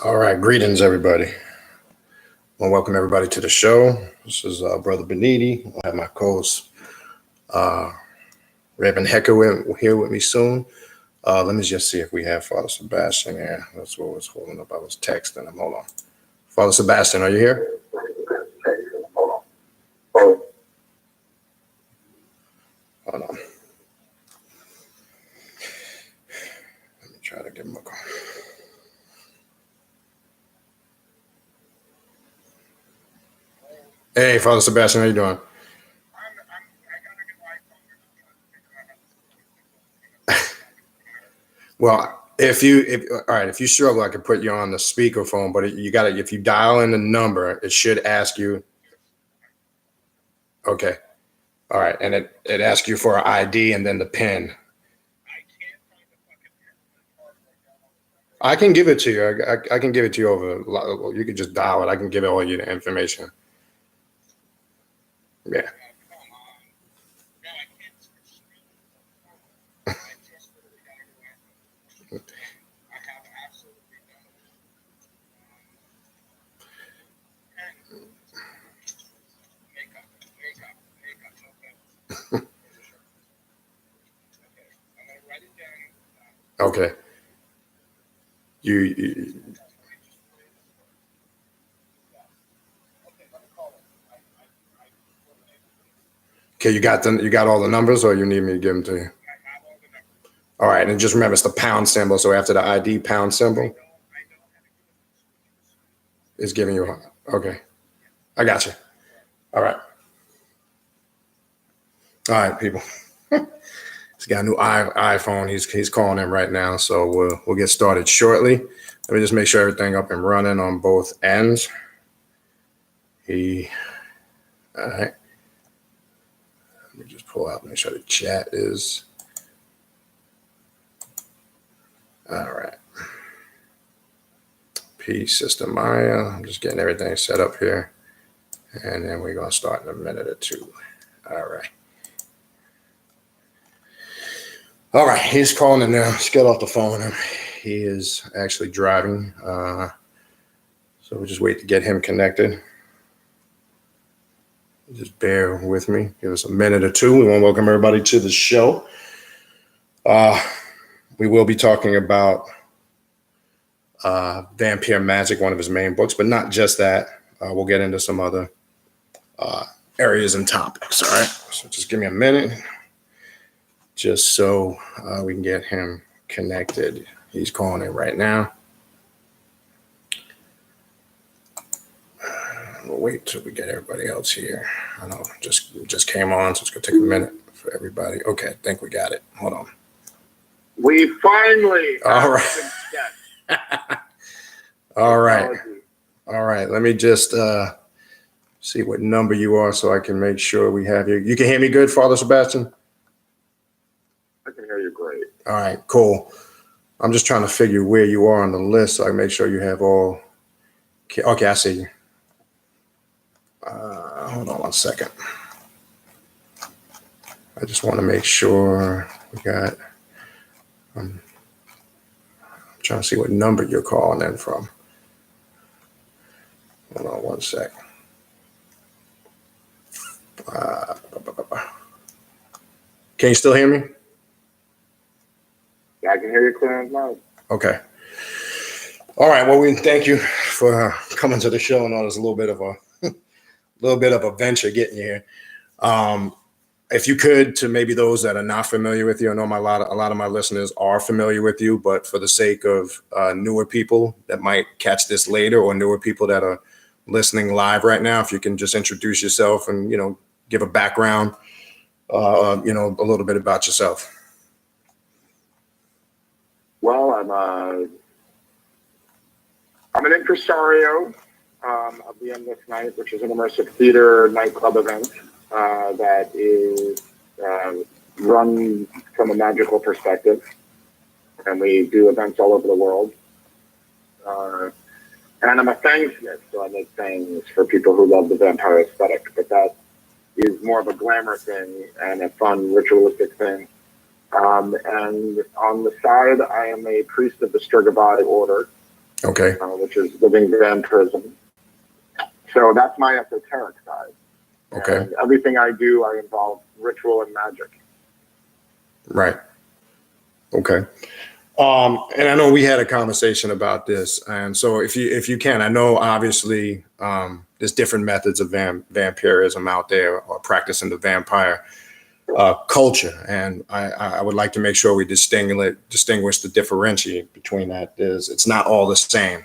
All right, greetings, everybody. Well, welcome everybody to the show. This is Brother Beniti. I have my co-host Reverend Hecker here with me soon. Let me just see if we have Father Sebastian here. That's what was holding up. I was texting him. Hold on. Father Sebastian, are you here? Hold on. Let me try to give him a call. Hey, Father Sebastian, how you doing? Well, if you struggle, I could put you on the speakerphone, but you got to, if you dial in the number, it should ask you. Okay. All right. And it asks you for an ID and then the PIN. I can give it to you. I can give it to you over. You can just dial it. I can give it all you the information. Yeah. Okay. You okay? You got all the numbers, or you need me to give them to you? All right, and just remember it's the pound symbol. So after the ID pound symbol is giving you. Okay, I got you. All right. All right, people. He's got a new iPhone. He's calling in right now, so we'll get started shortly. Let me just make sure everything up and running on both ends. All right. Let me just pull out, make sure the chat is. All right. Peace, Sister Maya. I'm just getting everything set up here, and then we're gonna start in a minute or two. All right. All right, he's calling in now. Let's get off the phone. He is actually driving. So we'll just wait to get him connected. Just bear with me. Give us a minute or two. We want to welcome everybody to the show. We will be talking about Vampire Magic, one of his main books, but not just that. We'll get into some other areas and topics. All right, so just give me a minute. Just so we can get him connected. He's calling in right now. We'll wait till we get everybody else here. I know just came on, so it's gonna take a minute for everybody. Okay, I think we got it. Hold on. We finally. All right. All right. All right. Let me just see what number you are so I can make sure we have you. You can hear me good, Father Sebastian? I can hear you great. All right, cool. I'm just trying to figure where you are on the list so I make sure you have all. Okay, I see you. Hold on one second. I just want to make sure we got. I'm trying to see what number you're calling in from. Hold on one sec. Can you still hear me? Yeah, I can hear you clear as mud. Okay. All right. Well, we thank you for coming to the show. I know there's a little bit of a venture getting you here. If you could, to maybe those that are not familiar with you, I know a lot of my listeners are familiar with you, but for the sake of newer people that might catch this later, or newer people that are listening live right now, if you can just introduce yourself and give a background, a little bit about yourself. Well, I'm an impresario of the Endless Night, which is an immersive theater nightclub event that is run from a magical perspective, and we do events all over the world. And I'm a fangsmith, so I make fangs for people who love the vampire aesthetic, but that is more of a glamour thing and a fun ritualistic thing. And on the side, I am a priest of the Sturgavai order, Okay. Which is living vampirism. So that's my esoteric side. Okay. And everything I do, I involve ritual and magic. Right. Okay. And I know we had a conversation about this, and so if you can, I know obviously there's different methods of vampirism out there, or practicing the vampire culture, and I would like to make sure we distinguish the differentiate between that. It's not all the same.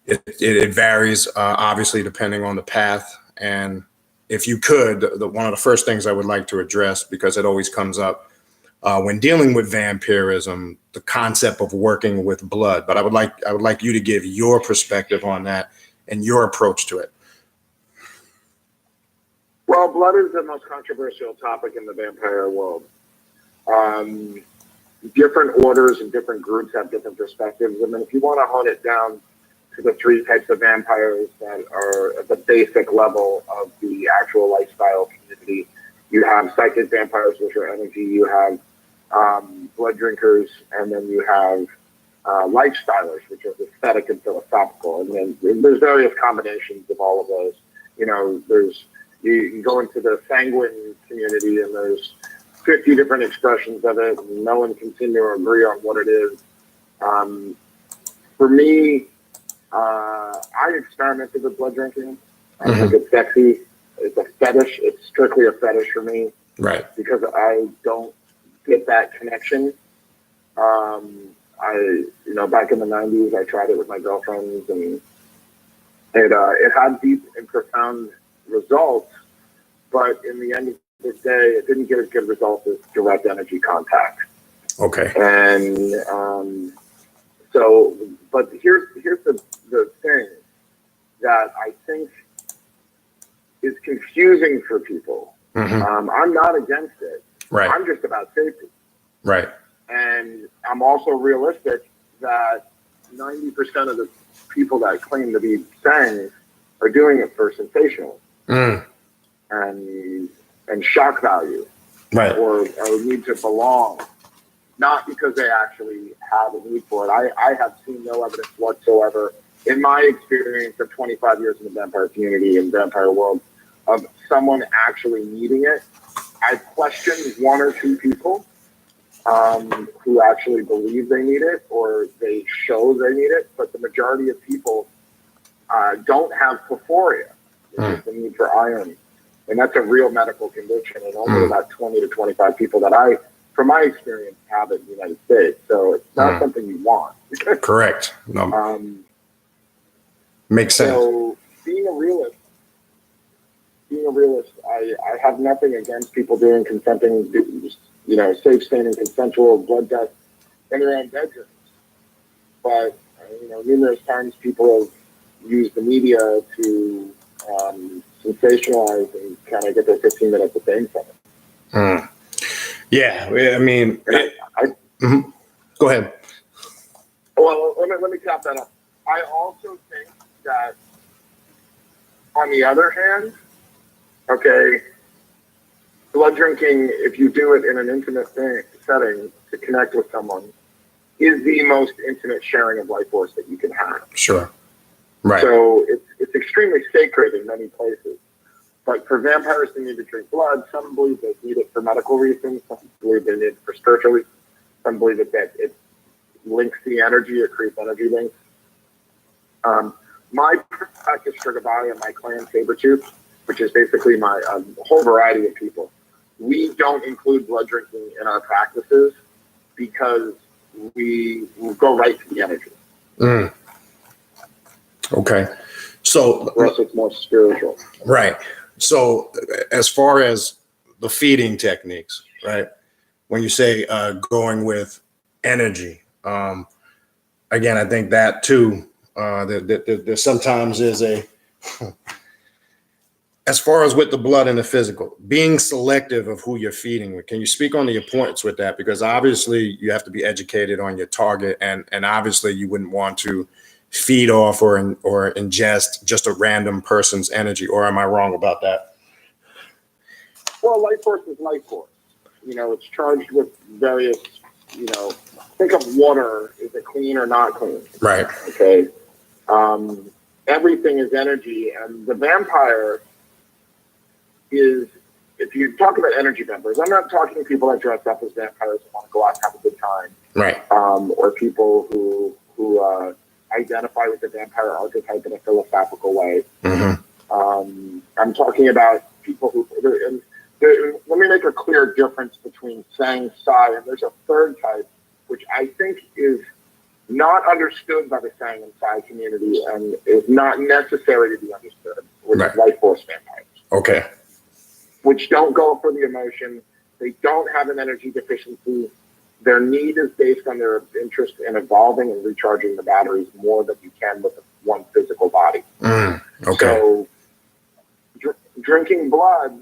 It varies obviously depending on the path, and if you could, one of the first things I would like to address, because it always comes up when dealing with vampirism, the concept of working with blood. But I would like you to give your perspective on that and your approach to it. Well, blood is the most controversial topic in the vampire world. Different orders and different groups have different perspectives. I mean, if you want to hone it down to the three types of vampires that are at the basic level of the actual lifestyle community, you have psychic vampires, which are energy, you have blood drinkers, and then you have lifestylers, which are aesthetic and philosophical. And then there's various combinations of all of those. You know, you can go into the sanguine community, and there's 50 different expressions of it, and no one can seem to agree on what it is. For me, I experimented with blood drinking. I think it's sexy. It's a fetish. It's strictly a fetish for me. Right. Because I don't get that connection. Back in the 90s, I tried it with my girlfriends, and it had deep and profound results. But in the end of the day, it didn't get as good results as direct energy contact. Okay. And but here's the thing that I think is confusing for people. I'm not against it. Right. I'm just about safety. Right. And I'm also realistic that 90% of the people that claim to be saying are doing it for sensational and shock value, right, or need to belong, not because they actually have a need for it. I have seen no evidence whatsoever in my experience of 25 years in the vampire community and vampire world of someone actually needing it. I've questioned one or two people who actually believe they need it, or they show they need it, but the majority of people don't have porphyria, which is the need for iron. And that's a real medical condition, and only about 20 to 25 people that from my experience, have it in the United States. So it's not something you want. Correct. No. Makes sense. So being a realist, I have nothing against people doing consenting, safe, sane, and consensual blood tests in their own bedrooms. But, numerous times people have used the media to sensationalize and kind of get their 15 minutes of fame from it. Yeah, I mean, go ahead. Well, let me cap that up. I also think that, on the other hand, blood drinking, if you do it in an intimate setting to connect with someone, is the most intimate sharing of life force that you can have. Sure. Right. So it's extremely sacred in many places. But for vampires to need to drink blood, some believe they need it for medical reasons, some believe they need it for spiritual reasons, some believe that it links the energy, it creates energy links. My practice Strigabaya and my clan Sabretooth, which is basically my whole variety of people, we don't include blood drinking in our practices because we will go right to the energy. Okay. So for us, it's more spiritual. Right. So as far as the feeding techniques, right? When you say going with energy, again, I think that too, there sometimes is as far as with the blood and the physical, being selective of who you're feeding with. Can you speak on the importance with that? Because obviously you have to be educated on your target, and obviously you wouldn't want to feed off or ingest just a random person's energy, or am I wrong about that? Well, life force is life force. It's charged with various think of water. Is it clean or not clean? Right. Okay. Everything is energy, and the vampire is, if you talk about energy vampires, I'm not talking people that dress up as vampires and want to go out and have a good time. Right. Or people who identify with the vampire archetype in a philosophical way. Mm-hmm. I'm talking about people who, let me make a clear difference between Sang, Sai, and there's a third type, which I think is not understood by the Sang and Sai community and is not necessary to be understood, which is life force vampires. Okay. Which don't go for the emotion. They don't have an energy deficiency. Their need is based on their interest in evolving and recharging the batteries more than you can with one physical body. Okay. So drinking blood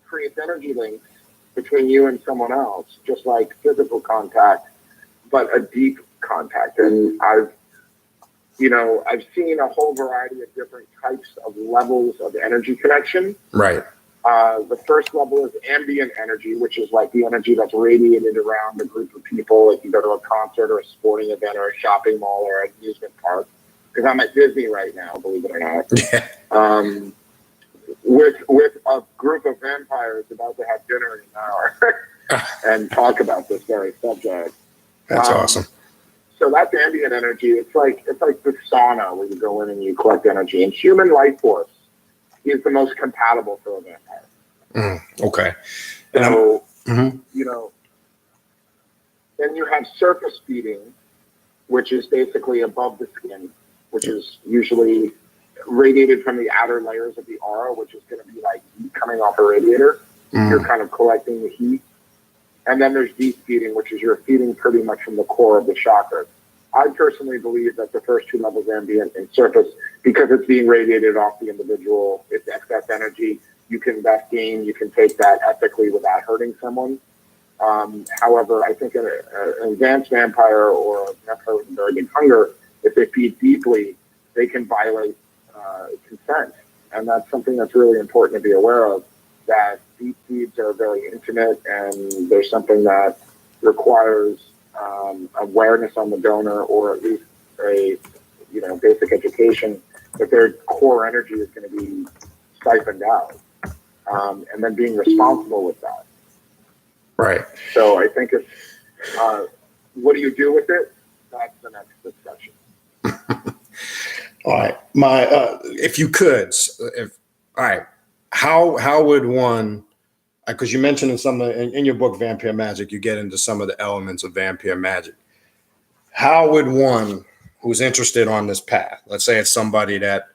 creates energy links between you and someone else, just like physical contact, but a deep contact. And I've seen a whole variety of different types of levels of energy connection. Right. The first level is ambient energy, which is like the energy that's radiated around a group of people. If you go to a concert or a sporting event or a shopping mall or an amusement park, because I'm at Disney right now, believe it or not. Yeah. With a group of vampires about to have dinner in an hour and talk about this very subject. That's awesome. So that's ambient energy. It's like the sauna where you go in and you collect energy. And human life force is the most compatible for a vampire. Okay. So, then you have surface feeding, which is basically above the skin, which is usually radiated from the outer layers of the aura, which is going to be like heat coming off a radiator. You're kind of collecting the heat. And then there's deep feeding, which is you're feeding pretty much from the core of the chakras. I personally believe that the first two levels, ambient and surface, because it's being radiated off the individual, it's excess energy. You can best gain, you can take that ethically without hurting someone. However, I think an advanced vampire or a vampire with a very big hunger, if they feed deeply, they can violate consent. And that's something that's really important to be aware of, that deep feeds are very intimate, and there's something that requires awareness on the donor, or at least a basic education that their core energy is going to be siphoned out, and then being responsible with that. Right. So I think it's what do you do with it? That's the next discussion. All right. If you could, how would one? Because you mentioned in your book, Vampire Magic, you get into some of the elements of vampire magic. How would one who's interested on this path, let's say it's somebody that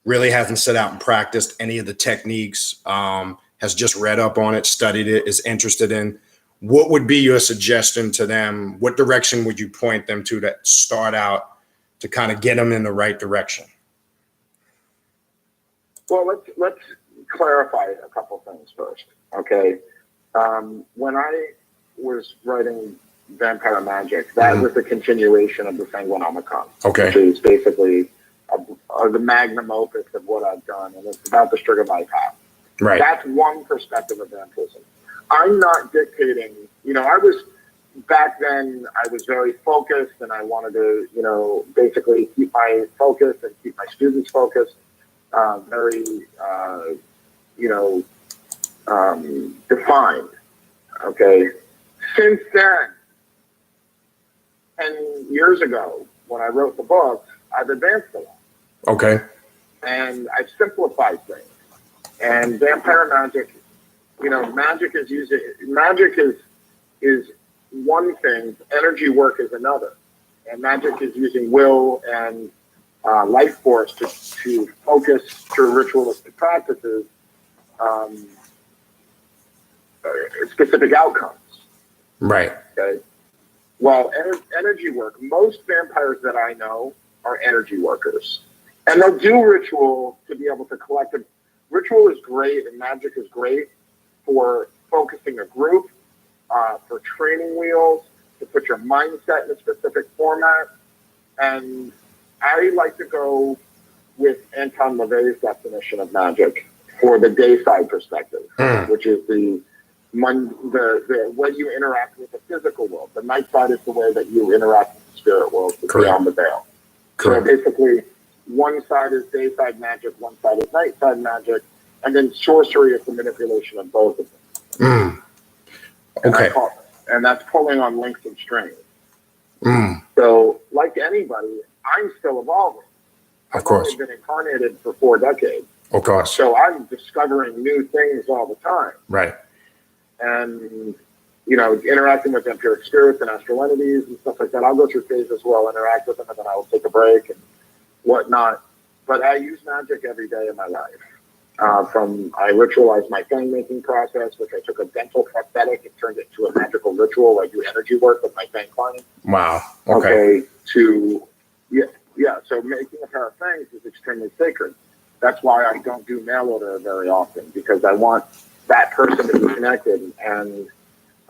really hasn't set out and practiced any of the techniques, has just read up on it, studied it, is interested in, what would be your suggestion to them? What direction would you point them to start out to kind of get them in the right direction? Well, let's clarify a couple things first, okay? When I was writing Vampire Magic, that was a continuation of the Sanguinomicon, which is basically the magnum opus of what I've done, and it's about the Strigomai path. Right. That's one perspective of vampirism. I'm not dictating, back then I was very focused, and I wanted to, basically keep my focus and keep my students focused, very, defined. Okay. Since then, 10 years ago, when I wrote the book, I've advanced a lot. Okay. And I've simplified things. And vampire magic, magic is one thing, energy work is another. And magic is using will and life force to focus through ritualistic practices specific outcomes. Right. Okay. Well, energy work, most vampires that I know are energy workers. And they'll do ritual to be able to collect it. Ritual is great, and magic is great for focusing a group, for training wheels, to put your mindset in a specific format. And I like to go with Anton LaVey's definition of magic for the day side perspective, which is the the way you interact with the physical world. The night side is the way that you interact with the spirit world, beyond the veil. Correct. So basically, one side is day side magic, one side is night side magic, and then sorcery is the manipulation of both of them. Okay. And that's pulling on links and strings. Mm. So, like anybody, I'm still evolving. Of course. I've only been incarnated for 4 decades. Of course. So I'm discovering new things all the time. Right. And, you know, interacting with empiric spirits and astral entities and stuff like that. I'll go through phases where I'll interact with them and then I'll take a break and whatnot. But I use magic every day of my life. I ritualize my fang making process, which I took a dental prosthetic and turned it into a magical ritual. I do energy work with my fang clients. Wow. Okay. So making a pair of fangs is extremely sacred. That's why I don't do mail order very often, because I want that person to be connected. And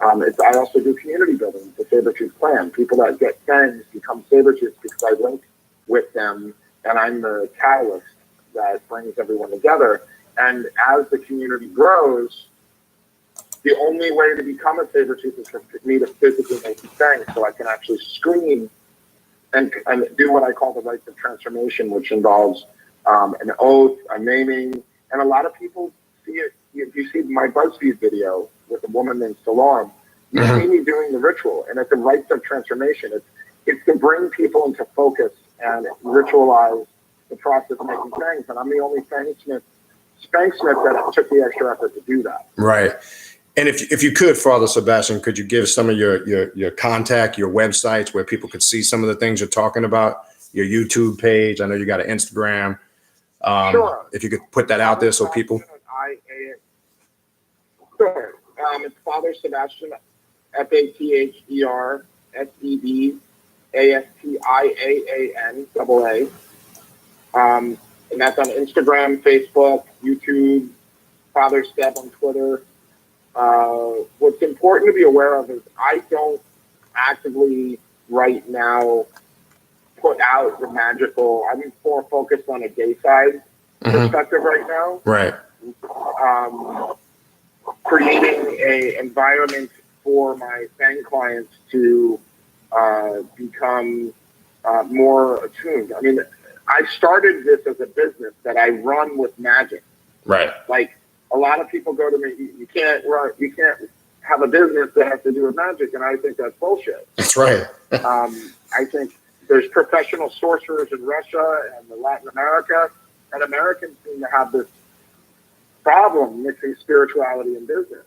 I also do community building, the Sabertooth Clan. People that get fangs become Sabertooths because I link with them, and I'm the catalyst that brings everyone together. And as the community grows, the only way to become a Sabertooth is for me to physically make fangs, so I can actually scream and do what I call the rites of transformation, which involves an oath, a naming, and a lot of people see it. If you see my BuzzFeed video with a woman named Stalorum, you see me doing the ritual, and it's the rites of transformation. It's to bring people into focus and ritualize the process of making fangs, and I'm the only fangsmith that took the extra effort to do that. Right. And if you could, Father Sebastian, could you give some of your contact, your websites where people could see some of the things you're talking about, your YouTube page? I know you got an Instagram. Sure. If you could put that out there so people. Sure. It's Father Sebastian, FATHER SEBASTIAAN AA. And that's on Instagram, Facebook, YouTube, Father Steb on Twitter. What's important to be aware of is I don't actively right now put out the magical. I'm more focused on a day side perspective right now. Right. Creating a environment for my fan clients to become more attuned. I mean, I started this as a business that I run with magic. Right. Like a lot of people go to me, you can't have a business that has to do with magic, and I think that's bullshit. That's right. I think there's professional sorcerers in Russia and Latin America, and Americans seem to have this problem mixing spirituality and business.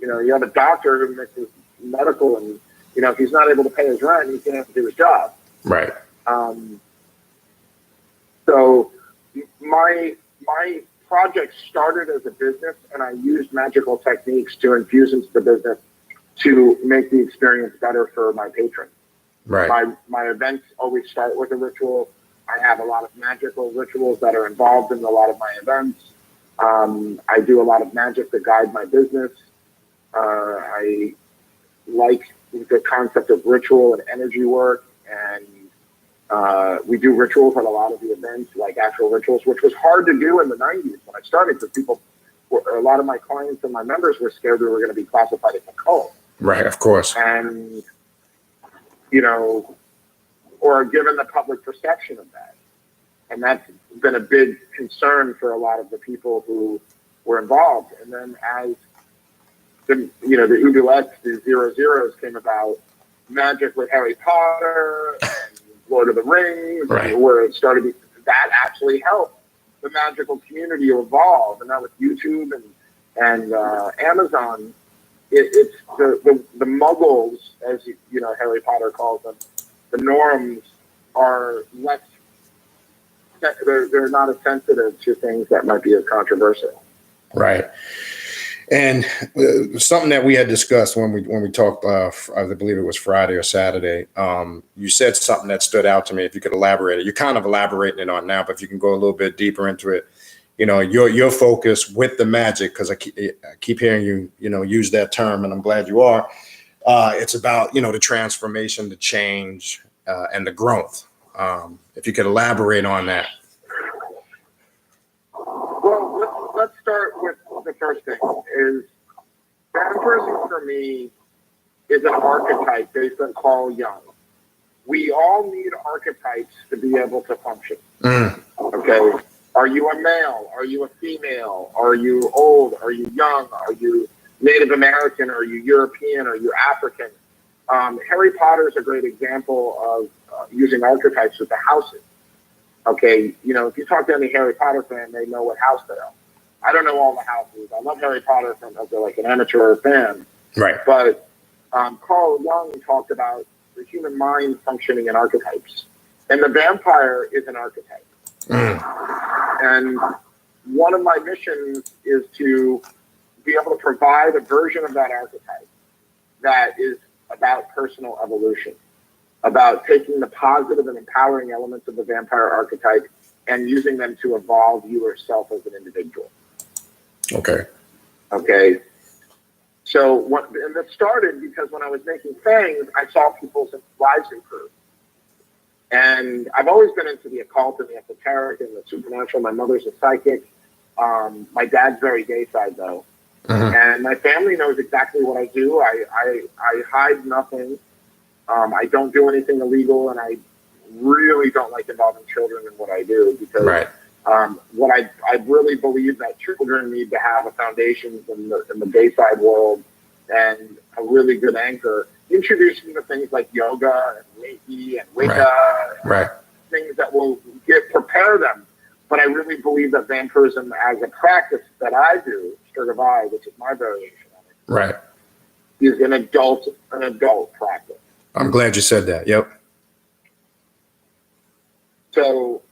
You know, you have a doctor who mixes medical, and you know, if he's not able to pay his rent, he can't do his job. Right. So my project started as a business, and I used magical techniques to infuse into the business to make the experience better for my patrons. Right. My events always start with a ritual. I have a lot of magical rituals that are involved in a lot of my events. I do a lot of magic to guide my business. I like the concept of ritual and energy work, and we do rituals at a lot of the events, like actual rituals, which was hard to do in the 90s when I started, because a lot of my clients and my members were scared we were going to be classified as a cult. Right, of course. And, you know, or given the public perception of that. And that's been a big concern for a lot of the people who were involved. And then as the Oubliettes, the 00s came about, magic with Harry Potter and Lord of the Rings, right, where it started, that actually helped the magical community evolve. And now with YouTube and Amazon, it's the muggles, as you know, Harry Potter calls them, the norms are less, they're not as sensitive to things that might be as controversial. Right. And something that we had discussed when we talked, I believe it was Friday or Saturday, you said something that stood out to me. If you could elaborate it, you're kind of elaborating it on now, but if you can go a little bit deeper into it, you know, your focus with the magic, because I keep hearing you, use that term, and I'm glad you are. It's about, the transformation, the change, and the growth. If you could elaborate on that. Well, let's start with the first thing is Vampirism for me is an archetype based on Carl Jung. We all need archetypes to be able to function. Okay? Are you a male? Are you a female? Are you old? Are you young? Are you Native American? Are you European? Are you African? Harry Potter is a great example of using archetypes with the houses. Okay, you know, if you talk to any Harry Potter fan, they know what house they are. I don't know all the houses. I love Harry Potter as like an amateur fan. Right. But Carl Jung talked about the human mind functioning in archetypes. And the vampire is an archetype. And one of my missions is to be able to provide a version of that archetype that is about personal evolution, about taking the positive and empowering elements of the vampire archetype and using them to evolve you yourself as an individual. Okay. Okay. So and that started because when I was making fangs, I saw people's lives improve. And I've always been into the occult and the esoteric and the supernatural. My mother's a psychic. My dad's very gay side though. And my family knows exactly what I do. I hide nothing. I don't do anything illegal, and I really don't like involving children in what I do because what I really believe that children need to have a foundation in the gay side world and a really good anchor. Introducing to things like yoga and Reiki and Wicca, things that will prepare them. But I really believe that vampirism as a practice that I do, Skirt of Eye, which is my variation of it, is an adult practice. I'm glad you said that. Yep. So,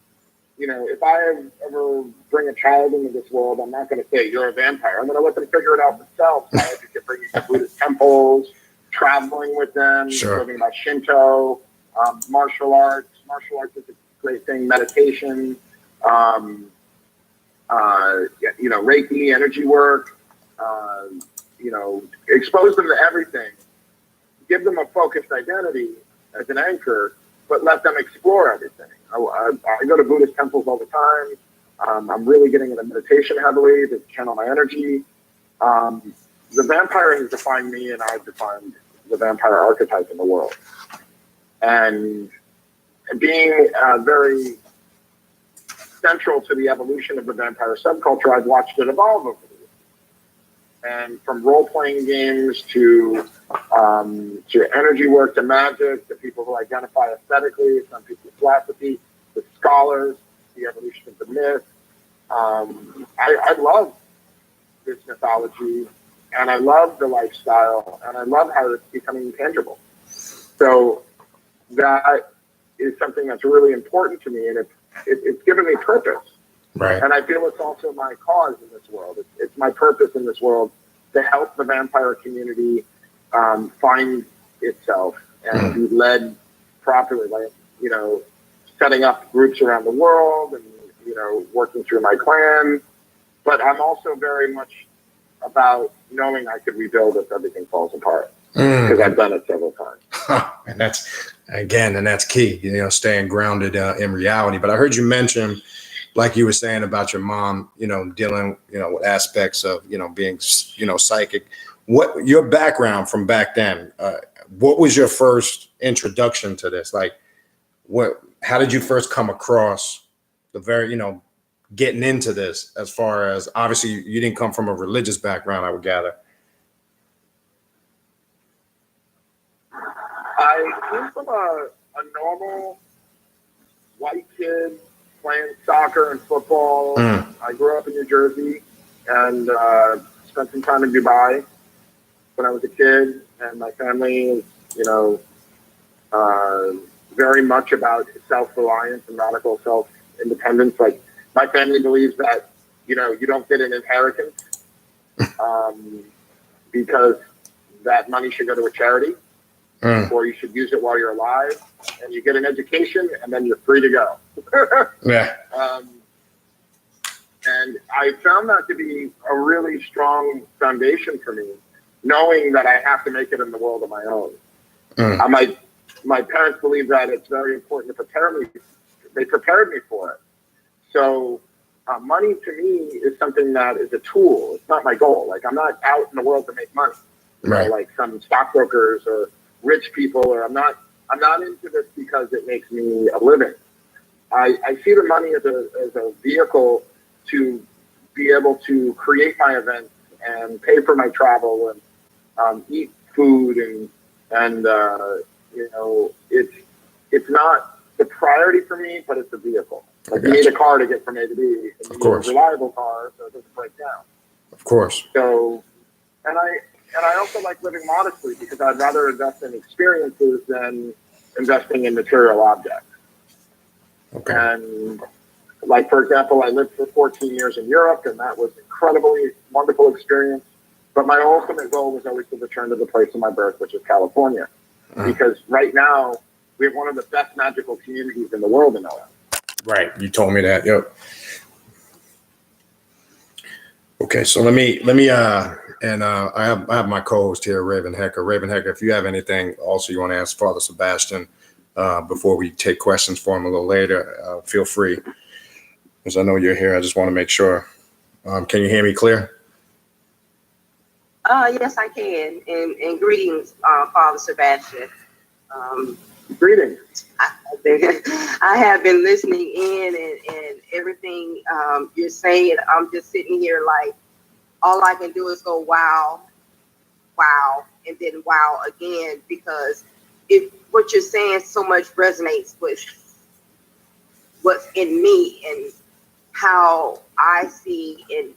you know, if I ever bring a child into this world, I'm not going to say you're a vampire. I'm going to let them figure it out themselves. I could bring you to Buddhist temples, traveling with them, learning about Shinto, martial arts. Martial arts is a great thing. Meditation. You know, Reiki, energy work, you know, expose them to everything, give them a focused identity as an anchor, but let them explore everything. I go to Buddhist temples all the time. I'm really getting into meditation heavily to channel my energy. The vampire has defined me, and I've defined the vampire archetype in the world. And being very central to the evolution of the vampire subculture, I've watched it evolve over the years. And from role-playing games to energy work to magic to people who identify aesthetically, some people philosophy, the scholars, the evolution of the myth. I love this mythology, and I love the lifestyle, and I love how it's becoming tangible. So that is something that's really important to me, and it's given me purpose. Right. And I feel it's also my cause in this world. It's my purpose in this world to help the vampire community find itself and be led properly, like, you know, setting up groups around the world and, you know, working through my clan. But I'm also very much about knowing I could rebuild if everything falls apart, because I've done it several times. And that's key, you know, staying grounded in reality. But I heard you mention, like you were saying about your mom, you know, dealing, you know, with aspects of, you know, being, you know, psychic. What your background from back then? What was your first introduction to this? Like, how did you first come across the very, you know, getting into this? As far as, obviously, you didn't come from a religious background, I would gather. I came from a normal white kid playing soccer and football. I grew up in New Jersey and spent some time in Dubai when I was a kid. And my family is, you know, very much about self-reliance and radical self-independence. Like, my family believes that, you know, you don't get an inheritance because that money should go to a charity. Or you should use it while you're alive, and you get an education, and then you're free to go. And I found that to be a really strong foundation for me, knowing that I have to make it in the world of my own. My parents believe that it's very important to prepare me. They prepared me for it. So money to me is something that is a tool. It's not my goal. Like, I'm not out in the world to make money, Right. like some stockbrokers or rich people, or I'm not into this because it makes me a living. I see the money as a vehicle to be able to create my events and pay for my travel and eat food and it's not the priority for me, but it's a vehicle. Like, you need a car to get from A to B. And you need a reliable car so it doesn't break down. Of course. So, and I also like living modestly because I'd rather invest in experiences than investing in material objects. Okay. And like, for example, I lived for 14 years in Europe, and that was an incredibly wonderful experience. But my ultimate goal was always to return to the place of my birth, which is California. Because right now, we have one of the best magical communities in the world in LA. Right. You told me that. Yep. Okay. So let me I have my co-host here, Raven Hecker. Raven Hecker, if you have anything also you want to ask Father Sebastian before we take questions for him a little later, feel free. Because I know you're here. I just want to make sure. Can you hear me clear? Yes, I can. And greetings, Father Sebastian. Greetings. I have been listening in and everything you're saying. I'm just sitting here like, all I can do is go, wow, wow, and then wow again, because if what you're saying so much resonates with what's in me and how I see and,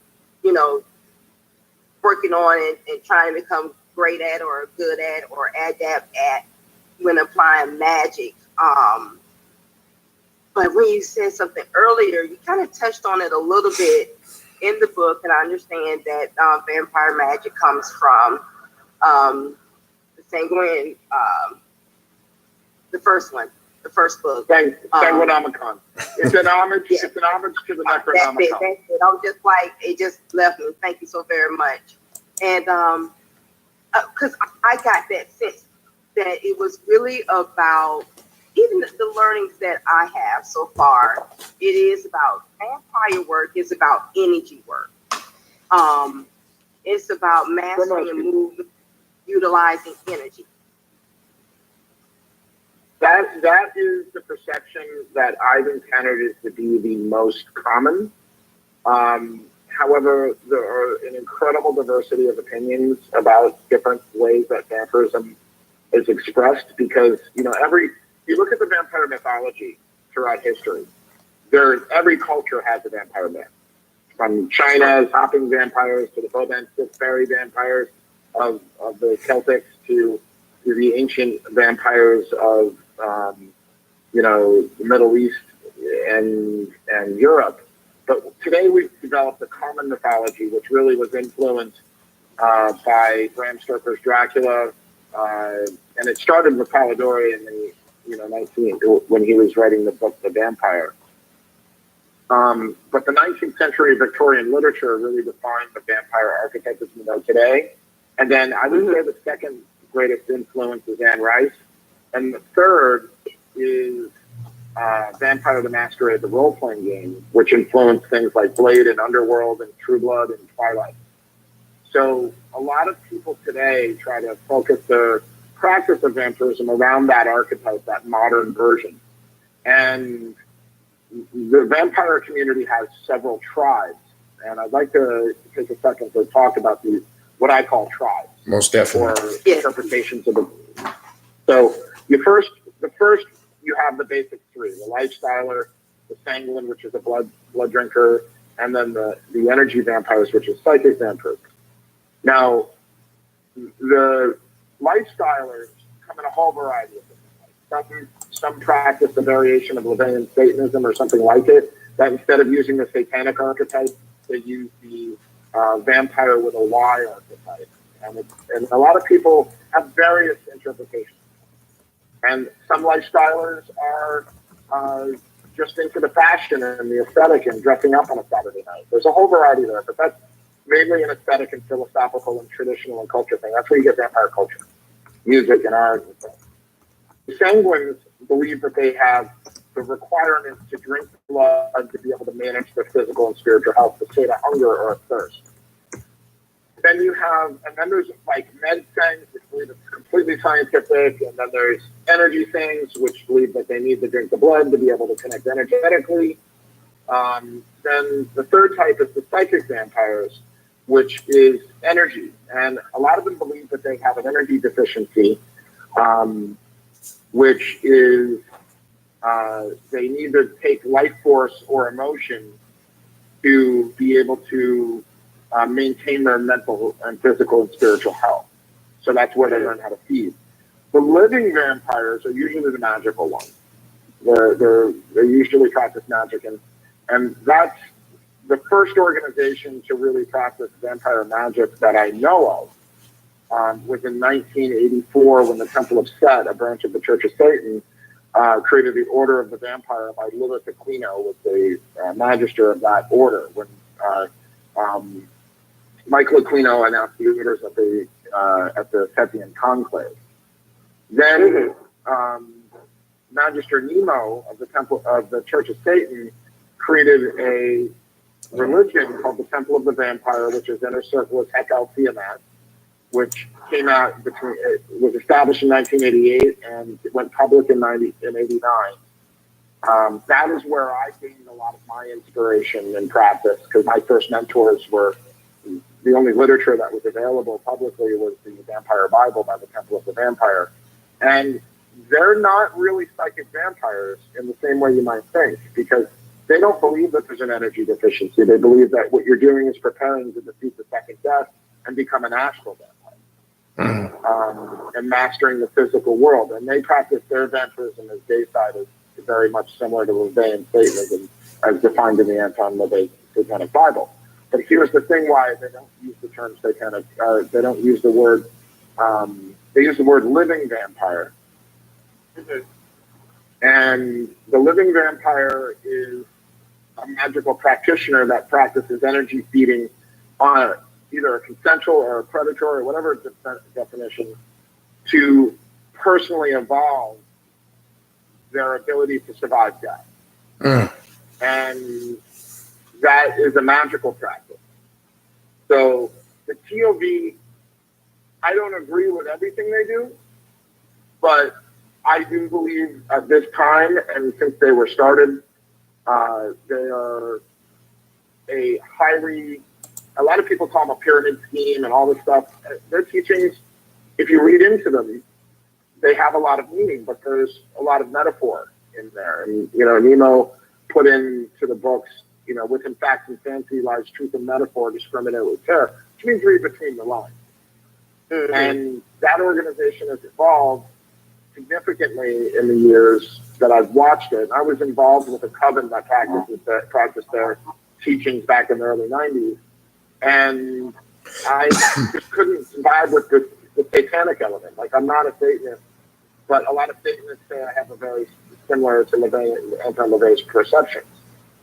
working on and trying to become great at or good at or adapt at when applying magic. But when you said something earlier, you kind of touched on it a little bit in the book, and I understand that vampire magic comes from the Sanguine, the first book. Sanguinomicon. It's an homage. It's an homage to the Necronomicon. That's it. I was just like, it just left me. Thank you so very much. And because I got that sense that it was really about, even the learnings that I have so far, it is about vampire work, it's about energy work. It's about mastering and movement, utilizing energy. That is the perception that I've encountered is to be the most common. However, there are an incredible diversity of opinions about different ways that vampirism is expressed, because you look at the vampire mythology throughout history. Every culture has a vampire myth, from China's hopping vampires to the Bobenstic fairy vampires of the Celtics to the ancient vampires of the Middle East and Europe. But today we've developed a common mythology, which really was influenced by Bram Stoker's Dracula, and it started with Polidori in the when he was writing the book The Vampire. But the 19th century Victorian literature really defined the vampire archetype as we know today. And then I would say the second greatest influence is Anne Rice, and the third is Vampire the Masquerade, the role-playing game, which influenced things like Blade and Underworld and True Blood and Twilight. So a lot of people today try to focus their practice of vampirism around that archetype, that modern version. And the vampire community has several tribes. And I'd like to take a second to talk about what I call tribes. Most definitely. Or interpretations of the. So the first you have the basic three: the lifestyler, the sanguine, which is a blood drinker, and then the energy vampires, which is psychic vampires. Now, the lifestylers come in a whole variety of things. Some practice a variation of Levian Satanism or something like it, that instead of using the satanic archetype, they use the vampire with a Y archetype. And a lot of people have various interpretations. And some lifestylers are just into the fashion and the aesthetic and dressing up on a Saturday night. There's a whole variety there, but that's mainly an aesthetic and philosophical and traditional and culture thing. That's where you get vampire culture, music and art and stuff. The sanguines believe that they have the requirements to drink blood to be able to manage their physical and spiritual health, to sate a hunger or a thirst. Then you have, and then there's like med things, which believe it's completely scientific, and then there's energy things, which believe that they need to drink the blood to be able to connect energetically. Then the third type is the psychic vampires, which is energy. And a lot of them believe that they have an energy deficiency, which is they need to take life force or emotion to be able to maintain their mental and physical and spiritual health. So that's where they learn how to feed. The living vampires are usually the magical ones. They usually practice magic, and that's the first organization to really practice vampire magic that I know of. Was in 1984 when the Temple of Set, a branch of the Church of Satan, created the Order of the Vampire by Lilith Aquino, was the magister of that order. When Michael Aquino announced the orders at the Sethian Conclave. Then Magister Nemo of the Temple of the Church of Satan created a religion called the Temple of the Vampire, which is Inner Circle of Hekel Tiamat, which came out it was established in 1988 and it went public in 89. That is where I gained a lot of my inspiration and practice, because my first mentors were, the only literature that was available publicly was the Vampire Bible by the Temple of the Vampire. And they're not really psychic vampires in the same way you might think, because they don't believe that there's an energy deficiency. They believe that what you're doing is preparing to defeat the second death and become an astral vampire, and mastering the physical world. And they practice their vampirism as gay side is very much similar to Levian Satanism as defined in the Anton LaVey Satanic Bible. But here's the thing why they don't use the term satanic, they don't use the word, they use the word living vampire. And the living vampire is a magical practitioner that practices energy feeding on either a consensual or a predatory, or whatever definition, to personally evolve their ability to survive death. And that is a magical practice. So the TOV, I don't agree with everything they do, but I do believe at this time, and since they were started, they are a lot of people call them a pyramid scheme and all this stuff. Their teachings, if you read into them, they have a lot of meaning, but there's a lot of metaphor in there. And, Nemo put into the books, within facts and fancy lies truth and metaphor, discriminate with terror, which means read between the lines. Mm-hmm. And that organization has evolved significantly in the years that I've watched it. I was involved with a coven that practiced their teachings back in the early 90s. And I just couldn't survive with the satanic element. Like, I'm not a Satanist, but a lot of Satanists say I have a very similar to Anton LaVey's perceptions.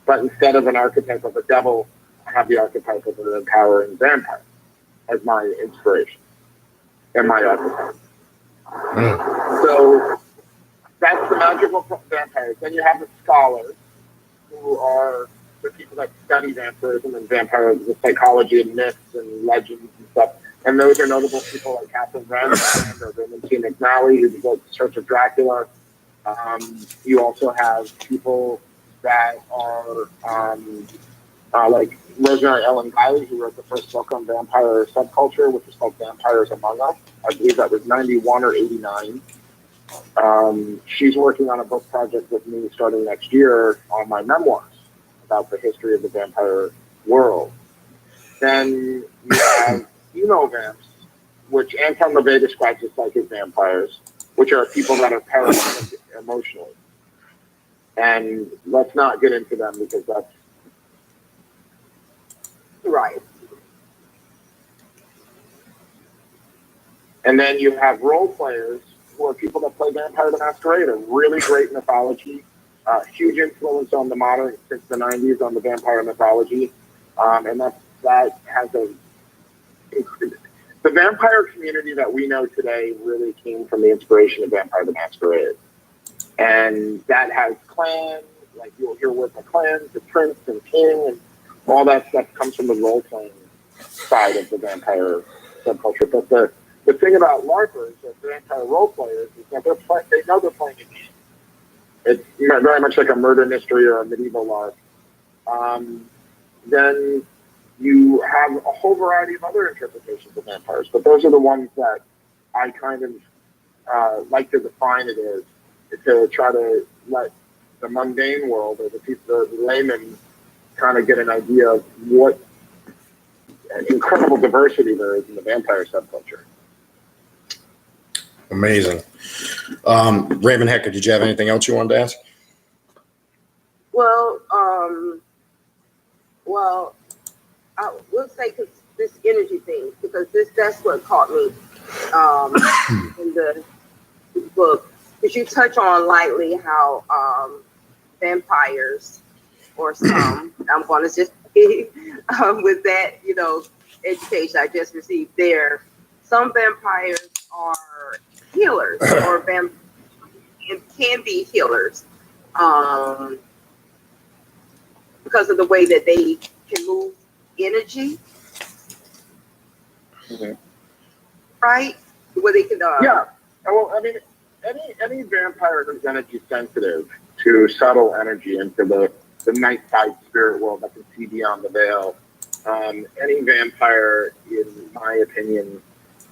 But instead of an archetype of a devil, I have the archetype of an empowering vampire as my inspiration and my archetype. So that's the magical vampires. Then you have the scholars, who are the people that study vampirism and vampire, the psychology and myths and legends and stuff. And those are notable people like Catherine Rand or Raymond T. McNally, who wrote The Search of Dracula. You also have people that are like Rosemary Ellen Guiley, who wrote the first book on vampire subculture, which was called Vampires Among Us. I believe that was 91 or 89. She's working on a book project with me starting next year on my memoirs about the history of the vampire world. Then you have emo-vamps, which Anton LaVey describes as psychic vampires, which are people that are parasitic emotionally. And let's not get into them because that's right. And then you have role players who are people that play Vampire the Masquerade, a really great mythology, huge influence on the modern, since the 90s, on the vampire mythology. And that has the vampire community that we know today really came from the inspiration of Vampire the Masquerade. And that has clans, like you'll hear words like clans, the prince and king, and all that stuff comes from the role-playing side of the vampire subculture. But the thing about LARPers, the vampire role players, is that they know they're playing a game. It's very much like a murder mystery or a medieval LARP. Then you have a whole variety of other interpretations of vampires, but those are the ones that I kind of like to define it as, to try to let the mundane world or the layman kind of get an idea of what incredible diversity there is in the vampire subculture. Amazing. Raymond Hecker, did you have anything else you wanted to ask? Well, I will say this energy thing, because that's what caught me in the book. Because you touch on lightly how vampires, or some, I'm going to just with that, education I just received there, some vampires are healers, or can be healers, because of the way that they can move energy, right? The way they can. Yeah. Well, I mean, any vampire who's energy sensitive to subtle energy into the night side spirit world that can see beyond the veil. Any vampire, in my opinion,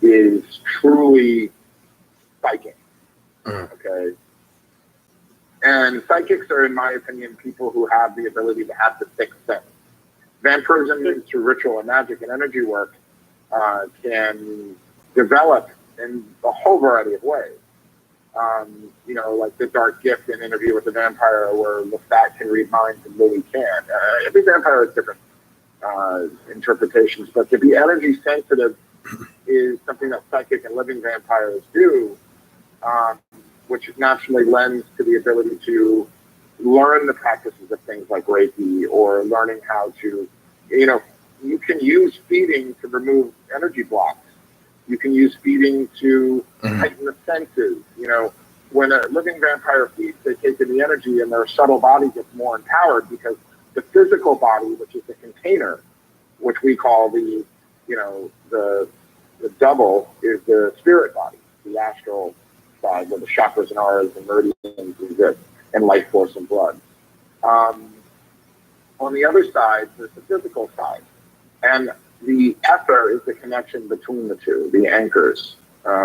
is truly psychic. Okay. And psychics are, in my opinion, people who have the ability to have the sixth sense. Vampirism through ritual and magic and energy work can develop in a whole variety of ways. Like the Dark Gift in Interview with the Vampire, where Lestat can read minds and Lily can. Every vampire has different interpretations, but to be energy sensitive is something that psychic and living vampires do, which naturally lends to the ability to learn the practices of things like Reiki, or learning how to, you can use feeding to remove energy blocks. You can use feeding to heighten the senses. When a living vampire feeds, they take in the energy, and their subtle body gets more empowered, because the physical body, which is the container, which we call the double, is the spirit body, the astral side, where the chakras and auras and meridians exist, and life force and blood. On the other side, there's the physical side. And the ether is the connection between the two, the anchors,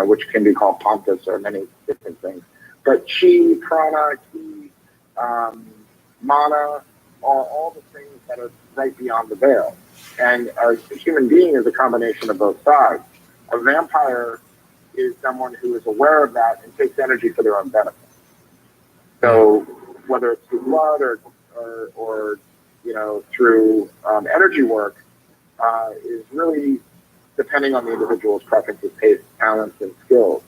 which can be called pontus or many different things. But chi, prana, ki, mana are all the things that are right beyond the veil. And a human being is a combination of both sides. A vampire is someone who is aware of that and takes energy for their own benefit. So whether it's through blood or through energy work, is really depending on the individual's preferences, tastes, talents, and skills.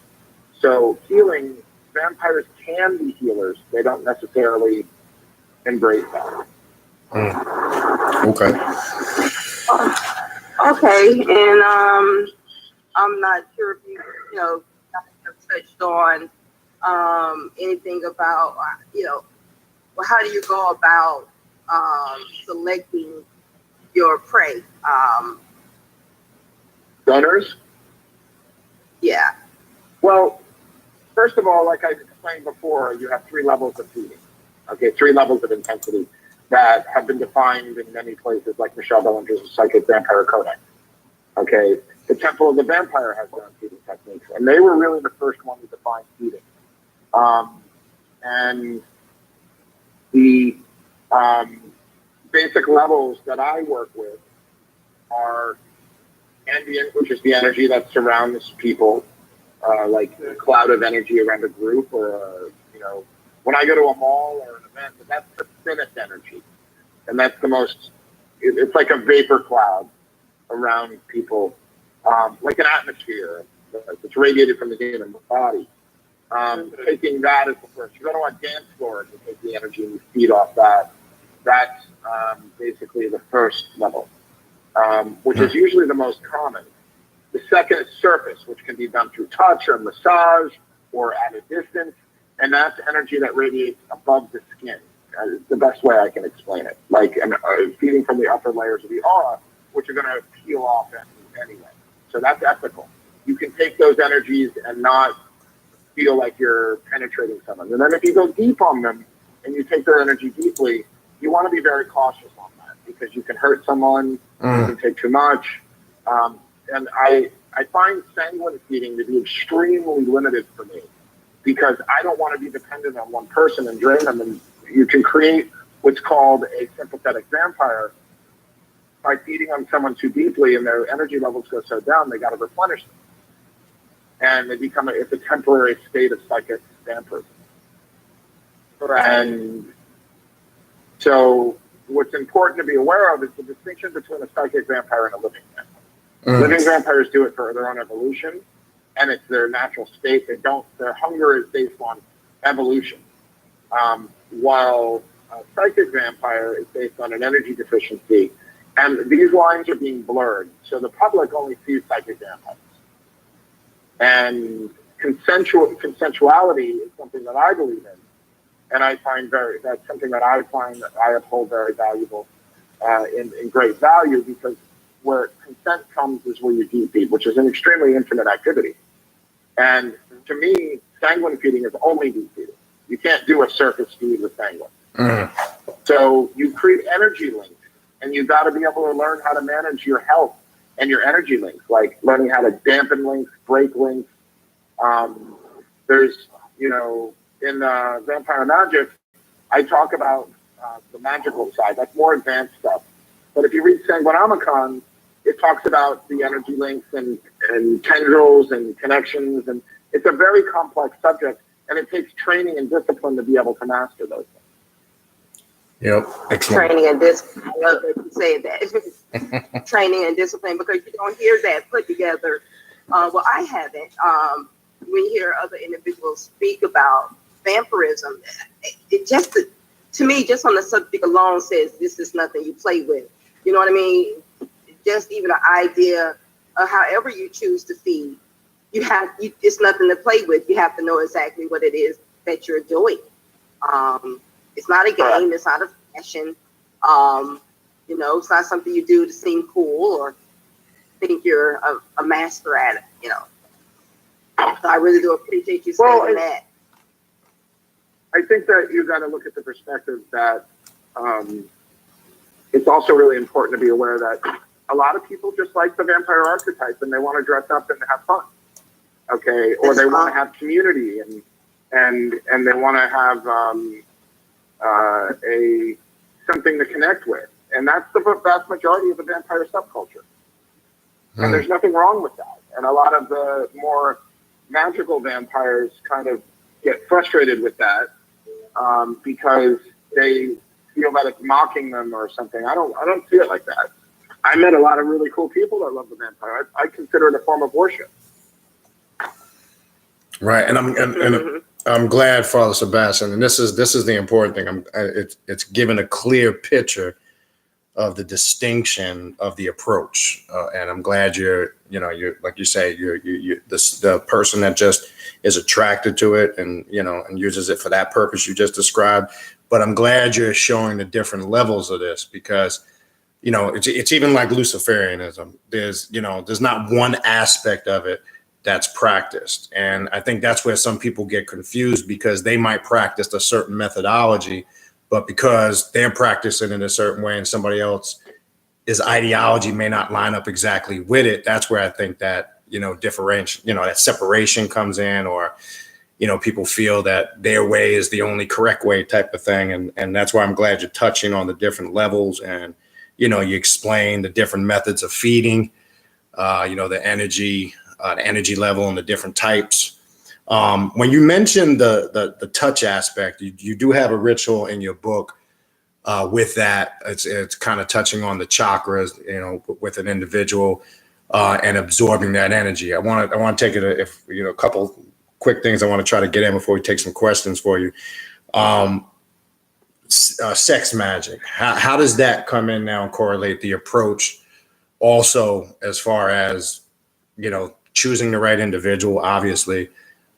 So healing, vampires can be healers. They don't necessarily embrace that. Okay. Okay, and I'm not sure if you have touched on anything about how do you go about selecting your prey? Donors? Yeah. Well, first of all, like I explained before, you have 3 levels of feeding. Okay, 3 levels of intensity that have been defined in many places, like Michelle Bellinger's Psychic Vampire Codex. Okay, the Temple of the Vampire has their own feeding techniques, and they were really the first one to define feeding. And the basic levels that I work with are ambient, which is the energy that surrounds people, like a cloud of energy around a group, or when I go to a mall or an event, that's the thinnest energy, and that's the most. It's like a vapor cloud around people, like an atmosphere. It's radiated from the human body. Taking that as the first. You go to a dance floor and you take the energy and you feed off that. That's basically the first level, which is usually the most common. The second is surface, which can be done through touch or massage or at a distance. And that's energy that radiates above the skin. It's the best way I can explain it. Like feeding from the upper layers of the aura, which are going to peel off anyway. So that's ethical. You can take those energies and not feel like you're penetrating someone. And then if you go deep on them and you take their energy deeply, you want to be very cautious on that because you can hurt someone, you can take too much. And I find sanguine feeding to be extremely limited for me because I don't want to be dependent on one person and drain them. And you can create what's called a sympathetic vampire by feeding on someone too deeply and their energy levels go so down, they got to replenish them. And they become it's a temporary state of psychic vampirism. And so what's important to be aware of is the distinction between a psychic vampire and a living vampire. Living vampires do it for their own evolution, and it's their natural state. Their hunger is based on evolution. While a psychic vampire is based on an energy deficiency. And these lines are being blurred. So the public only sees psychic vampires. And consensuality is something that I believe in. And that's something that I find that I uphold very valuable, in great value, because where consent comes is where you deep feed, which is an extremely intimate activity. And to me, sanguine feeding is only deep feeding. You can't do a surface feed with sanguine. So you create energy links, and you've got to be able to learn how to manage your health and your energy links, like learning how to dampen links, break links. There's, in Vampire Magic, I talk about the magical side. That's more advanced stuff. But if you read Sanguinomicon, it talks about the energy links and tendrils and connections. And it's a very complex subject, and it takes training and discipline to be able to master those things. Yep. Excellent. Training and discipline. I love that you say that. Training and discipline, because you don't hear that put together. Well, I haven't. When you hear other individuals speak about vampirism, it just, to me, just on the subject alone says this is nothing you play with. You know what I mean? Just even an idea of however you choose to feed, it's nothing to play with. You have to know exactly what it is that you're doing. It's not a game. It's not a fashion. It's not something you do to seem cool or think you're a master at it. So I really do appreciate you saying that. I think that you got to look at the perspective that it's also really important to be aware that a lot of people just like the vampire archetype and they want to dress up and have fun. Okay, or they want to have community and they want to have something to connect with, and that's the vast majority of the vampire subculture. And there's nothing wrong with that. And a lot of the more magical vampires kind of get frustrated with that because they feel that it's mocking them or something. I don't see it like that. I met a lot of really cool people that love the vampire. I consider it a form of worship. Right, and I'm glad, Father Sebastian, and this is the important thing. It's given a clear picture of the distinction of the approach, and I'm glad you're like you say, you're the person that just is attracted to it and and uses it for that purpose you just described. But I'm glad you're showing the different levels of this, because it's even like Luciferianism. There's not one aspect of it that's practiced. And I think that's where some people get confused, because they might practice a certain methodology, but because they're practicing in a certain way and somebody else's ideology may not line up exactly with it, that's where I think that, differentiation, that separation comes in, or, people feel that their way is the only correct way type of thing. And that's why I'm glad you're touching on the different levels, and, you explain the different methods of feeding, the energy level and the different types. When you mentioned the touch aspect, you do have a ritual in your book with that. It's kind of touching on the chakras, with an individual and absorbing that energy. I want to take it a couple quick things I want to try to get in before we take some questions for you. Sex magic. How does that come in now and correlate the approach? Also, as far as choosing the right individual, obviously,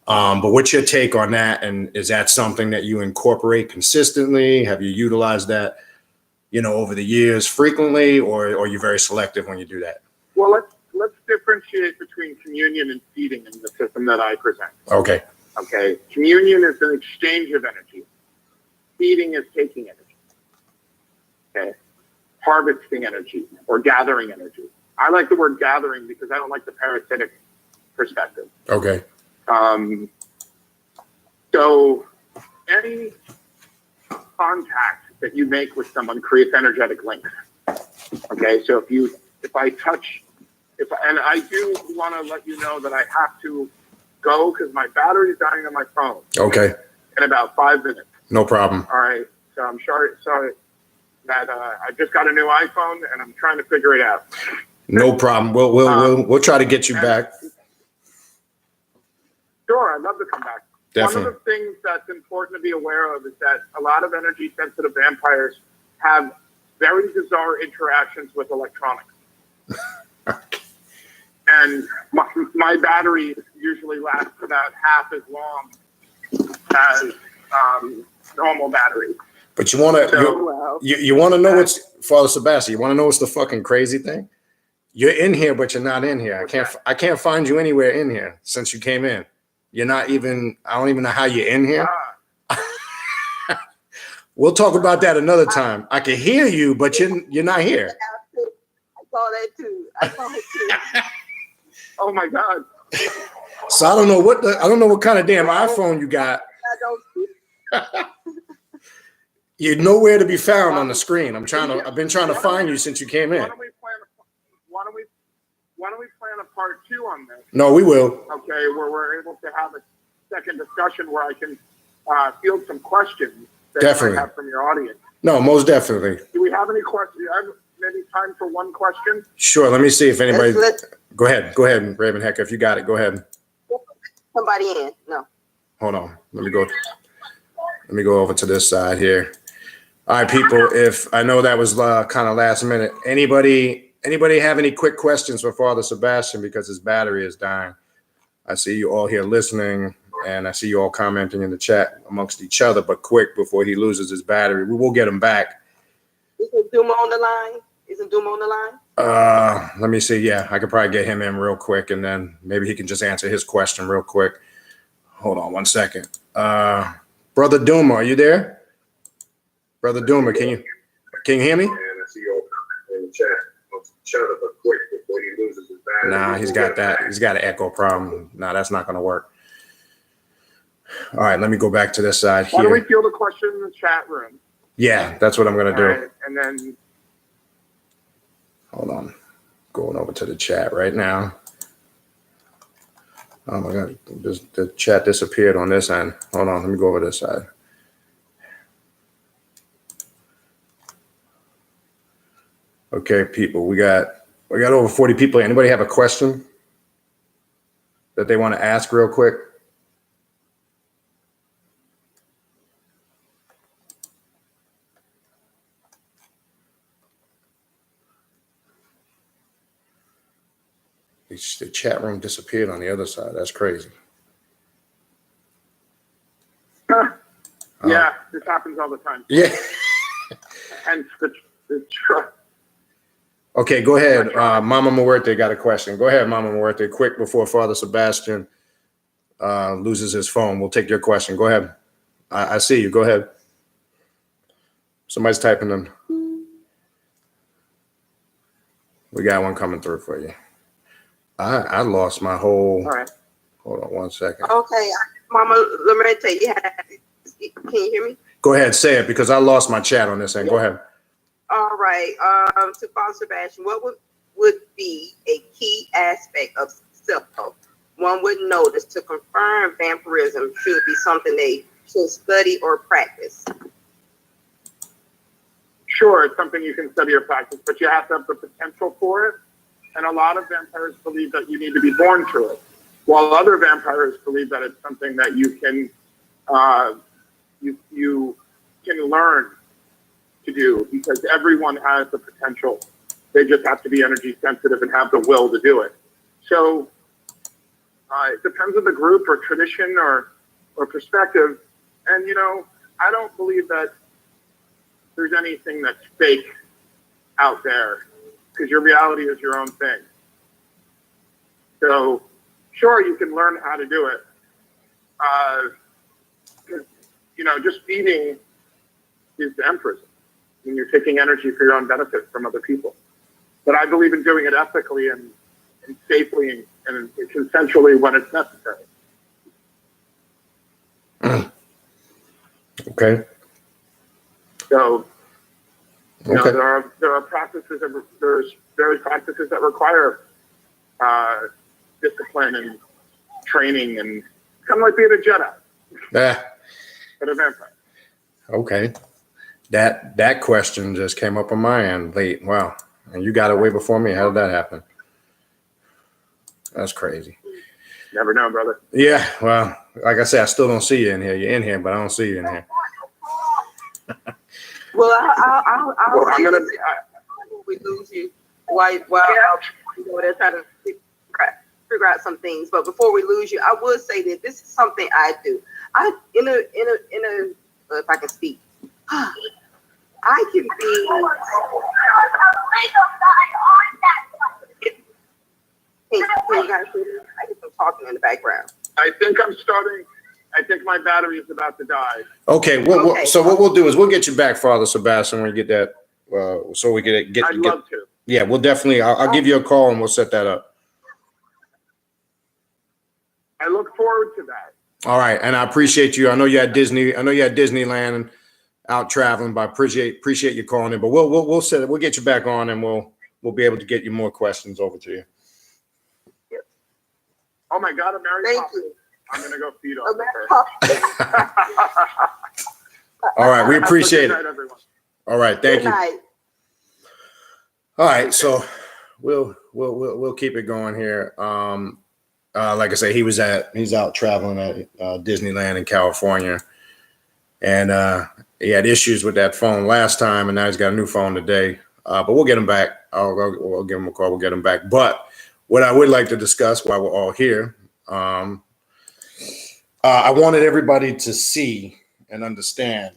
But what's your take on that? And is that something that you incorporate consistently? Have you utilized that, over the years frequently, or are you very selective when you do that? Well, let's differentiate between communion and feeding in the system that I present. Okay. Okay. Communion is an exchange of energy. Feeding is taking energy. Okay. Harvesting energy or gathering energy. I like the word gathering because I don't like the parasitic perspective. Okay. So any contact that you make with someone creates energetic links. Okay. So if I touch, and I do want to let you know that I have to go because my battery is dying on my phone. Okay. In about 5 minutes. No problem. All right. So I'm sorry that I just got a new iPhone and I'm trying to figure it out. No problem. We'll try to get you back. Sure, I'd love to come back. Definitely. One of the things that's important to be aware of is that a lot of energy sensitive vampires have very bizarre interactions with electronics. And my battery usually lasts about half as long as normal battery. But you want to you want to know what's, Father Sebastian, you want to know what's the fucking crazy thing? You're in here, but you're not in here. I can't find you anywhere in here since you came in. You're not even, I don't even know how you're in here. We'll talk about that another time. I can hear you, but you're not here. I saw that too. Oh my God. So I don't know what kind of damn iPhone you got. You're nowhere to be found on the screen. I've been trying to find you since you came in. Why don't we plan a part 2 on this? No, we will. Okay, where we're able to have a second discussion where I can field some questions that you might have from your audience. No, most definitely. Do we have any questions? Do you have maybe time for one question? Sure. Let me see if anybody. Go ahead, Raven Hecker. If you got it, go ahead. Somebody in. No. Hold on. Let me go over to this side here. All right, people. If I know that was kind of last minute, anybody have any quick questions for Father Sebastian because his battery is dying? I see you all here listening, and I see you all commenting in the chat amongst each other. But quick, before he loses his battery, we will get him back. Isn't Duma on the line? Let me see. Yeah, I could probably get him in real quick, and then maybe he can just answer his question real quick. Hold on 1 second. Brother Duma, are you there? Brother Duma, can you hear me? And I see you all in the chat. Shut up quick before he loses his battery. Nah, he's got that. He's got an echo problem. Nah, that's not going to work. All right, let me go back to this side here. Why don't we field a question in the chat room? Yeah, that's what I'm going to do. Right, and then. Hold on. Going over to the chat right now. Oh my God, the chat disappeared on this end. Hold on, let me go over this side. Okay, people, we got over 40 people. Anybody have a question that they want to ask real quick? The chat room disappeared on the other side. That's crazy. Yeah, this happens all the time. Yeah. Hence the Okay, go ahead. Mama Muerte got a question. Go ahead, Mama Muerte. Quick before Father Sebastian loses his phone. We'll take your question. Go ahead. I see you. Go ahead. Somebody's typing in. We got one coming through for you. I lost my whole. All right. Hold on 1 second. Okay, Mama Muerte, can you hear me? Go ahead, say it because I lost my chat on this end. Go ahead. All right. To Father Sebastian, what would be a key aspect of self-help one would notice to confirm vampirism should be something they should study or practice? Sure, it's something you can study or practice, but you have to have the potential for it. And a lot of vampires believe that you need to be born to it, while other vampires believe that it's something that you can you can learn to do, because everyone has the potential. They just have to be energy sensitive and have the will to do it. So It depends on the group or tradition or perspective. And, I don't believe that there's anything that's fake out there, because your reality is your own thing. So, sure, you can learn how to do it. Just feeding is the empress. When you're taking energy for your own benefit from other people. But I believe in doing it ethically and safely and consensually when it's necessary. Okay. So, Okay. there are practices. There's various practices that require discipline and training, and kind of like being a Jedi. But a vampire. Okay. That question just came up on my end late. Wow. And you got it way before me. How did that happen? That's crazy. Never know, brother. Yeah. Well, like I said, I still don't see you in here. You're in here, but I don't see you in here. Well, I'll I'm gonna. we lose you. While they're trying to figure out some things. But before we lose you, I would say that this is something I do. If I can speak, I can be. Hey, you guys hear me? I get some talking in the background. I think my battery is about to die. Okay. So what we'll do is we'll get you back, Father Sebastian, when you get that. So we get. I'd love to. Yeah, we'll definitely. I'll give you a call and we'll set that up. I look forward to that. All right, and I appreciate you. I know you're at Disney. I know you're at Disneyland and out traveling, but I appreciate you calling in. But we'll set it. We'll get you back on, and we'll be able to get you more questions over to you. Yep. Oh my God, a Mary Thank Poppins. you. I'm gonna go feed on her. All right, we appreciate Good night, it. everyone. All right, thank you. Good night. All right, so we'll keep it going here. Like I say, he's out traveling at Disneyland in California, and he had issues with that phone last time, and now he's got a new phone today. But we'll get him back. We'll give him a call. We'll get him back. But what I would like to discuss while we're all here, I wanted everybody to see and understand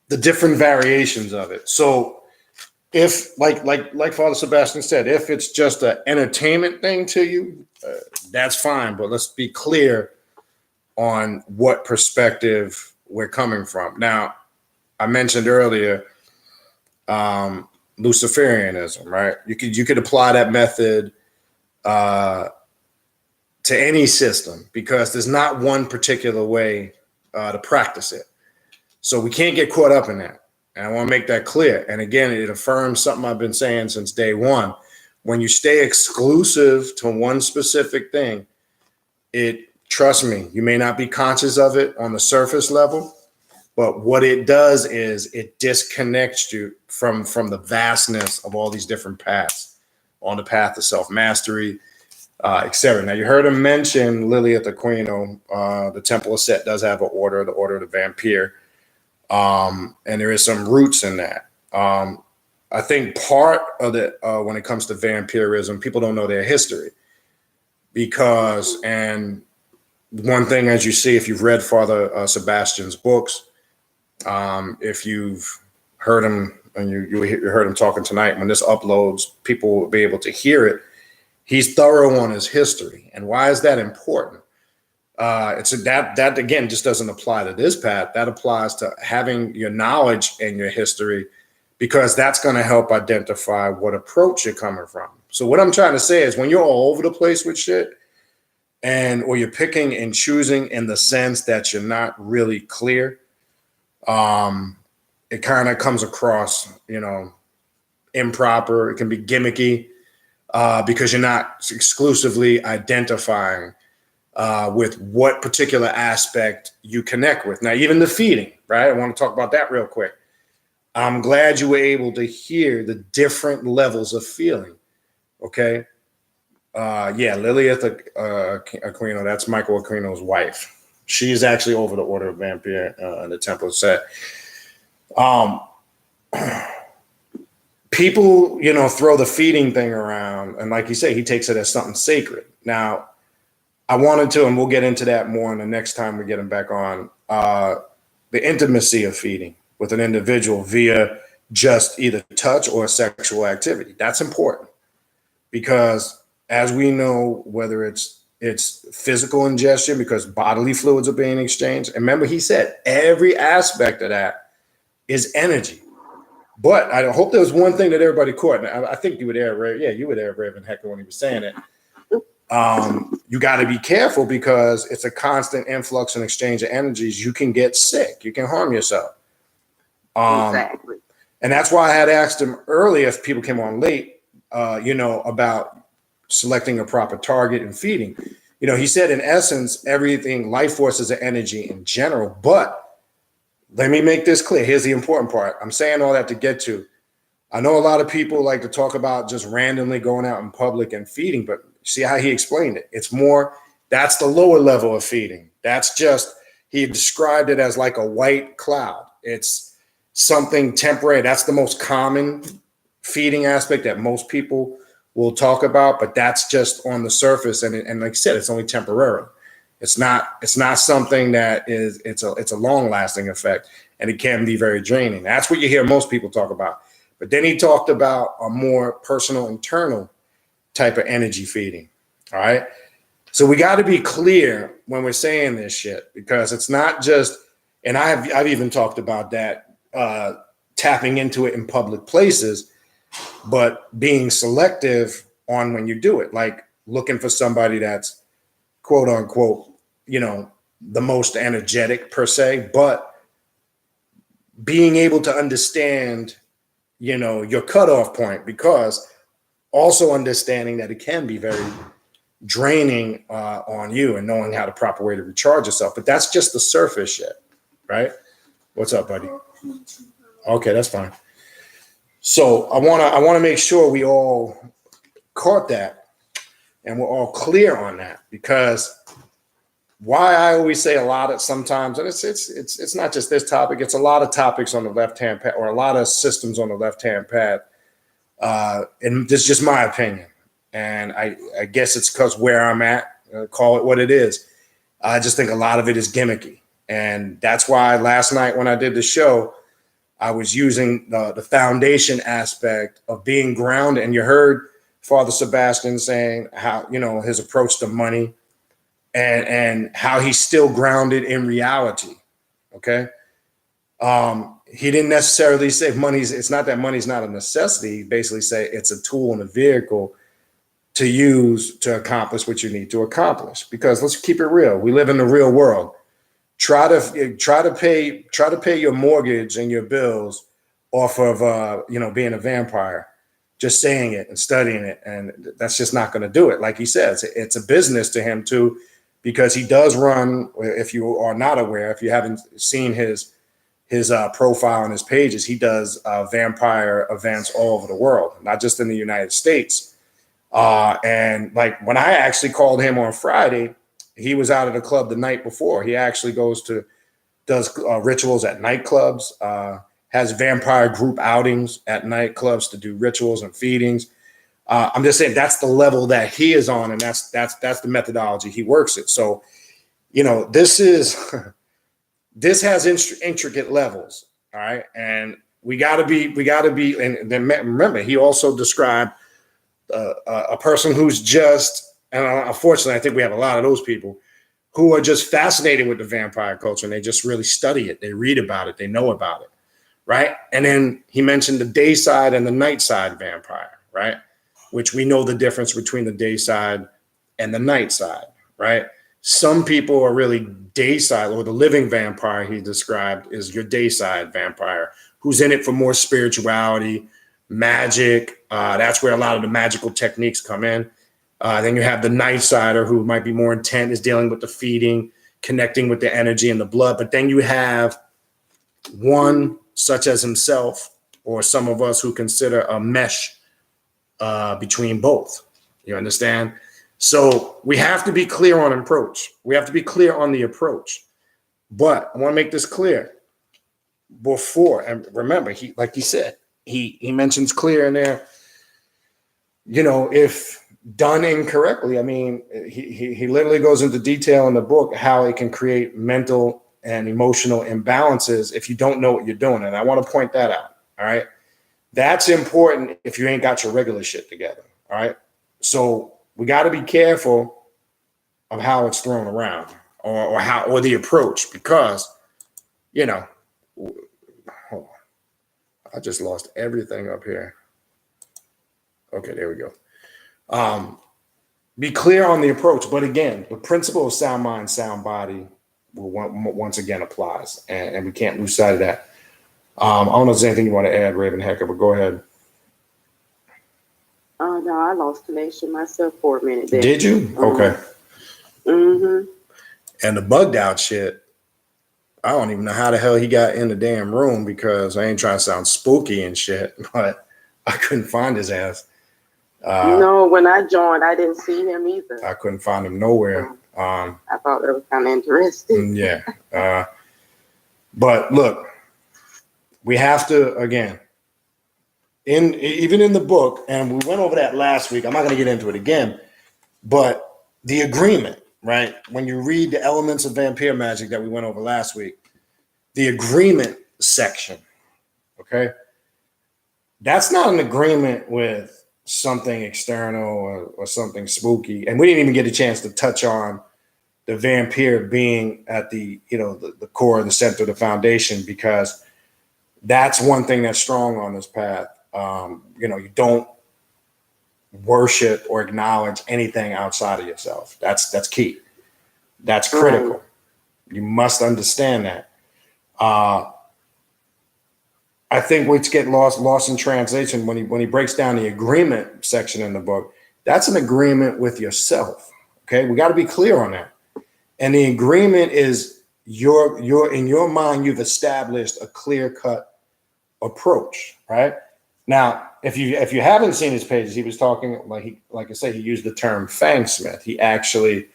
the different variations of it. So if like Father Sebastian said, if it's just an entertainment thing to you, that's fine. But let's be clear on what perspective we're coming from. Now, I mentioned earlier Luciferianism, right? You could apply that method to any system because there's not one particular way to practice it. So we can't get caught up in that. And I want to make that clear. And again, it affirms something I've been saying since day one. When you stay exclusive to one specific thing, trust me, you may not be conscious of it on the surface level, but what it does is it disconnects you from the vastness of all these different paths on the path of self-mastery, etc. Now, you heard him mention Lilith Aquino. The Temple of Set does have an order, the Order of the Vampire. And there is some roots in that. I think part of it, when it comes to vampirism, people don't know their history and one thing, as you see, if you've read Father Sebastian's books, if you've heard him and you heard him talking tonight, when this uploads, people will be able to hear it. He's thorough on his history. And why is that important? That again just doesn't apply to this path. That applies to having your knowledge and your history, because that's going to help identify what approach you're coming from. So what I'm trying to say is when you're all over the place with shit or you're picking and choosing in the sense that you're not really clear, it kind of comes across, improper. It can be gimmicky because you're not exclusively identifying with what particular aspect you connect with. Now, even the feeding, right? I want to talk about that real quick. I'm glad you were able to hear the different levels of feeling. Okay. Lilith Aquino, that's Michael Aquino's wife. She's actually over the Order of Vampire in the Temple of Set. People, throw the feeding thing around. And like you say, he takes it as something sacred. Now, I wanted to, and we'll get into that more in the next time we get him back on, the intimacy of feeding with an individual via just either touch or sexual activity. That's important because, as we know, whether it's physical ingestion because bodily fluids are being exchanged. And remember, he said every aspect of that is energy. But I hope there was one thing that everybody caught. And I think you were there, Ray. Yeah, you were there, Raven Hecker, when he was saying it. You got to be careful because it's a constant influx and exchange of energies. You can get sick. You can harm yourself. Exactly. And that's why I had asked him earlier, if people came on late, about selecting a proper target and feeding. He said, in essence, everything, life forces are energy in general. But let me make this clear. Here's the important part. I'm saying all that to get to. I know a lot of people like to talk about just randomly going out in public and feeding, but see how he explained it. It's more, that's the lower level of feeding. That's just, he described it as like a white cloud. It's something temporary. That's the most common feeding aspect that most people will talk about, but that's just on the surface. And like I said, it's only temporary. It's not something that it's a long lasting effect, and it can be very draining. That's what you hear most people talk about. But then he talked about a more personal, internal type of energy feeding. All right. So we got to be clear when we're saying this shit, because it's not just, and I've even talked about that, tapping into it in public places, but being selective on when you do it, like looking for somebody that's quote unquote, the most energetic per se, but being able to understand, your cutoff point, because also understanding that it can be very draining on you and knowing how the proper way to recharge yourself. But that's just the surface shit, right? What's up, buddy? Okay, that's fine. So I want to make sure we all caught that and we're all clear on that, because why I always say a lot of sometimes, and it's not just this topic, it's a lot of topics on the left-hand path, or a lot of systems on the left-hand path. And this is just my opinion. And I guess it's because where I'm at, call it what it is. I just think a lot of it is gimmicky. And that's why last night when I did the show, I was using the foundation aspect of being grounded. And you heard Father Sebastian saying how, his approach to money and how he's still grounded in reality. Okay. He didn't necessarily say it's not that money's not a necessity. He basically say it's a tool and a vehicle to use to accomplish what you need to accomplish. Because let's keep it real. We live in the real world. Try to pay your mortgage and your bills off of being a vampire, just saying it and studying it, and that's just not going to do it. Like he says, it's a business to him too, because he does run. If you are not aware, if you haven't seen his profile on his pages, he does vampire events all over the world, not just in the United States. And like when I actually called him on Friday, he was out at a club the night before. He actually does rituals at nightclubs, has vampire group outings at nightclubs to do rituals and feedings. I'm just saying that's the level that he is on, and that's the methodology he works it. So, this has intricate levels. All right. And we gotta be, and then remember, he also described a person who's just, and unfortunately, I think we have a lot of those people who are just fascinated with the vampire culture, and they just really study it. They read about it. They know about it. Right. And then he mentioned the day side and the night side vampire, right? Which we know the difference between the day side and the night side, right? Some people are really day side, or the living vampire he described is your day side vampire, who's in it for more spirituality, magic. That's where a lot of the magical techniques come in. Then you have the night sider, who might be more intent, is dealing with the feeding, connecting with the energy and the blood. But then you have one such as himself, or some of us who consider a mesh between both. You understand? So we have to be clear on approach. We have to be clear on the approach. But I want to make this clear before, and remember, like he said, he mentions clear in there, if done incorrectly. I mean, he literally goes into detail in the book how it can create mental and emotional imbalances if you don't know what you're doing. And I want to point that out. All right. That's important if you ain't got your regular shit together. All right. So we got to be careful of how it's thrown around or the approach, because, you know, hold on. I just lost everything up here. Okay, there we go. Be clear on the approach. But again, the principle of sound mind, sound body will once again applies. And we can't lose sight of that. I don't know if there's anything you want to add, Raven Hecker, but go ahead. Oh, no, I lost connection myself for a minute there. Did you? Okay. Mm-hmm. And the bugged out shit, I don't even know how the hell he got in the damn room, because I ain't trying to sound spooky and shit, but I couldn't find his ass. No, when I joined, I didn't see him either. I couldn't find him nowhere. I thought that was kind of interesting. Yeah. But look, we have to, again, even in the book, and we went over that last week, I'm not going to get into it again, but the agreement, right? When you read the elements of vampire magic that we went over last week, the agreement section, okay? That's not an agreement with something external or something spooky. And we didn't even get a chance to touch on the vampire being at the core, the center, the foundation, because that's one thing that's strong on this path. You don't worship or acknowledge anything outside of yourself. That's key. That's critical. You must understand that. I think what's getting lost in translation when he breaks down the agreement section in the book, that's an agreement with yourself. Okay, we got to be clear on that. And the agreement is you're in your mind, you've established a clear-cut approach, right? Now, if you haven't seen his pages, he was talking like I say, he used the term fangsmith. He actually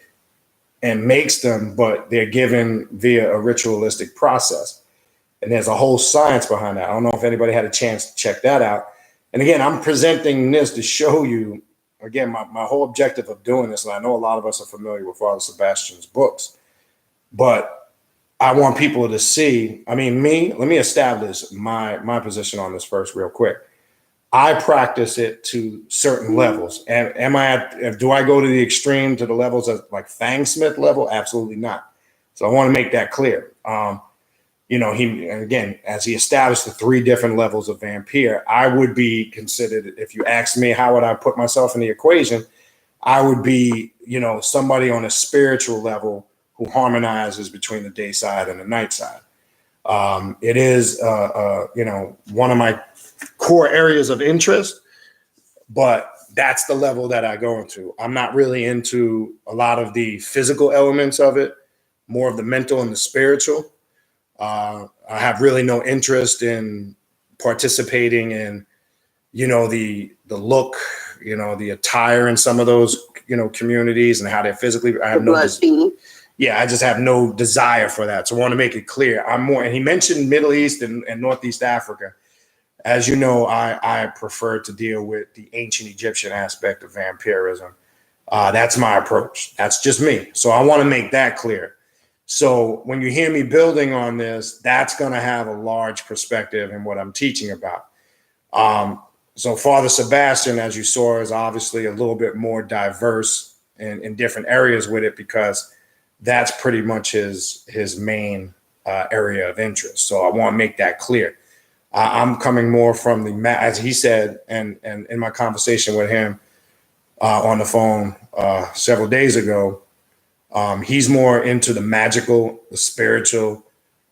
makes them, but they're given via a ritualistic process. And there's a whole science behind that. I don't know if anybody had a chance to check that out. And again, I'm presenting this to show you, again, my whole objective of doing this, and I know a lot of us are familiar with Father Sebastian's books, but I want people to see, let me establish my position on this first real quick. I practice it to certain levels. And do I go to the extreme, to the levels of like fangsmith level? Absolutely not. So I want to make that clear. He, again, as he established the 3 different levels of vampire, I would be considered, if you ask me, how would I put myself in the equation? I would be, somebody on a spiritual level who harmonizes between the day side and the night side. It is, one of my core areas of interest, but that's the level that I go into. I'm not really into a lot of the physical elements of it, more of the mental and the spiritual. I have really no interest in participating in, the look, the attire in some of those, communities and how they're physically. I have I just have no desire for that. So I want to make it clear. I'm more, and he mentioned Middle East and Northeast Africa. As you know, I prefer to deal with the ancient Egyptian aspect of vampirism. That's my approach. That's just me. So I want to make that clear. So when you hear me building on this, that's going to have a large perspective in what I'm teaching about. So Father Sebastian, as you saw, is obviously a little bit more diverse in different areas with it, because that's pretty much his main area of interest. So I want to make that clear. I'm coming more from as he said, and in my conversation with him on the phone several days ago, he's more into the magical, the spiritual,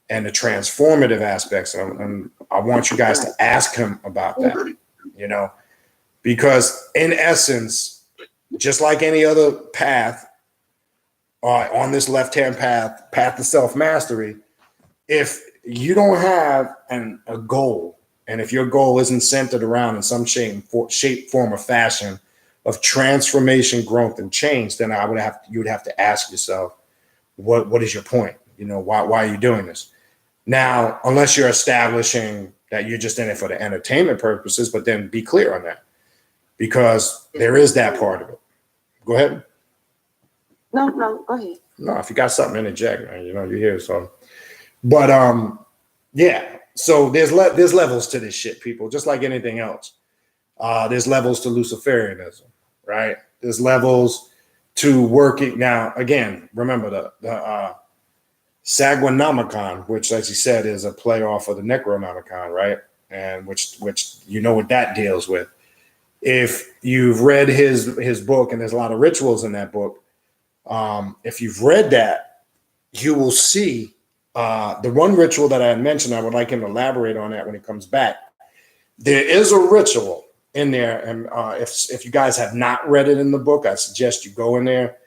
and the transformative aspects. And I want you guys to ask him about that, because in essence, just like any other path on this left-hand path to self-mastery, if you don't have a goal, and if your goal isn't centered around in some shape, form, or fashion of transformation, growth, and change, then you would have to ask yourself, what is your point? Why are you doing this? Now, unless you're establishing that you're just in it for the entertainment purposes, but then be clear on that, because there is that part of it. Go ahead. No, go ahead. No, if you got something, interject, man. You know, you're here. So, but yeah. So there's levels to this shit, people. Just like anything else, there's levels to Luciferianism, right? There's levels to working. Now, again, remember the Saguanomicon, which, as you said, is a play off of the Necronomicon, right? And which you know what that deals with. If you've read his book, and there's a lot of rituals in that book, if you've read that, you will see the one ritual that I had mentioned. I would like him to elaborate on that when he comes back. There is a ritual in there, and if you guys have not read it in the book, I suggest you go in there,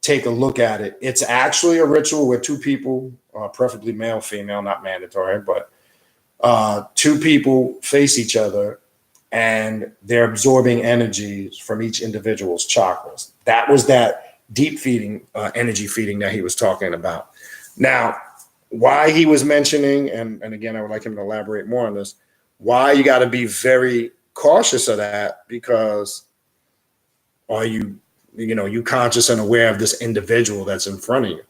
take a look at it. It's actually a ritual where two people, preferably male, female, not mandatory, but two people face each other, and they're absorbing energies from each individual's chakras. That was that deep feeding, energy feeding that he was talking about. Now, why he was mentioning, and again, I would like him to elaborate more on this, why you got to be very cautious of that, because are you conscious and aware of this individual that's in front of you?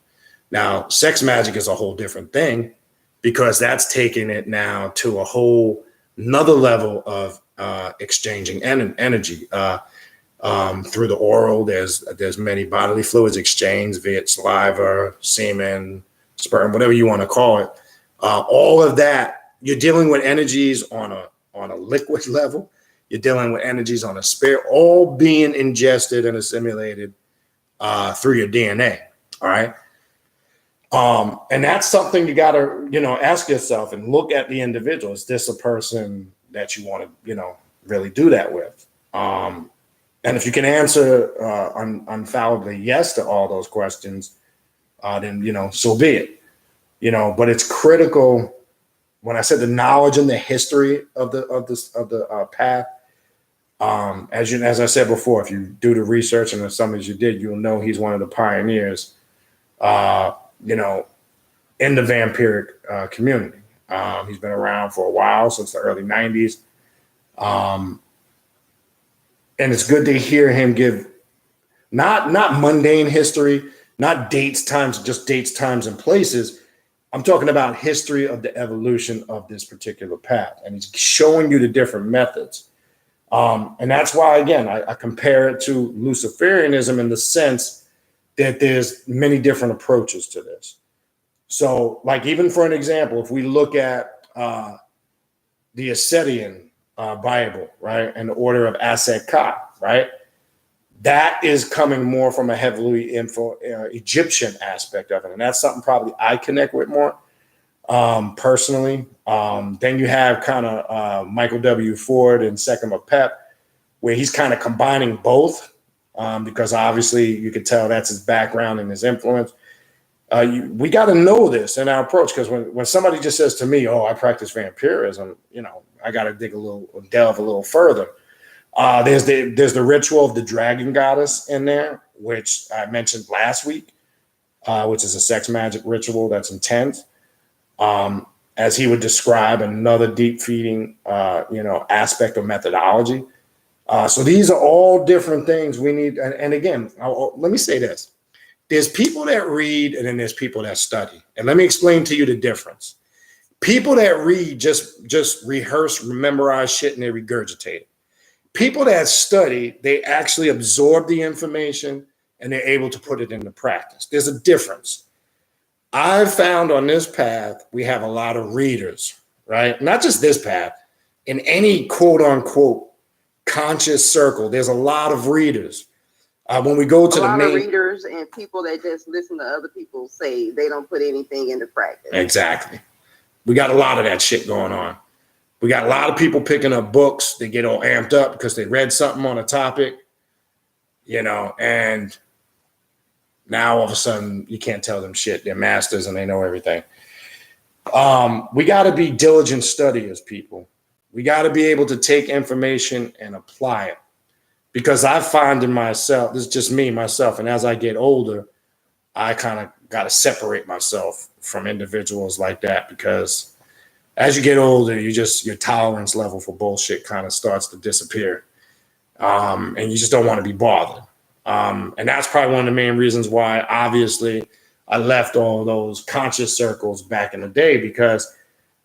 Now, sex magic is a whole different thing, because that's taking it now to a whole another level of exchanging energy through the oral. There's many bodily fluids exchanged, be it saliva, semen, sperm, whatever you want to call it. All of that, you're dealing with energies on a liquid level. You're dealing with energies on a spirit, all being ingested and assimilated through your DNA. All right. And that's something you got to, ask yourself and look at the individual. Is this a person that you want to, really do that with? And if you can answer unfallibly yes to all those questions, then, so be it, but it's critical. When I said the knowledge and the history of the path, as I said before, if you do the research, and as some as you did, you'll know he's one of the pioneers, in the vampiric community. He's been around for a while, since the early 90s. And it's good to hear him give not mundane history, not dates, times, and places. I'm talking about history of the evolution of this particular path. And he's showing you the different methods. And that's why, again, I compare it to Luciferianism in the sense that there's many different approaches to this. So, like, even for an example, if we look at the Ascetian Bible, right, and the Order of Aset Ka, right, that is coming more from a heavily Egyptian aspect of it. And that's something probably I connect with more personally. Then you have kind of Michael W. Ford and Second Pep, where he's kind of combining both, because obviously you could tell that's his background and his influence. We got to know this in our approach, because when somebody just says to me, "Oh, I practice vampirism," I got to delve a little further. There's the ritual of the dragon goddess in there, which I mentioned last week, which is a sex magic ritual that's intense. As he would describe, another deep feeding, aspect of methodology. So these are all different things we need. And again, let me say this. There's people that read, and then there's people that study. And let me explain to you the difference. People that read just rehearse, memorize shit, and they regurgitate it. People that study, they actually absorb the information and they're able to put it into practice. There's a difference. I've found on this path, we have a lot of readers, right? Not just this path. In any quote unquote conscious circle, there's a lot of readers. When we go to the main readers and people that just listen to other people say, they don't put anything into practice. Exactly. We got a lot of that shit going on. We got a lot of people picking up books. They get all amped up because they read something on a topic, and now all of a sudden you can't tell them shit. They're masters and they know everything. We got to be diligent studiers, people. We got to be able to take information and apply it. Because I find in myself, this is just me, myself, and as I get older, I kind of got to separate myself from individuals like that, because as you get older, your tolerance level for bullshit kind of starts to disappear. And you just don't want to be bothered. And that's probably one of the main reasons why, obviously, I left all those conscious circles back in the day, because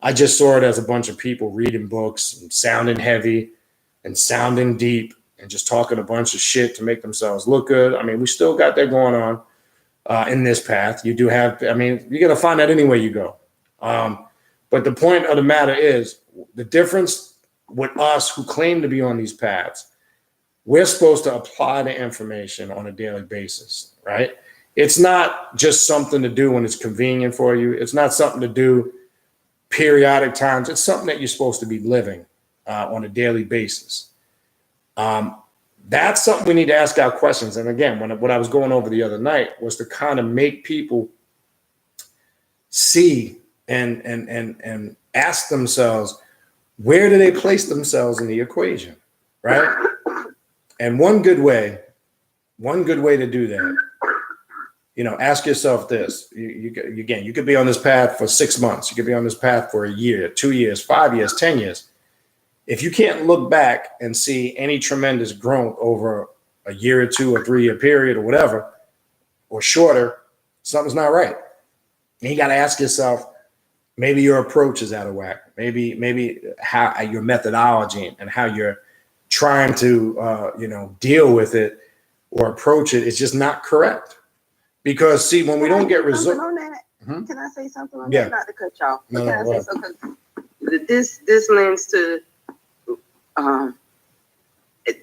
I just saw it as a bunch of people reading books and sounding heavy and sounding deep and just talking a bunch of shit to make themselves look good. I mean, we still got that going on in this path. You do have, I mean, you're going to find that anywhere you go. But the point of the matter is, the difference with us who claim to be on these paths, we're supposed to apply the information on a daily basis, right? It's not just something to do when it's convenient for you. It's not something to do periodic times. It's something that you're supposed to be living on a daily basis. That's something we need to ask our questions. And again, what I was going over the other night was to kind of make people see and ask themselves, where do they place themselves in the equation, right? And one good way to do that, ask yourself this. You could be on this path for 6 months. You could be on this path for a year, 2 years, 5 years, 10 years. If you can't look back and see any tremendous growth over a year or 2 or 3 year period or whatever, or shorter, something's not right. And you got to ask yourself, maybe your approach is out of whack. Maybe how your methodology and how you're trying to, deal with it or approach it is just not correct. Because see, when we don't get results. Can I say something on Yeah. that? Not to cut you off. No, Can I no, say something? This lends to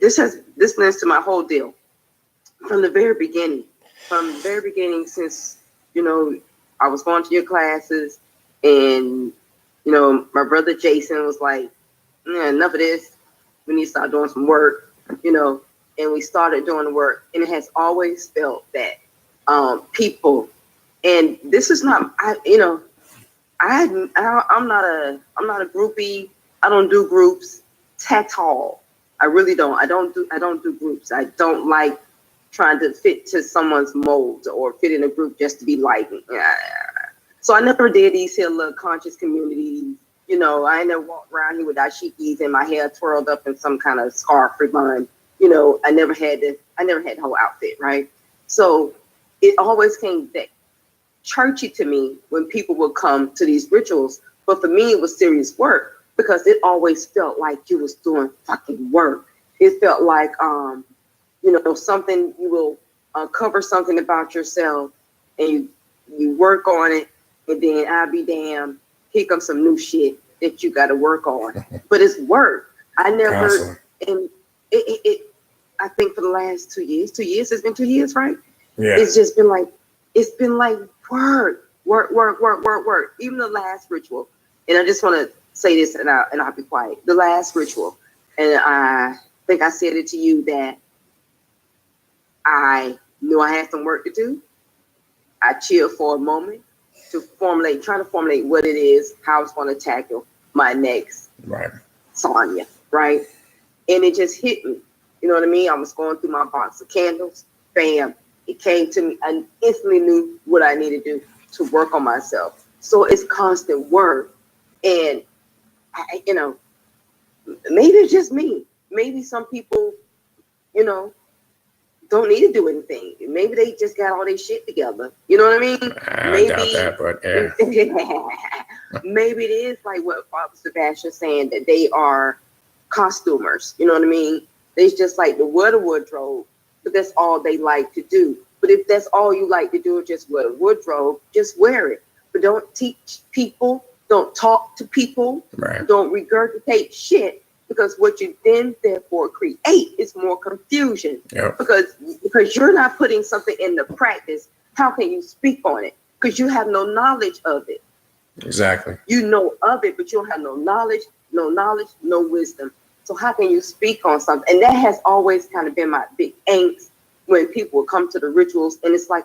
this lends to my whole deal from the very beginning. From the very beginning, since I was going to your classes, and my brother Jason was like, enough of this. We need to start doing some work, and we started doing the work, and it has always felt that people, and this is not, I'm not a groupie. I don't do groups at all. I really don't. I don't do groups. I don't like trying to fit to someone's mold or fit in a group just to be liked. So I never did these here little conscious communities. I never walked around here with dashikis and my hair twirled up in some kind of scarf or bun. I never had the whole outfit, right? So it always came back churchy to me when people would come to these rituals. But for me, it was serious work, because it always felt like you was doing fucking work. It felt like, something, you will uncover something about yourself and you work on it, and then I'll be damned, here comes some new shit that you got to work on. But it's work. I never, Awesome. and I think for the last 2 years, it's been 2 years, right? Yeah. It's just been like, work. Even the last ritual. And I just want to say this, and I'll be quiet. The last ritual, and I think I said it to you, that I knew I had some work to do. I chilled for a moment to try to formulate what it is, how I was going to tackle my next Sonya, right? And it just hit me. You know what I mean? I was going through my box of candles. Bam. It came to me. I instantly knew what I needed to do to work on myself. So it's constant work. And, maybe it's just me. Maybe some people, don't need to do anything. Maybe they just got all their shit together. You know what I mean? I doubt that, but yeah. Maybe it is like what Father Sebastian saying, that they are costumers. You know what I mean? They just like to wear the wardrobe, but that's all they like to do. But if that's all you like to do is just wear a wardrobe, just wear it. But don't teach people, don't talk to people, don't regurgitate shit, because what you then therefore create is more confusion. Yep. Because you're not putting something into practice. How can you speak on it? Because you have no knowledge of it. Exactly. You know of it, but you don't have no knowledge, no wisdom. So how can you speak on something? And that has always kind of been my big angst when people come to the rituals, and it's like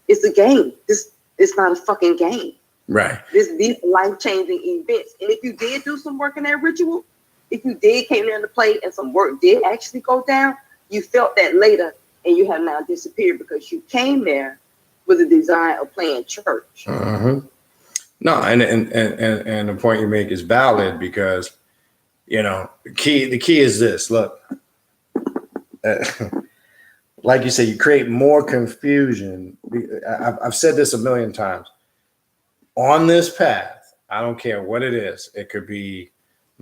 it's a game. It's not a fucking game. Right. These life-changing events. And if you did do some work in that ritual, if you did came there to play and some work did actually go down, you felt that later, and you have now disappeared because you came there with a desire of playing church. Mm-hmm. No, and the point you make is valid, because the key is this. Look, like you say, you create more confusion. I've said this a million times. On this path, I don't care what it is. It could be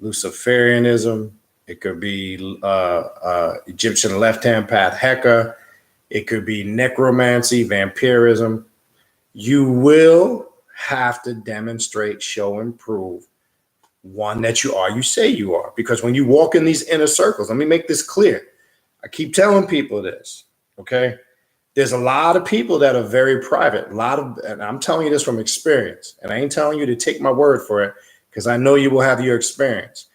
Luciferianism. It could be Egyptian left-hand path Heka. It could be necromancy, vampirism. You will have to demonstrate, show, and prove one that you say you are. Because when you walk in these inner circles, let me make this clear. I keep telling people this, okay? There's a lot of people that are very private. And I'm telling you this from experience. And I ain't telling you to take my word for it, because I know you will have your experience.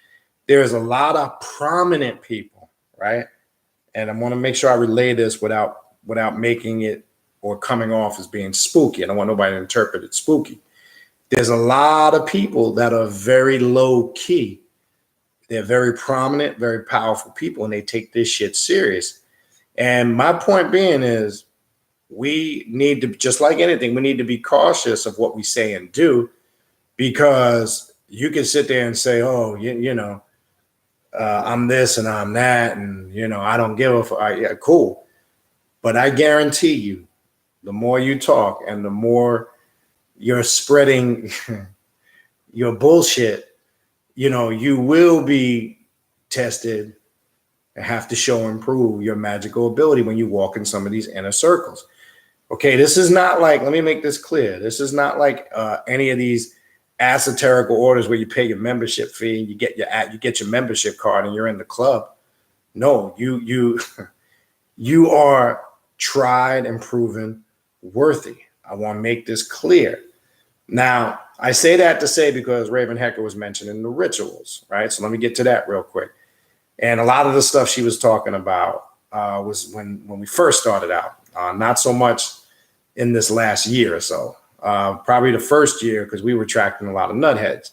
There's a lot of prominent people, right? And I want to make sure I relay this without making it or coming off as being spooky. I don't want nobody to interpret it spooky. There's a lot of people that are very low key. They're very prominent, very powerful people, and they take this shit serious. And my point being is, we need to, just like anything, we need to be cautious of what we say and do, because you can sit there and say, oh, I'm this and I'm that, and, I don't give a fuck. Yeah, cool. But I guarantee you, the more you talk and the more you're spreading your bullshit, you will be tested and have to show and prove your magical ability when you walk in some of these inner circles. Okay, this is not like, let me make this clear. This is not like any of these esoterical orders where you pay your membership fee and you get your membership card and you're in the club. No, you are tried and proven worthy. I want to make this clear. Now, I say that to say, because Raven Hecker was mentioning the rituals, right? So let me get to that real quick. And a lot of the stuff she was talking about was when we first started out. Not so much in this last year or so. Probably the first year, because we were attracting a lot of nutheads.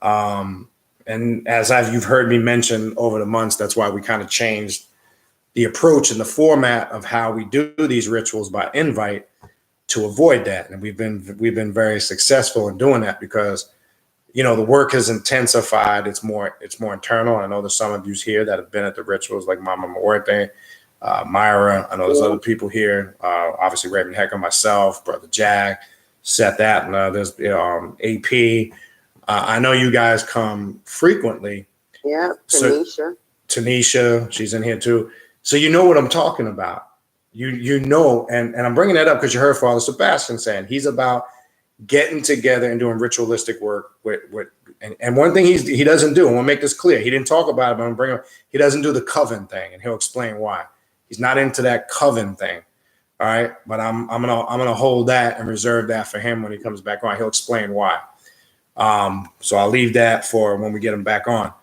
And as you've heard me mention over the months, that's why we kind of changed the approach and the format of how we do these rituals by invite, to avoid that. And we've been very successful in doing that, because the work has intensified. It's more internal. I know there's some of you here that have been at the rituals, like Mama Muerte, Myra. I know there's other people here. Obviously Raven Hecker, myself, Brother Jack, Seth Atna, there's AP. I know you guys come frequently. Yeah, Tanisha. Tanisha, she's in here too. So you know what I'm talking about. And I'm bringing that up because you heard Father Sebastian saying he's about getting together and doing ritualistic work and one thing he doesn't do, and we'll make this clear, he didn't talk about it, but I'm bringing up, he doesn't do the coven thing, and he'll explain why. He's not into that coven thing. All right. But I'm gonna hold that and reserve that for him when he comes back on. He'll explain why. So I'll leave that for when we get him back on.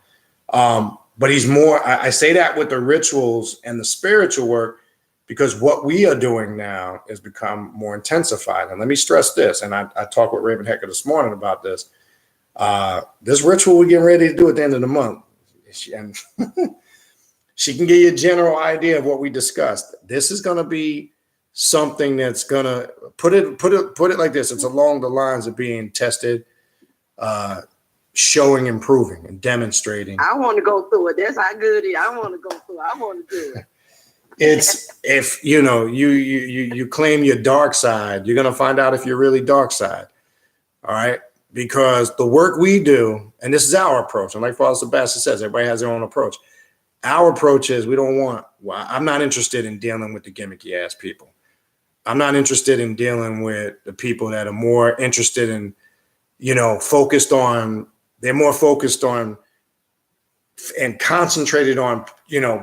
But he's more, I say that with the rituals and the spiritual work, because what we are doing now has become more intensified. And let me stress this, and I talked with Raven Hecker this morning about this. This ritual we're getting ready to do at the end of the month, and she can give you a general idea of what we discussed. This is going to be something that's going to put it like this. It's along the lines of being tested, showing, improving, and demonstrating. I want to go through it. That's how good it is. I want to go through it. I want to do it. It's if you claim your dark side, you're gonna find out if you're really dark side. All right, because the work we do, and this is our approach, and like Father Sebastian says, everybody has their own approach. Our approach is I'm not interested in dealing with the gimmicky ass people. I'm not interested in dealing with the people that are more interested in, they're more focused on and concentrated on,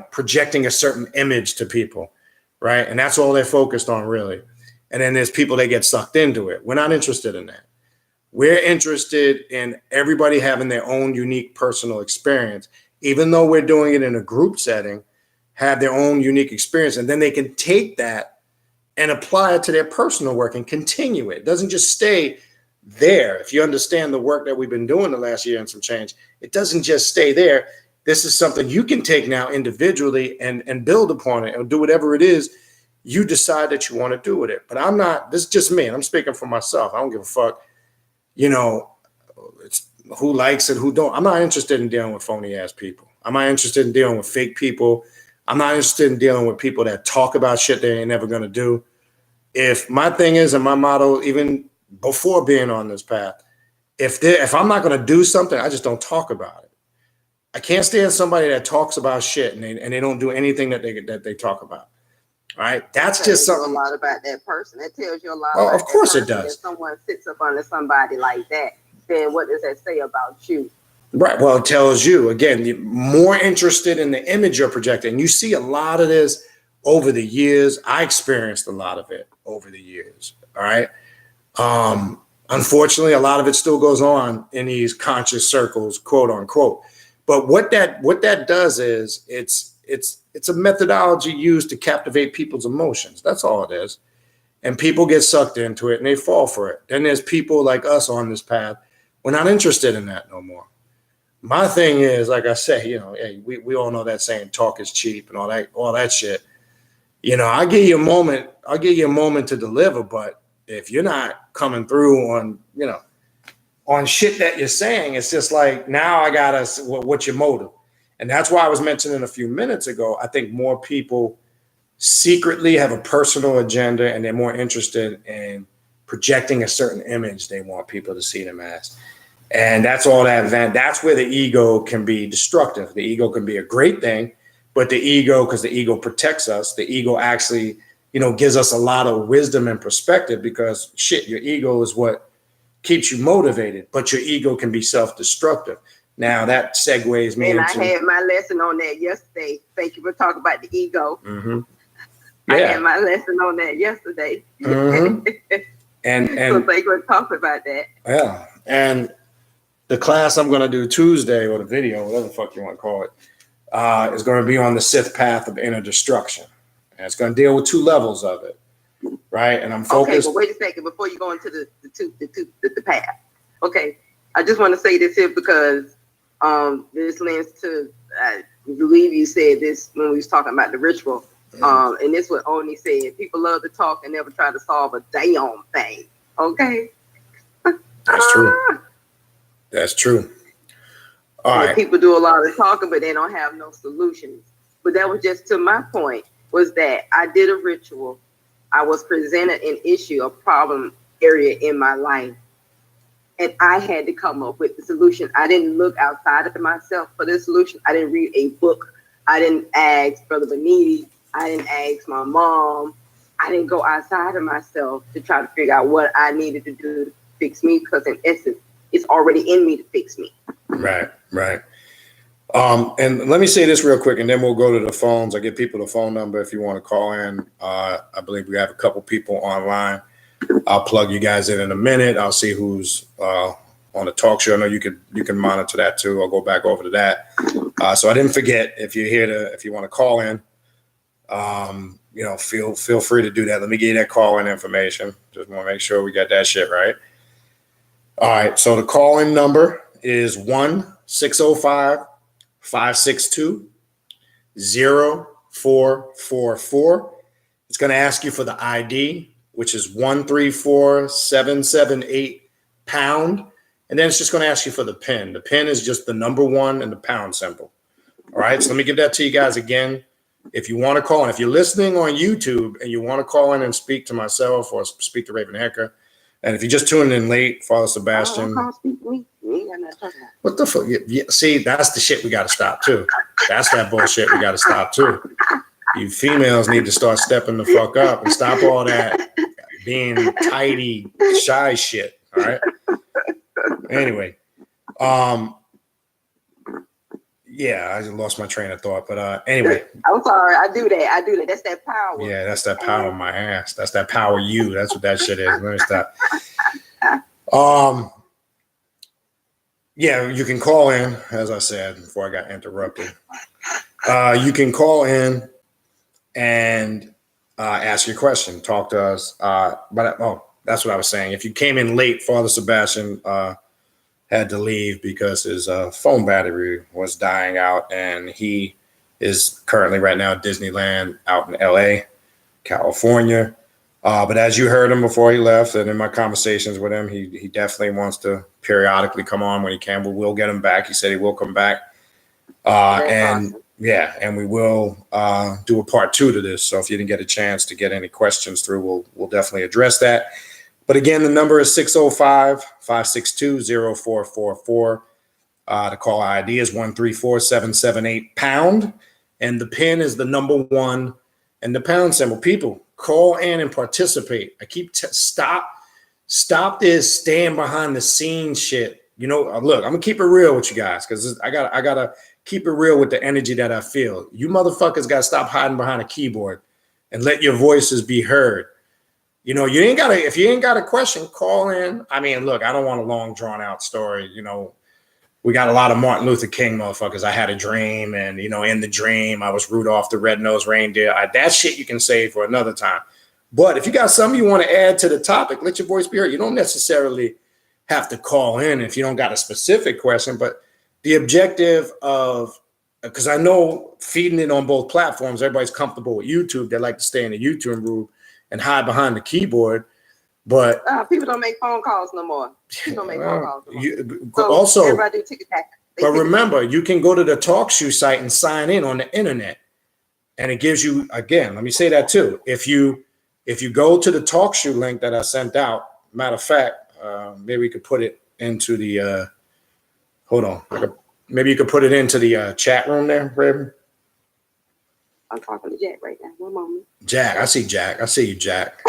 projecting a certain image to people, right? And that's all they're focused on, really. And then there's people that get sucked into it. We're not interested in that. We're interested in everybody having their own unique personal experience, even though we're doing it in a group setting, have their own unique experience. And then they can take that and apply it to their personal work and continue it. It doesn't just stay there. If you understand the work that we've been doing the last year and some change, it doesn't just stay there. This is something you can take now individually and build upon it and do whatever it is you decide that you want to do with it. But this is just me, and I'm speaking for myself. I don't give a fuck, it's who likes it, who don't. I'm not interested in dealing with phony ass people. I'm not interested in dealing with fake people. I'm not interested in dealing with people that talk about shit they ain't never gonna do. If my thing is, and my motto, even before being on this path, if I'm not gonna do something, I just don't talk about it. I can't stand somebody that talks about shit and they don't do anything that they talk about. All right, that's just something. A lot about that person. That tells you a lot. Oh, about of course that it does. If someone sits up under somebody like that, then what does that say about you? Right. Well, it tells you, again, you're more interested in the image you're projecting. You see a lot of this over the years. I experienced a lot of it over the years. All right. Unfortunately, a lot of it still goes on in these conscious circles, quote unquote. But what that does is it's a methodology used to captivate people's emotions. That's all it is. And people get sucked into it and they fall for it. Then there's people like us on this path. We're not interested in that no more. My thing is, like I say, hey, we all know that saying, talk is cheap and all that shit. I'll give you a moment to deliver, but if you're not coming through on shit that you're saying, it's just like, now I gotta, what's your motive? And that's why I was mentioning a few minutes ago, I think more people secretly have a personal agenda and they're more interested in projecting a certain image they want people to see them as. And that's all that's where the ego can be destructive. The ego can be a great thing, but the ego, because the ego protects us, the ego actually, gives us a lot of wisdom and perspective, because shit, your ego is what keeps you motivated, but your ego can be self-destructive. Now that segues me into. I had my lesson on that yesterday. Thank you for talking about the ego. Mm-hmm. Yeah. I had my lesson on that yesterday. Mm-hmm. and so thank you for talking about that. Yeah. And the class I'm going to do Tuesday, or the video, whatever the fuck you want to call it, is going to be on the Sith path of inner destruction. And it's going to deal with two levels of it. Right. And I'm focused. Okay, but wait a second before you go into the path. Okay. I just want to say this here because this lends to, I believe you said this when we was talking about the ritual. And this what Oni said. People love to talk and never try to solve a damn thing. Okay. That's true. That's true. All right. People do a lot of talking, but they don't have no solutions. But that was just to my point, was that I did a ritual. I was presented an issue, a problem area in my life. And I had to come up with the solution. I didn't look outside of myself for the solution. I didn't read a book. I didn't ask Brother Beniti. I didn't ask my mom. I didn't go outside of myself to try to figure out what I needed to do to fix me, because in essence, it's already in me to fix me. Right. And let me say this real quick, and then we'll go to the phones. I give people the phone number if you want to call in. I believe we have a couple people online. I'll plug you guys in a minute. I'll see who's on the talk show. I know you can monitor that too. I'll go back over to that. So I didn't forget, if you're here if you want to call in, feel free to do that. Let me give you that call-in information. Just want to make sure we got that shit right. All right. So the call-in number is 1-605-562-0444. It's going to ask you for the ID, which is 134778#. And then it's just going to ask you for the PIN. The PIN is just the number 1 and the pound symbol. All right. So let me give that to you guys again. If you want to call in, if you're listening on YouTube and you want to call in and speak to myself or speak to Raven Hecker, and if you're just tuning in late, Father Sebastian. What the fuck? Yeah, see, that's the shit we got to stop too. That's that bullshit we got to stop too. You females need to start stepping the fuck up and stop all that being tidy, shy shit. All right. Anyway, yeah, I just lost my train of thought. But anyway. I'm sorry. I do that. That's that power. Yeah, that's that power in my ass. That's that power you. That's what that shit is. Let me stop. Yeah, you can call in, as I said before I got interrupted. You can call in and ask your question. Talk to us. That's what I was saying. If you came in late, Father Sebastian had to leave because his phone battery was dying out, and he is currently right now at Disneyland out in LA, California. But as you heard him before he left, and in my conversations with him, he definitely wants to periodically come on when he can. But we'll get him back. He said he will come back. And Yeah, and we will do a part 2 to this. So if you didn't get a chance to get any questions through, we'll definitely address that. But again, the number is 605-562-0444. The call ID is 134-778 #. And the pin is the number 1 and the pound symbol. People, call in and participate. I keep stop this stand behind the scenes shit. You know, look, I'm gonna keep it real with you guys because I gotta keep it real with the energy that I feel. You motherfuckers gotta stop hiding behind a keyboard and let your voices be heard. You know, if you ain't got a question, call in. I mean, look, I don't want a long drawn out story. You know, we got a lot of Martin Luther King motherfuckers. I had a dream, and you know, in the dream, I was Rudolph the Red-Nosed Reindeer. That shit you can save for another time. But if you got something you want to add to the topic, let your voice be heard. You don't necessarily have to call in if you don't got a specific question. But the objective of, because I know feeding it on both platforms, everybody's comfortable with YouTube. They like to stay in the YouTube room and hide behind the keyboard. But people don't make phone calls no more. People don't make phone calls no more. So also, everybody do ticket-tack. But remember, you can go to the TalkShoe site and sign in on the internet. And it gives you, again, let me say that too. If you go to the TalkShoe link that I sent out, matter of fact, maybe we could put it into the, hold on. Maybe you could put it into the chat room there, Raven. I'm talking to Jack right now. One moment. Jack, I see Jack. I see you, Jack.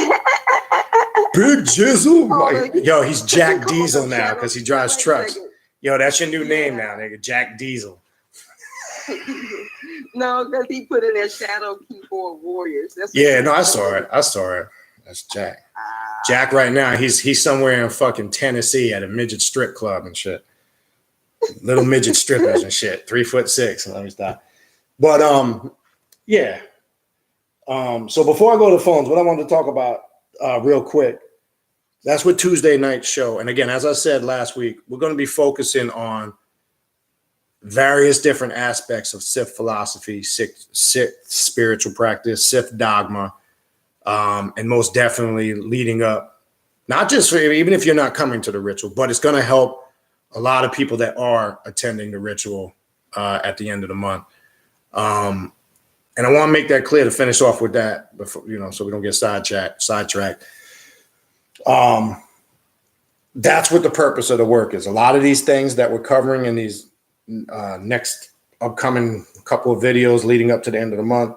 Big Jizzle. Yo, he's Jack Diesel now because he drives trucks. Yo, that's your new name now, nigga. Jack Diesel. No, because he put in there Shadow Keyboard Warriors. No, I saw it. That's Jack. Jack right now, he's somewhere in fucking Tennessee at a midget strip club and shit. Little midget strippers and shit. 3'6". Let me stop. But yeah. So before I go to the phones, what I wanted to talk about real quick, that's what Tuesday night show. And again, as I said last week, we're going to be focusing on various different aspects of Sith philosophy, Sith spiritual practice, Sith dogma, and most definitely leading up, not just for, even if you're not coming to the ritual, but it's going to help a lot of people that are attending the ritual at the end of the month. And I want to make that clear to finish off with that before, you know, so we don't get sidetracked. That's what the purpose of the work is. A lot of these things that we're covering in these next upcoming couple of videos leading up to the end of the month,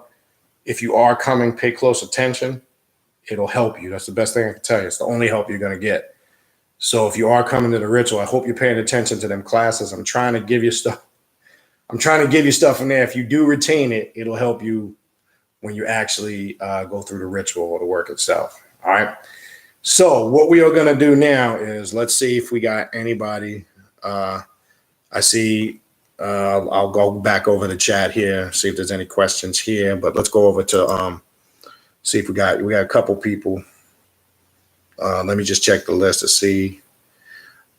if you are coming, pay close attention. It'll help you. That's the best thing I can tell you. It's the only help you're going to get. So if you are coming to the ritual, I hope you're paying attention to them classes. I'm trying to give you stuff in there. If you do retain it, it'll help you when you actually go through the ritual or the work itself. All right. So what we are going to do now is let's see if we got anybody. I see. I'll go back over the chat here, see if there's any questions here. But let's go over to see if we got a couple people. Let me just check the list to see.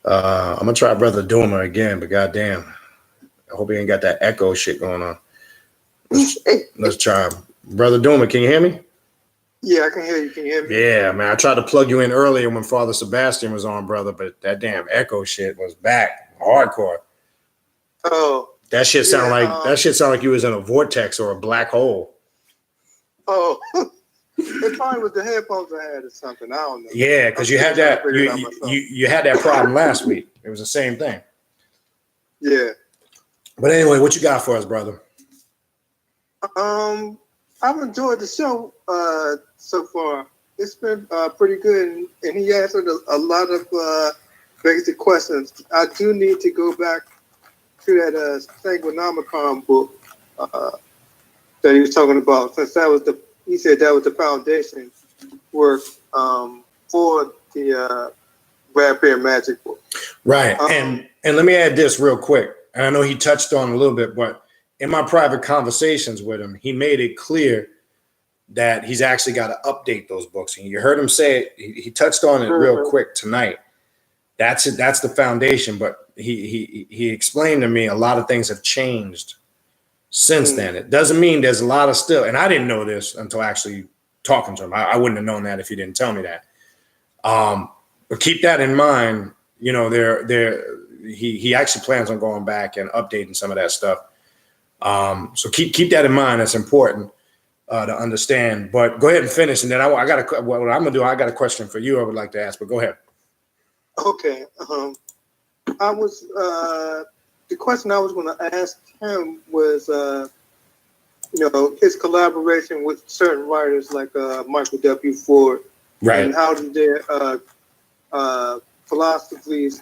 I'm gonna try Brother Doomer again, but goddamn, I hope he ain't got that echo shit going on. Let's try him. Brother Doomer, can you hear me? Yeah, I can hear you. Can you hear me? Yeah, man. I tried to plug you in earlier when Father Sebastian was on, brother, but that damn echo shit was back hardcore. Oh, that shit sound like you was in a vortex or a black hole. Oh, it probably was the headphones I had or something. I don't know. Yeah, because you had that you had that problem last week. It was the same thing. Yeah. But anyway, what you got for us, brother? I've enjoyed the show so far. It's been pretty good, and he answered a lot of basic questions. I do need to go back to that Sanguinomicon book that he was talking about, since he said that was the foundation work for the Red Bear Magic book. Right, and let me add this real quick. And I know he touched on it a little bit, but in my private conversations with him, he made it clear that he's actually got to update those books. And you heard him say it. He touched on it real quick tonight. That's it. That's the foundation. But he explained to me a lot of things have changed since then. It doesn't mean there's a lot of still. And I didn't know this until actually talking to him. I wouldn't have known that if he didn't tell me that. But keep that in mind. You know, he actually plans on going back and updating some of that stuff. So keep that in mind. That's important to understand. But go ahead and finish, and then what I'm gonna do. I got a question for you. I would like to ask, but go ahead. Okay. I was the question I was going to ask him was, his collaboration with certain writers like Michael W. Ford, Right. and how did their philosophies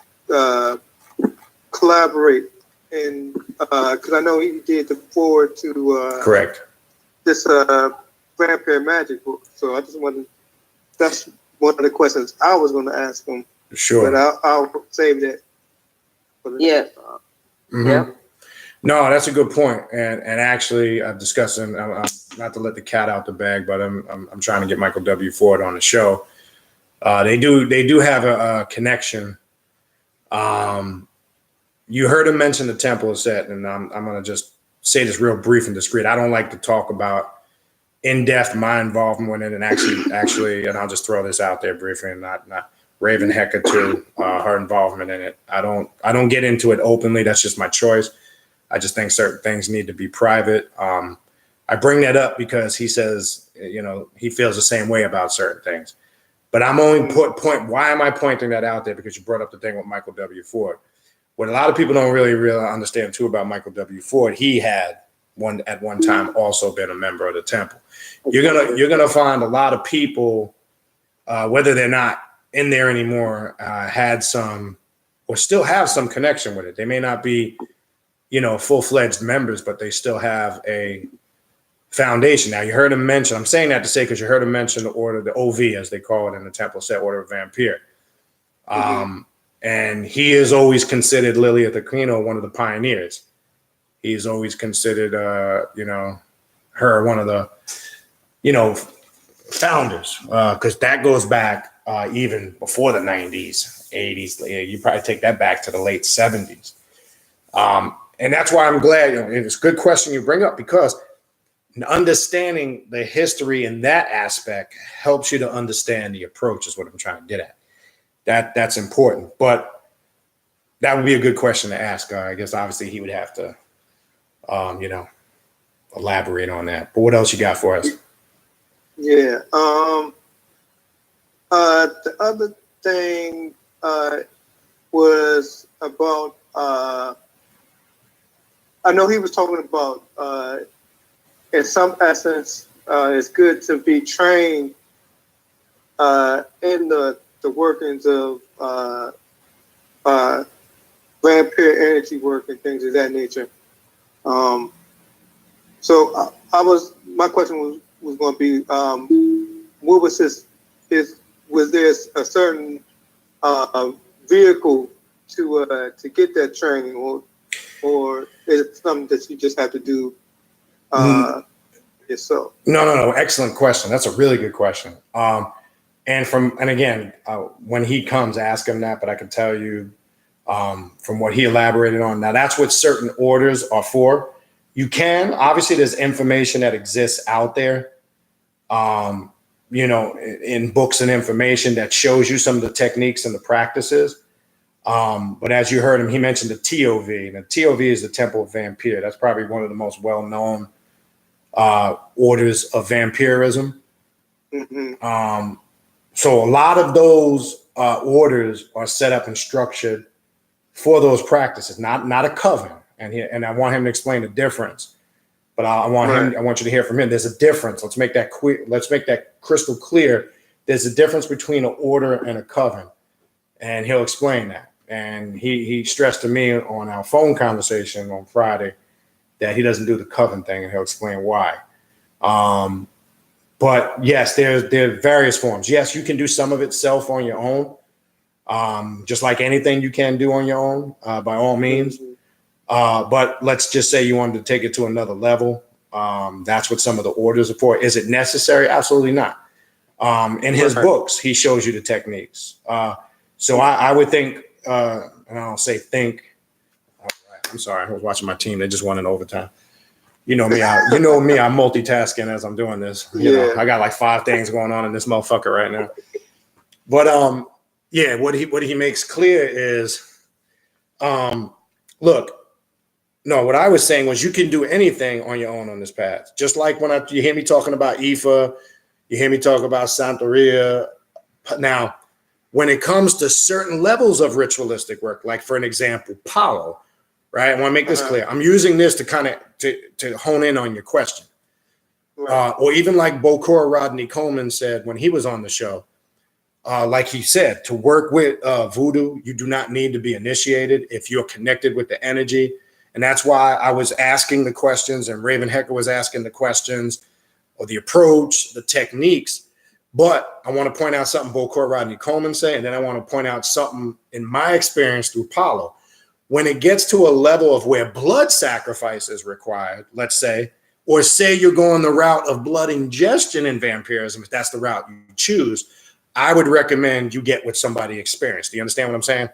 collaborate? And because I know he did the forward to Correct. this Vampire Magic book, so I just wanted. That's one of the questions I was going to ask him. Sure. But I'll save that. Yeah. Mm-hmm. Yeah. No, that's a good point. And actually, I'm discussing not to let the cat out the bag, but I'm trying to get Michael W. Ford on the show. They do have a connection. You heard him mention the Temple set, and I'm gonna just say this real brief and discreet. I don't like to talk about in-depth my involvement in it, and actually, and I'll just throw this out there briefly, and not Raven Hecker too, her involvement in it. I don't get into it openly. That's just my choice. I just think certain things need to be private. I bring that up because he says, he feels the same way about certain things. But I'm only why am I pointing that out there? Because you brought up the thing with Michael W. Ford. What a lot of people don't really understand too about Michael W. Ford, he had at one time also been a member of the Temple. You're gonna find a lot of people, whether they're not in there anymore, had some or still have some connection with it. They may not be, full-fledged members, but they still have a foundation. Now, you heard him mention, I'm saying that to say because you heard him mention the order, the OV, as they call it in the Temple set, Order of Vampire. And he is always considered, Lilith Aquino, one of the pioneers. He's always considered, her one of the, founders, because that goes back even before the 90s, 80s. You probably take that back to the late 70s. And that's why I'm glad, it's a good question you bring up, because understanding the history in that aspect helps you to understand the approach, is what I'm trying to get at. That's important, but that would be a good question to ask. I guess obviously he would have to, elaborate on that. But what else you got for us? Yeah. The other thing was about. I know he was talking about. In some essence, it's good to be trained in the workings of vampire energy work and things of that nature. So my question was going to be, what was was there a certain vehicle to get that training, or is it something that you just have to do yourself? No. Excellent question. That's a really good question. And again, when he comes, ask him that, but I can tell you from what he elaborated on. Now, that's what certain orders are for. Obviously there's information that exists out there, in books and information that shows you some of the techniques and the practices. But as you heard him, he mentioned the TOV. And the TOV is the Temple of Vampire. That's probably one of the most well-known orders of vampirism. Mm-hmm. So a lot of those orders are set up and structured for those practices, not a coven. And I want him to explain the difference. But I want you to hear from him. There's a difference. Let's make that crystal clear. There's a difference between an order and a coven, and he'll explain that. And he stressed to me on our phone conversation on Friday that he doesn't do the coven thing, and he'll explain why. But yes, there are various forms. Yes, you can do some of it self on your own, just like anything you can do on your own, by all means. But let's just say you wanted to take it to another level. That's what some of the orders are for. Is it necessary? Absolutely not. In his books, he shows you the techniques. So I would think, and I don't say think. All right, I'm sorry. I was watching my team. They just won in overtime. You know me. I'm multitasking as I'm doing this. I got like 5 things going on in this motherfucker right now. But what he makes clear is, look, No, what I was saying was you can do anything on your own on this path. Just like when you hear me talking about Ifa, you hear me talk about Santeria. Now, when it comes to certain levels of ritualistic work, like for an example, Palo, right? I want to make this clear. I'm using this to kind of to hone in on your question. Right. Or even like Bokor Rodney Coleman said when he was on the show, like he said, to work with voodoo, you do not need to be initiated if you're connected with the energy. And that's why I was asking the questions and Raven Hecker was asking the questions or the approach, the techniques. But I want to point out something Bokor Rodney Coleman said, and then I want to point out something in my experience through Palo. When it gets to a level of where blood sacrifice is required, let's say, or say you're going the route of blood ingestion in vampirism, if that's the route you choose, I would recommend you get with somebody experienced. Do you understand what I'm saying?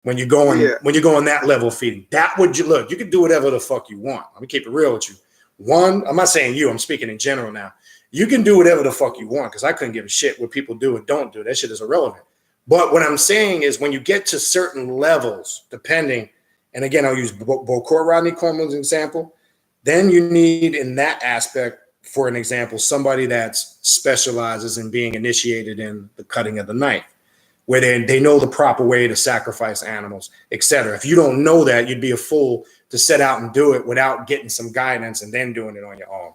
When you're going that level of feeding, that would you look, you can do whatever the fuck you want. Let me keep it real with you. One, I'm not saying you, I'm speaking in general now. You can do whatever the fuck you want because I couldn't give a shit what people do and don't do. That shit is irrelevant. But what I'm saying is when you get to certain levels, depending, and again, I'll use Bokor Rodney Coleman's example, then you need in that aspect, for an example, somebody that specializes in being initiated in the cutting of the knife, where they know the proper way to sacrifice animals, etc. If you don't know that, you'd be a fool to set out and do it without getting some guidance and then doing it on your own.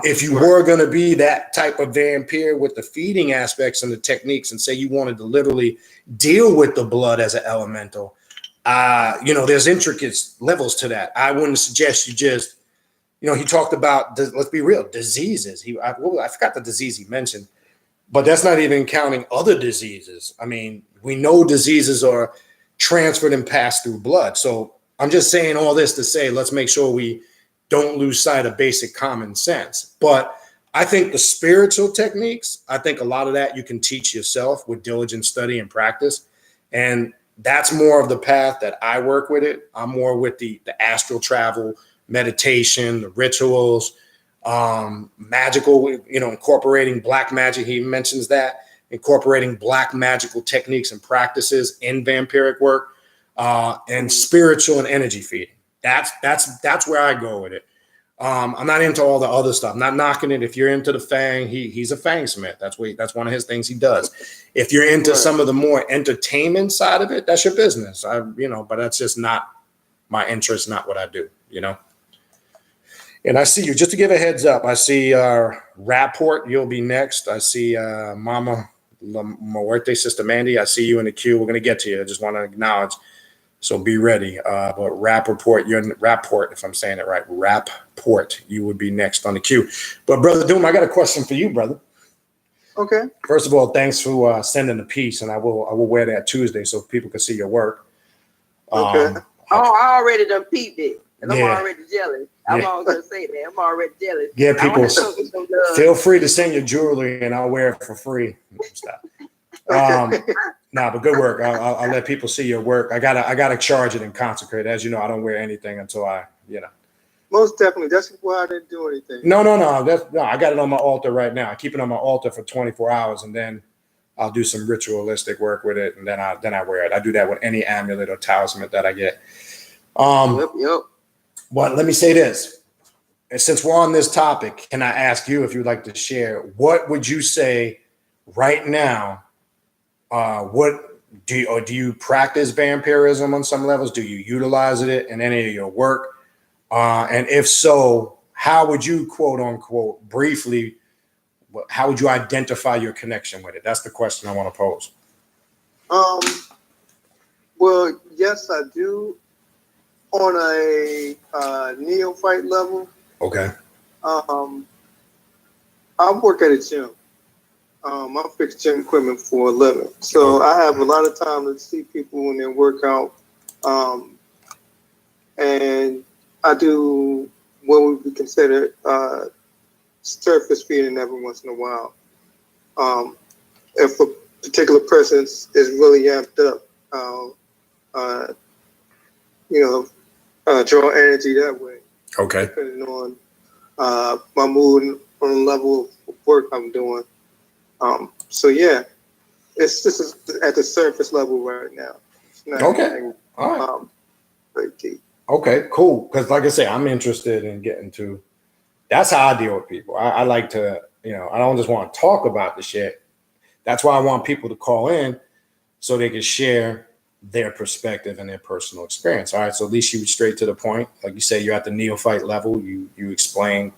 If you were going to be that type of vampire with the feeding aspects and the techniques and say you wanted to literally deal with the blood as an elemental, there's intricate levels to that. I wouldn't suggest you just, he talked about, let's be real, diseases. I forgot the disease he mentioned, but that's not even counting other diseases. I mean, we know diseases are transferred and passed through blood. So I'm just saying all this to say, let's make sure we don't lose sight of basic common sense. But I think the spiritual techniques, I think a lot of that you can teach yourself with diligent study and practice. And that's more of the path that I work with it. I'm more with the astral travel, meditation, the rituals, magical, incorporating black magic. He mentions that, incorporating black magical techniques and practices in vampiric work, and spiritual and energy feeding. That's where I go with it. I'm not into all the other stuff. I'm not knocking it. If you're into the Fang, he's a Fang Smith. That's one of his things he does. If you're into some of the more entertainment side of it, that's your business. But that's just not my interest, not what I do, And I see you, just to give a heads up, I see Rapport, you'll be next. I see Mama Muerte, Sister Mandy. I see you in the queue. We're going to get to you. I just want to acknowledge. So be ready. But Rapport, you're in Rapport, if I'm saying it right. Rapport, you would be next on the queue. But Brother Doom, I got a question for you, brother. Okay. First of all, thanks for sending the piece, and I will wear that Tuesday so people can see your work. Okay. I already done peeped it, and I'm already jealous. I'm all gonna say that. I'm already jealous. Yeah, people, feel free to send your jewelry, and I'll wear it for free. Stop. But good work. I'll let people see your work. I gotta charge it and consecrate. As you know, I don't wear anything until I. Most definitely. That's why I didn't do anything. No. I got it on my altar right now. I keep it on my altar for 24 hours, and then I'll do some ritualistic work with it, and then I wear it. I do that with any amulet or talisman that I get. Yep. Well, let me say this. And since we're on this topic, can I ask you if you'd like to share? What would you say right now? Do you practice vampirism on some levels? Do you utilize it in any of your work? And if so, how would you, quote unquote, briefly, how would you identify your connection with it? That's the question I want to pose. Well, yes, I do. On a neophyte level. Okay. I work at a gym. I fix gym equipment for a living. So I have a lot of time to see people when they work out. And I do what would be considered surface feeding every once in a while. If a particular person is really amped up, draw energy that way. Okay. Depending on my mood on the level of work I'm doing. It's just at the surface level right now. It's not okay. All right. Very deep. Okay, cool. Because like I say, I'm interested in getting to. That's how I deal with people. I like to, I don't just want to talk about the shit. That's why I want people to call in so they can share their perspective and their personal experience. All right. So at least you were straight to the point. Like you say, you're at the neophyte level. You explain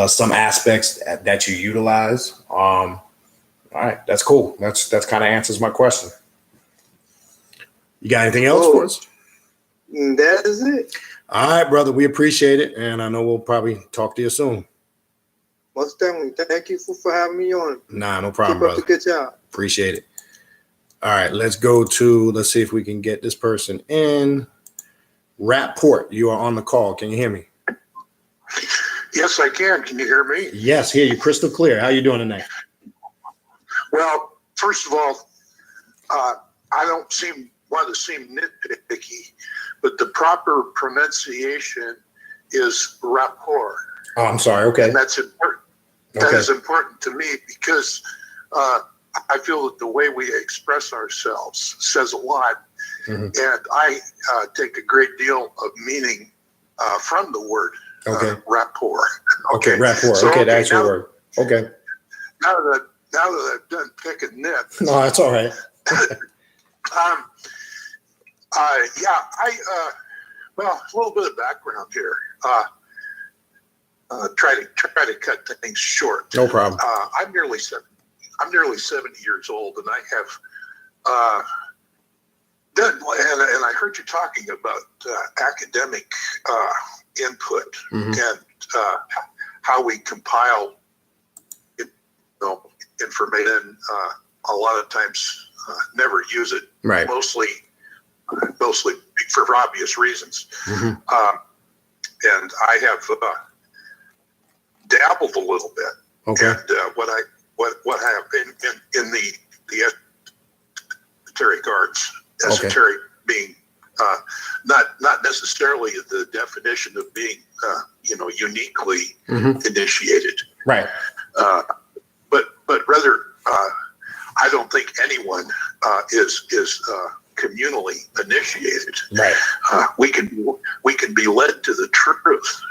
some aspects that you utilize. All right. That's cool. That's kind of answers my question. You got anything else for us? That is it. All right, brother. We appreciate it. And I know we'll probably talk to you soon. Most definitely. Thank you for having me on. Nah, no problem, Keep up brother. the good job. Appreciate it. All right, let's see if we can get this person in. Rapport, you are on the call. Can you hear me? Yes, I can. Can you hear me? Yes, hear you crystal clear. How you doing tonight? Well, first of all, I don't want to seem nitpicky, but the proper pronunciation is rapport. Oh, I'm sorry. Okay. And that's important. That is important to me because I feel that the way we express ourselves says a lot. Mm-hmm. And I take a great deal of meaning from the word rapport. Okay, rapport. So, okay, that's your word. Okay. Now that I've done picking nits. No, that's all right. Well, a little bit of background here. Try to cut things short. No problem. I'm nearly 70 years old, and I have done. And I heard you talking about academic input and how we compile, information. A lot of times, never use it. Right. Mostly for obvious reasons. Mm-hmm. And I have dabbled a little bit. Okay. And what I have in the esoteric arts, esoteric being not necessarily the definition of being uniquely initiated. Right. But rather, I don't think anyone is communally initiated. Right. We can be led to the truth,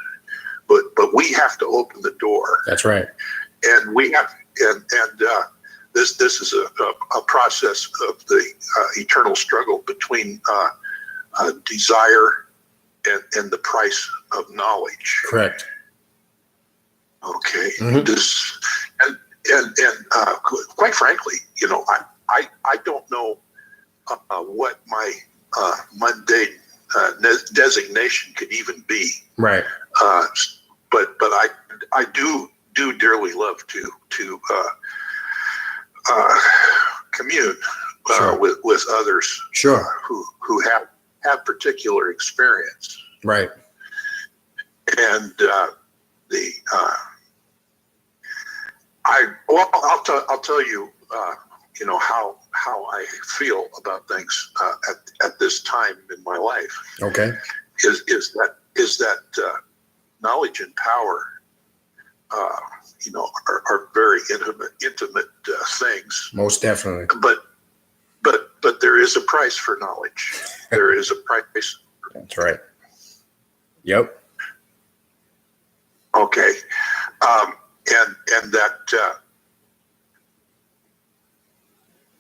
but we have to open the door. That's right. And we have this is a process of the eternal struggle between desire and the price of knowledge. Correct. Okay. Mm-hmm. And quite frankly, I don't know what my mundane designation could even be. Right. But I do dearly love to commune with others. Sure. Who have particular experience. Right. And I'll tell you how I feel about things at this time in my life. Okay. Is that knowledge and power are very intimate things. Most definitely. But there is a price for knowledge. There is a price. That's right. Yep. Okay. And that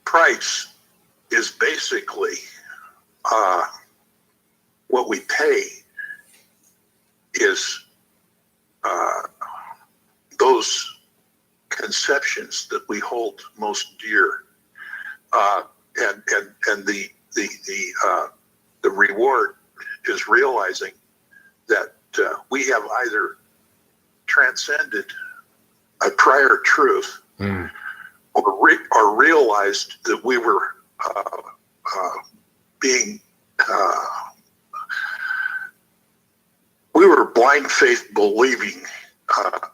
price is basically what we pay is those conceptions that we hold most dear, and the reward is realizing that we have either transcended a prior truth or realized that we were we were blind faith believing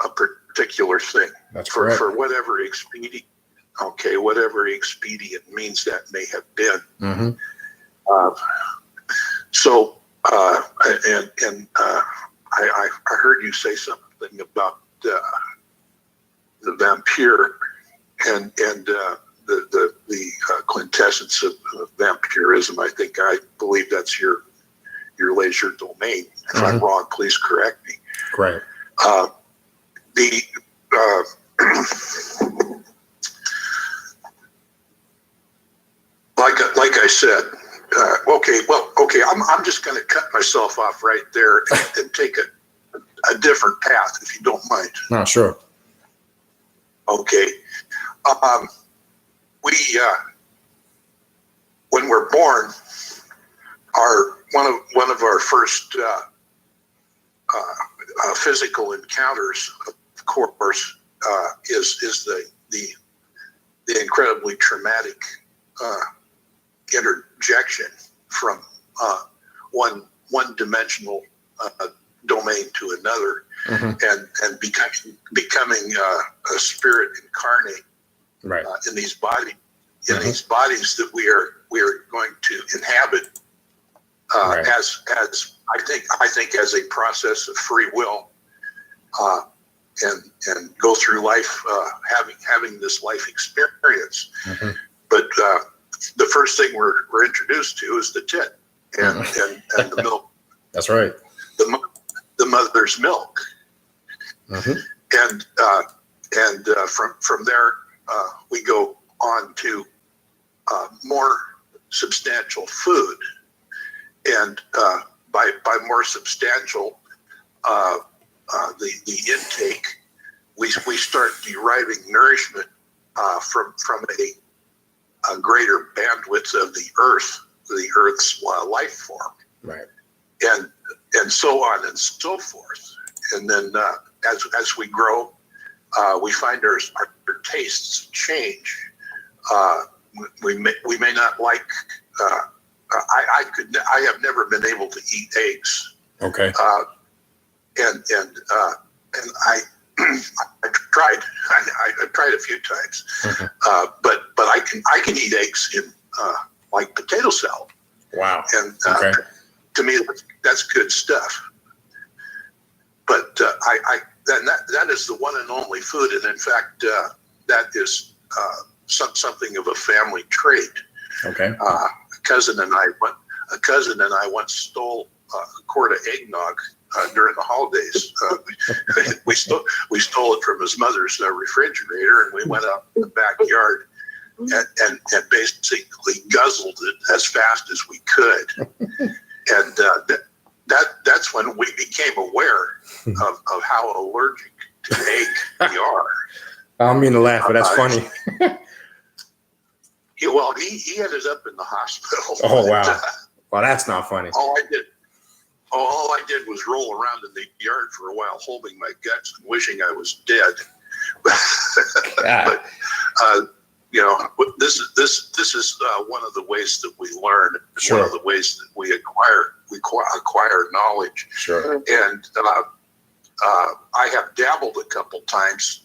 a particular thing. That's correct. For whatever expedient. Okay, whatever expedient means that may have been. Mm-hmm. I heard you say something about the vampire and the quintessence of vampirism. I believe that's your your laser domain. If I'm wrong, please correct me. Right. Like I said, I'm just going to cut myself off right there and take a different path, if you don't mind. No, sure. Okay. When we're born, one of our first physical encounters, of course, is the incredibly traumatic interjection from one dimensional domain to another, and becoming a spirit incarnate, right, in these bodies that we are going to inhabit, right, as I think as a process of free will, and go through life having this life experience. But the first thing we're introduced to is the tit and the milk. That's right. The mother's milk, and from there we go on to more substantial food, and by more substantial the intake, we start deriving nourishment from a greater bandwidth of the Earth's life form, right, and so on and so forth. And then as we grow, we find our tastes change. We may not like. I have never been able to eat eggs. Okay. And I tried. I tried a few times, but I can eat eggs in like potato salad. Wow. And okay. To me, that's good stuff. But that is the one and only food, and in fact, that is something of a family trait. Okay. A cousin and I once stole a quart of eggnog during the holidays. We stole it from his mother's refrigerator, and we went out in the backyard and basically guzzled it as fast as we could. And that's when we became aware of how allergic to egg we are. I don't mean to laugh, but that's funny. He ended up in the hospital. Oh, wow. Well, that's not funny. All I did was roll around in the yard for a while, holding my guts and wishing I was dead. But this is one of the ways that we learn. Sure. One of the ways that we acquire knowledge. Sure. And I have dabbled a couple times,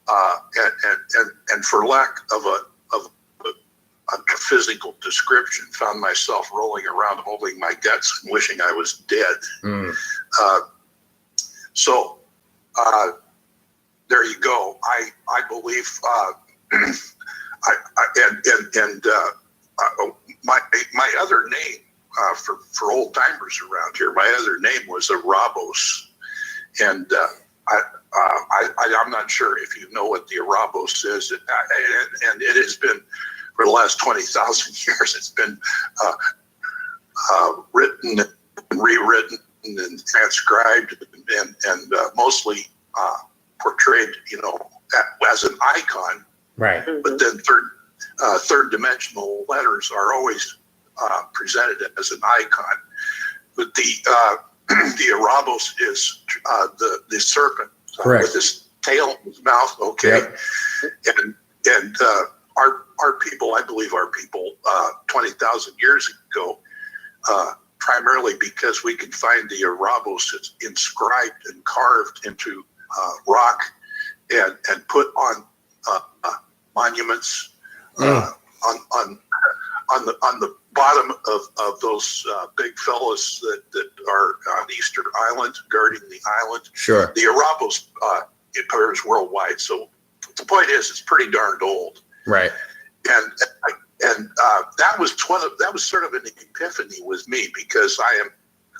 and for lack of a physical description, found myself rolling around holding my guts and wishing I was dead. So there you go. I believe my other name for old timers around here, my other name was Arabos, and I'm not sure if you know what the Arabos is, and it has been. For the last 20,000 years, it's been written and rewritten and transcribed and mostly portrayed, as an icon. Right. But then third dimensional letters are always presented as an icon. But the Arabos is the serpent with his tail in his mouth. Okay. Yep. And our people, I believe our people, 20,000 years ago, primarily because we could find the Arabos inscribed and carved into rock and put on monuments on the bottom of those big fellas that are on Easter Island, guarding the island. Sure. The Arabos it appears worldwide. So the point is, it's pretty darned old. Right. And that was sort of an epiphany with me, because I am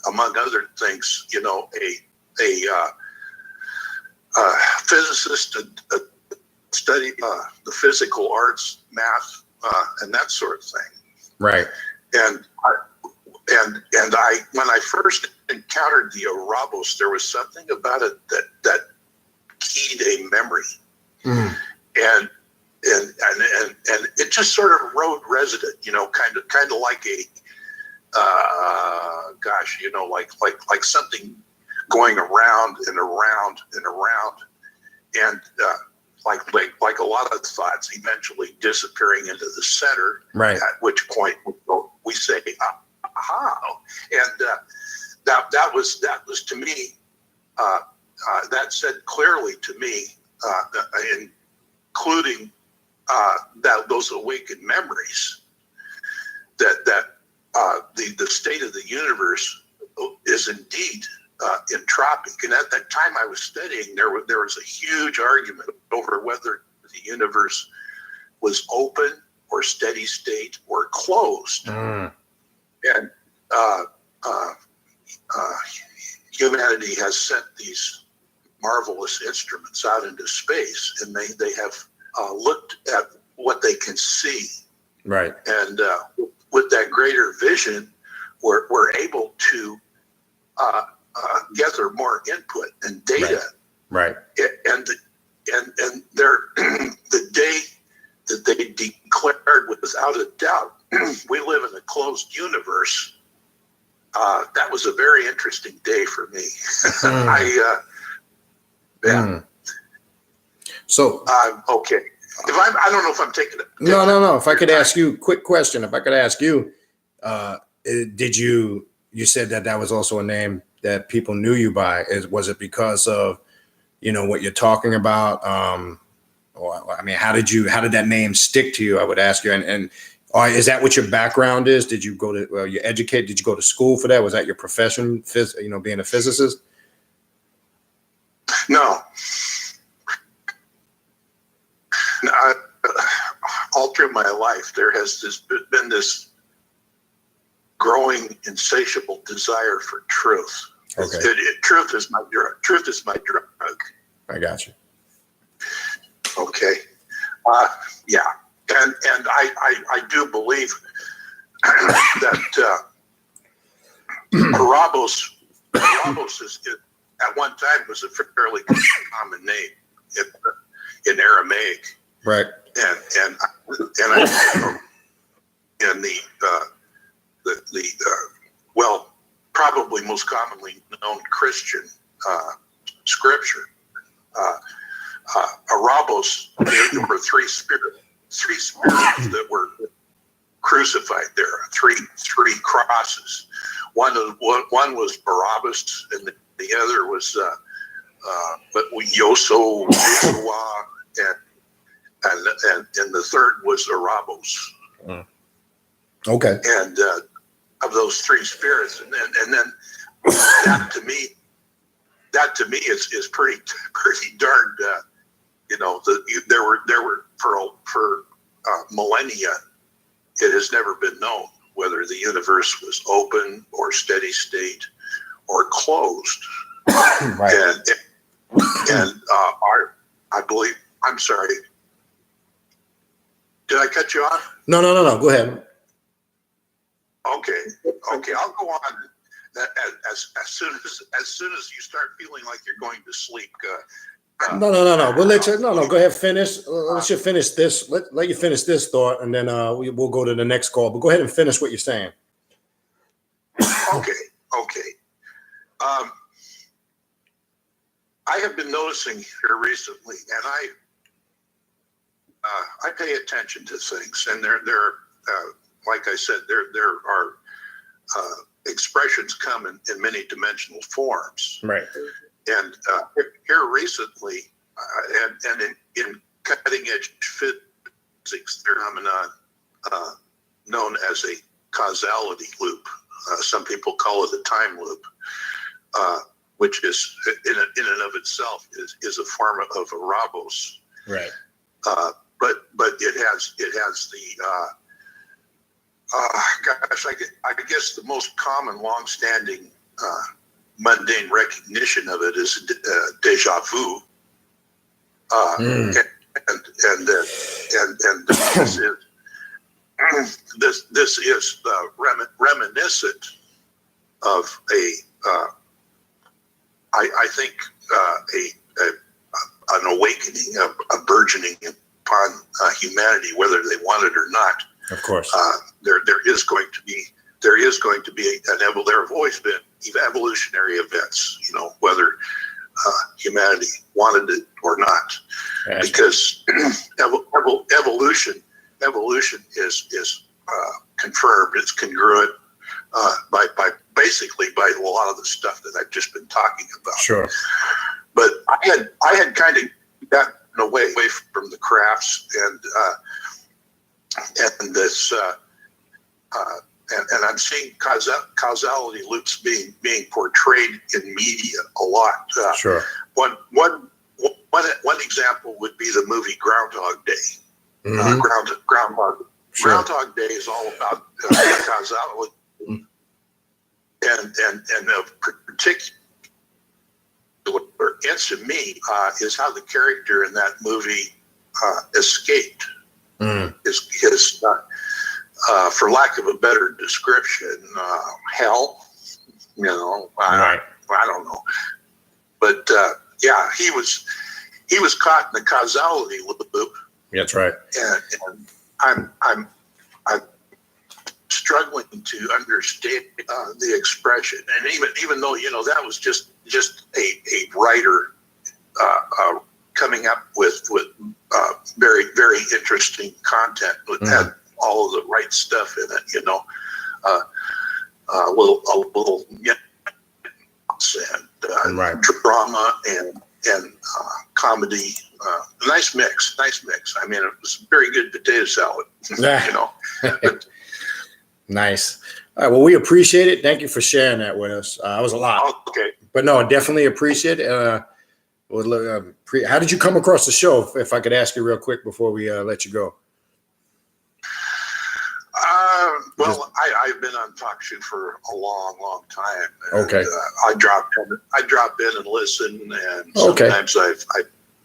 among other things, a physicist, studied the physical arts, math, and that sort of thing. Right. And I when I first encountered the Arabos, there was something about it that keyed a memory, and it just sort of rode resident, kind of like a like something going around and around and around, and like a lot of thoughts eventually disappearing into the center. Right. At which point we say, aha, and that was to me, that said clearly to me, including those awakened memories, that the state of the universe is indeed entropic. And at that time I was studying, there was a huge argument over whether the universe was open or steady state or closed. And humanity has sent these marvelous instruments out into space, and they have looked at what they can see. Right. And with that greater vision, we're able to gather more input and data. Right. And they're the day that they declared without a doubt we live in a closed universe. That was a very interesting day for me. So okay. I don't know if I'm taking it. No. If I could ask you a quick question, you said that was also a name that people knew you by. Was it because of, what you're talking about? How did that name stick to you? I would ask you. And is that what your background is? Did you go to, did you go to school for that? Was that your profession, being a physicist? No. All through my life, there has been this growing, insatiable desire for truth. Okay. Truth is my drug. Truth is my drug. I got you. Okay. Yeah. And I do believe that Arabos is at one time was a fairly common name in Aramaic. Right. And the probably most commonly known Christian scripture, Arabos, there were three spirits that were crucified there, three crosses. One was Barabbas, and the other was Yosua, and the third was Arabos. Okay. And of those three spirits, and then that to me is pretty darn. There were for millennia, it has never been known whether the universe was open or steady state or closed. Right. And I believe. I'm sorry. Did I cut you off? No. Go ahead. Okay. I'll go on. As soon as you start feeling like you're going to sleep. No. We'll let you. No. Go ahead. Finish. Let you finish this. Let you finish this thought, and then we'll go to the next call. But go ahead and finish what you're saying. Okay. I have been noticing here recently, and I pay attention to things, and there like I said, there are expressions come in many dimensional forms. Right. And here recently, and in cutting edge physics phenomenon known as a causality loop. Some people call it a time loop, which is in and of itself is a form of Arabos. Right. But it has the I guess the most common, long-standing mundane recognition of it as deja vu. And this is reminiscent of I think an awakening, a burgeoning upon humanity, whether they want it or not. Of course, there is going to be there have always been evolutionary events, whether humanity wanted it or not, because evolution is confirmed, it's congruent by basically by a lot of the stuff that I've just been talking about. Sure. But I had kind of gotten away from the crafts and this and I'm seeing causality loops being portrayed in media a lot. Sure. One example would be the movie Groundhog Day. Mm-hmm. Groundhog Day is all about causality, and particular what gets to me is how the character in that movie escaped. His for lack of a better description, hell. I don't know, but yeah, he was caught in the causality loop. That's right. And I'm struggling to understand the expression, and even though that was just a writer coming up with very very interesting content that had all of the right stuff in it, a little and drama and comedy. Nice mix. I mean, it was a very good potato salad. Nice. All right. Well, we appreciate it. Thank you for sharing that with us. It was a lot. Okay. But no, definitely appreciate it. How did you come across the show? If I could ask you real quick before we let you go. Well, I've been on Talk Show for a long time. And, okay. I drop in and listen, and sometimes I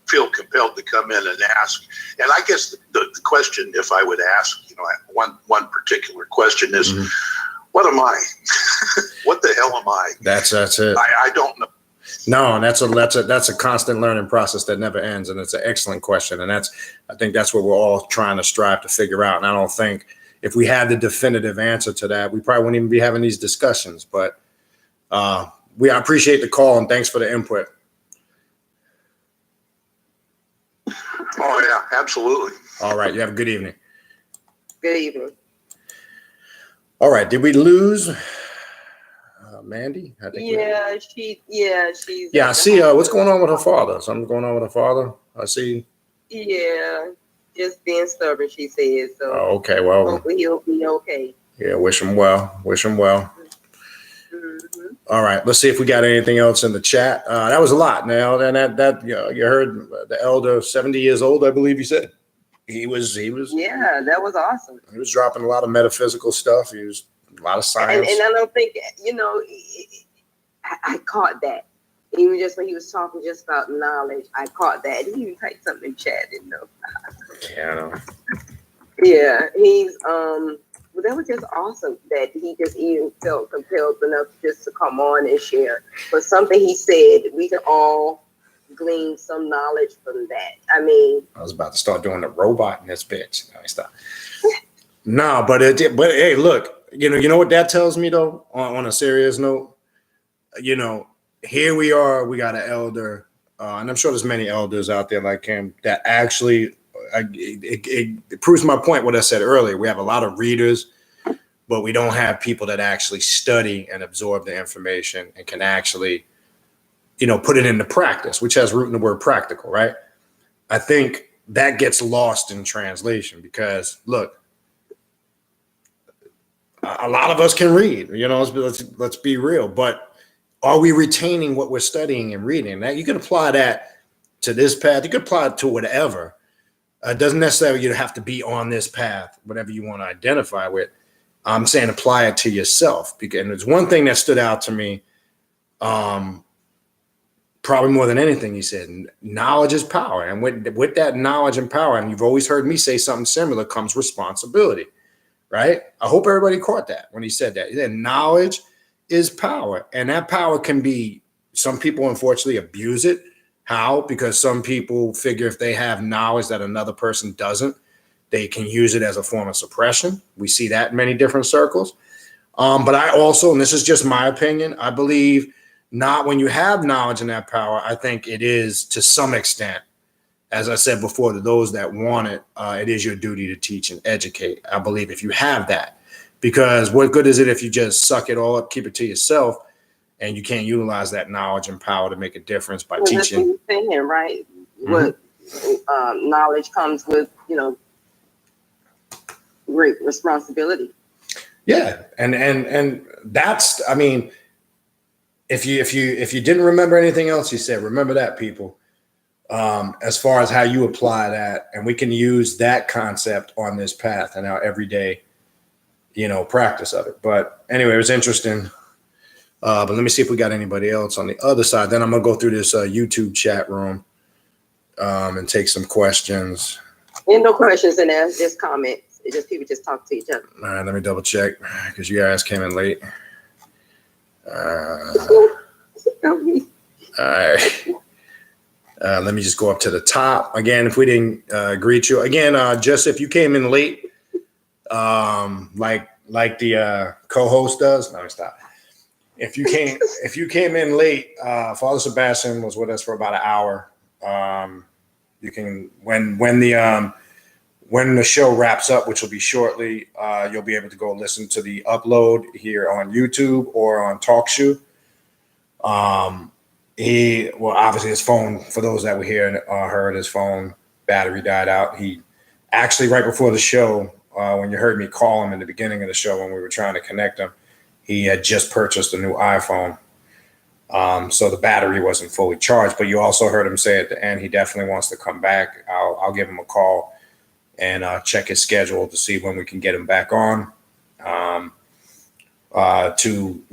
feel compelled to come in and ask. And I guess the question, if I would ask, one particular question is, what am I? What the hell am I? That's it. I don't know. No, that's a constant learning process that never ends, and it's an excellent question. And I think that's what we're all trying to strive to figure out. And I don't think if we had the definitive answer to that, we probably wouldn't even be having these discussions. But I appreciate the call, and thanks for the input. Oh yeah, absolutely. All right, you have a good evening. Good evening. All right, did we lose Mandy? I think she's. Yeah, I see. What's going on with her father? Something going on with her father? I see. Yeah, just being stubborn, she says. So. Oh, okay. Well, hopefully he'll be okay. Yeah, wish him well. Mm-hmm. All right, let's see if we got anything else in the chat. That was a lot. Now, and that you heard the elder, 70 years old, I believe you said. He was. Yeah, that was awesome. He was dropping a lot of metaphysical stuff. He was a lot of science. And I don't think, I caught that. Even just when he was talking just about knowledge, I caught that. He even typed something in chat, didn't know. Yeah, I know. Yeah, he's, well, that was just awesome that he just even felt compelled enough just to come on and share. But something he said, we can all glean some knowledge from that. I mean, I was about to start doing the robot in this bitch. No, stop. No, but hey, look, you know what that tells me though. On a serious note, here we are. We got an elder, and I'm sure there's many elders out there like him that actually. It proves my point. What I said earlier. We have a lot of readers, but we don't have people that actually study and absorb the information and can actually. Put it into practice, which has root in the word practical, right? I think that gets lost in translation because, look, a lot of us can read, let's be real, but are we retaining what we're studying and reading? Now, you can apply that to this path. You can apply it to whatever. It doesn't necessarily have to be on this path, whatever you want to identify with. I'm saying apply it to yourself. And there's one thing that stood out to me Probably more than anything, he said, knowledge is power. And with that knowledge and power, and you've always heard me say something similar, comes responsibility, right? I hope everybody caught that when he said that. He said knowledge is power. And that power can be, some people unfortunately abuse it. How? Because some people figure if they have knowledge that another person doesn't, they can use it as a form of suppression. We see that in many different circles. But I also, and this is just my opinion, I believe not when you have knowledge and that power, I think it is to some extent, as I said before, to those that want it, it is your duty to teach and educate. I believe if you have that, because what good is it if you just suck it all up, keep it to yourself, and you can't utilize that knowledge and power to make a difference by teaching. That's the thing, right? What knowledge comes with, great responsibility. Yeah, and that's, I mean, if you didn't remember anything else he said, remember that, people. As far as how you apply that, and we can use that concept on this path and our everyday, practice of it. But anyway, it was interesting. But let me see if we got anybody else on the other side. Then I'm gonna go through this YouTube chat room and take some questions. Ain't no questions in there, just comments. It's just people just talk to each other. All right, let me double check because you guys came in late. All right. Let me just go up to the top again. If we didn't greet you again, just if you came in late, like the co-host does. No, stop. If you came in late, Father Sebastian was with us for about an hour. You can when the show wraps up, which will be shortly, you'll be able to go listen to the upload here on YouTube or on TalkShoe. Obviously his phone, for those that were here and heard, his phone battery died out. He actually, right before the show, when you heard me call him in the beginning of the show when we were trying to connect him, he had just purchased a new iPhone. So the battery wasn't fully charged, but you also heard him say at the end, he definitely wants to come back. I'll give him a call and check his schedule to see when we can get him back on to,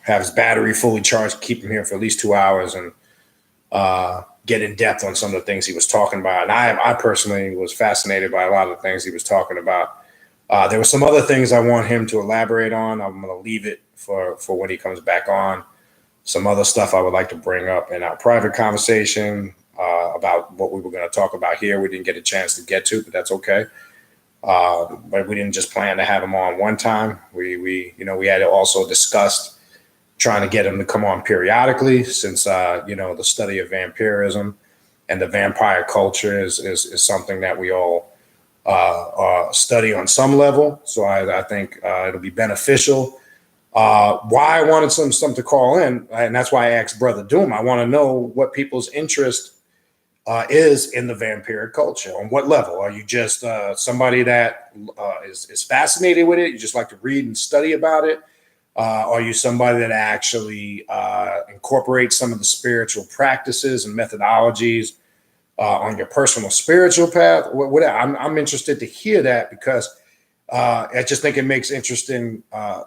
have his battery fully charged, keep him here for at least 2 hours and get in depth on some of the things he was talking about. And I personally was fascinated by a lot of the things he was talking about. There were some other things I want him to elaborate on. I'm going to leave it for when he comes back on. Some other stuff I would like to bring up in our private conversation about what we were going to talk about here. We didn't get a chance to get to, but that's okay. But we didn't just plan to have him on one time. We had also discussed trying to get him to come on periodically since, the study of vampirism and the vampire culture is something that we all study on some level. So I think it'll be beneficial. Why I wanted some to call in, and that's why I asked Brother Doom. I want to know what people's interest is in the vampiric culture. On what level? Are you just somebody that is fascinated with it? You just like to read and study about it? Are you somebody that actually incorporates some of the spiritual practices and methodologies on your personal spiritual path? I'm interested to hear that because I just think it makes interesting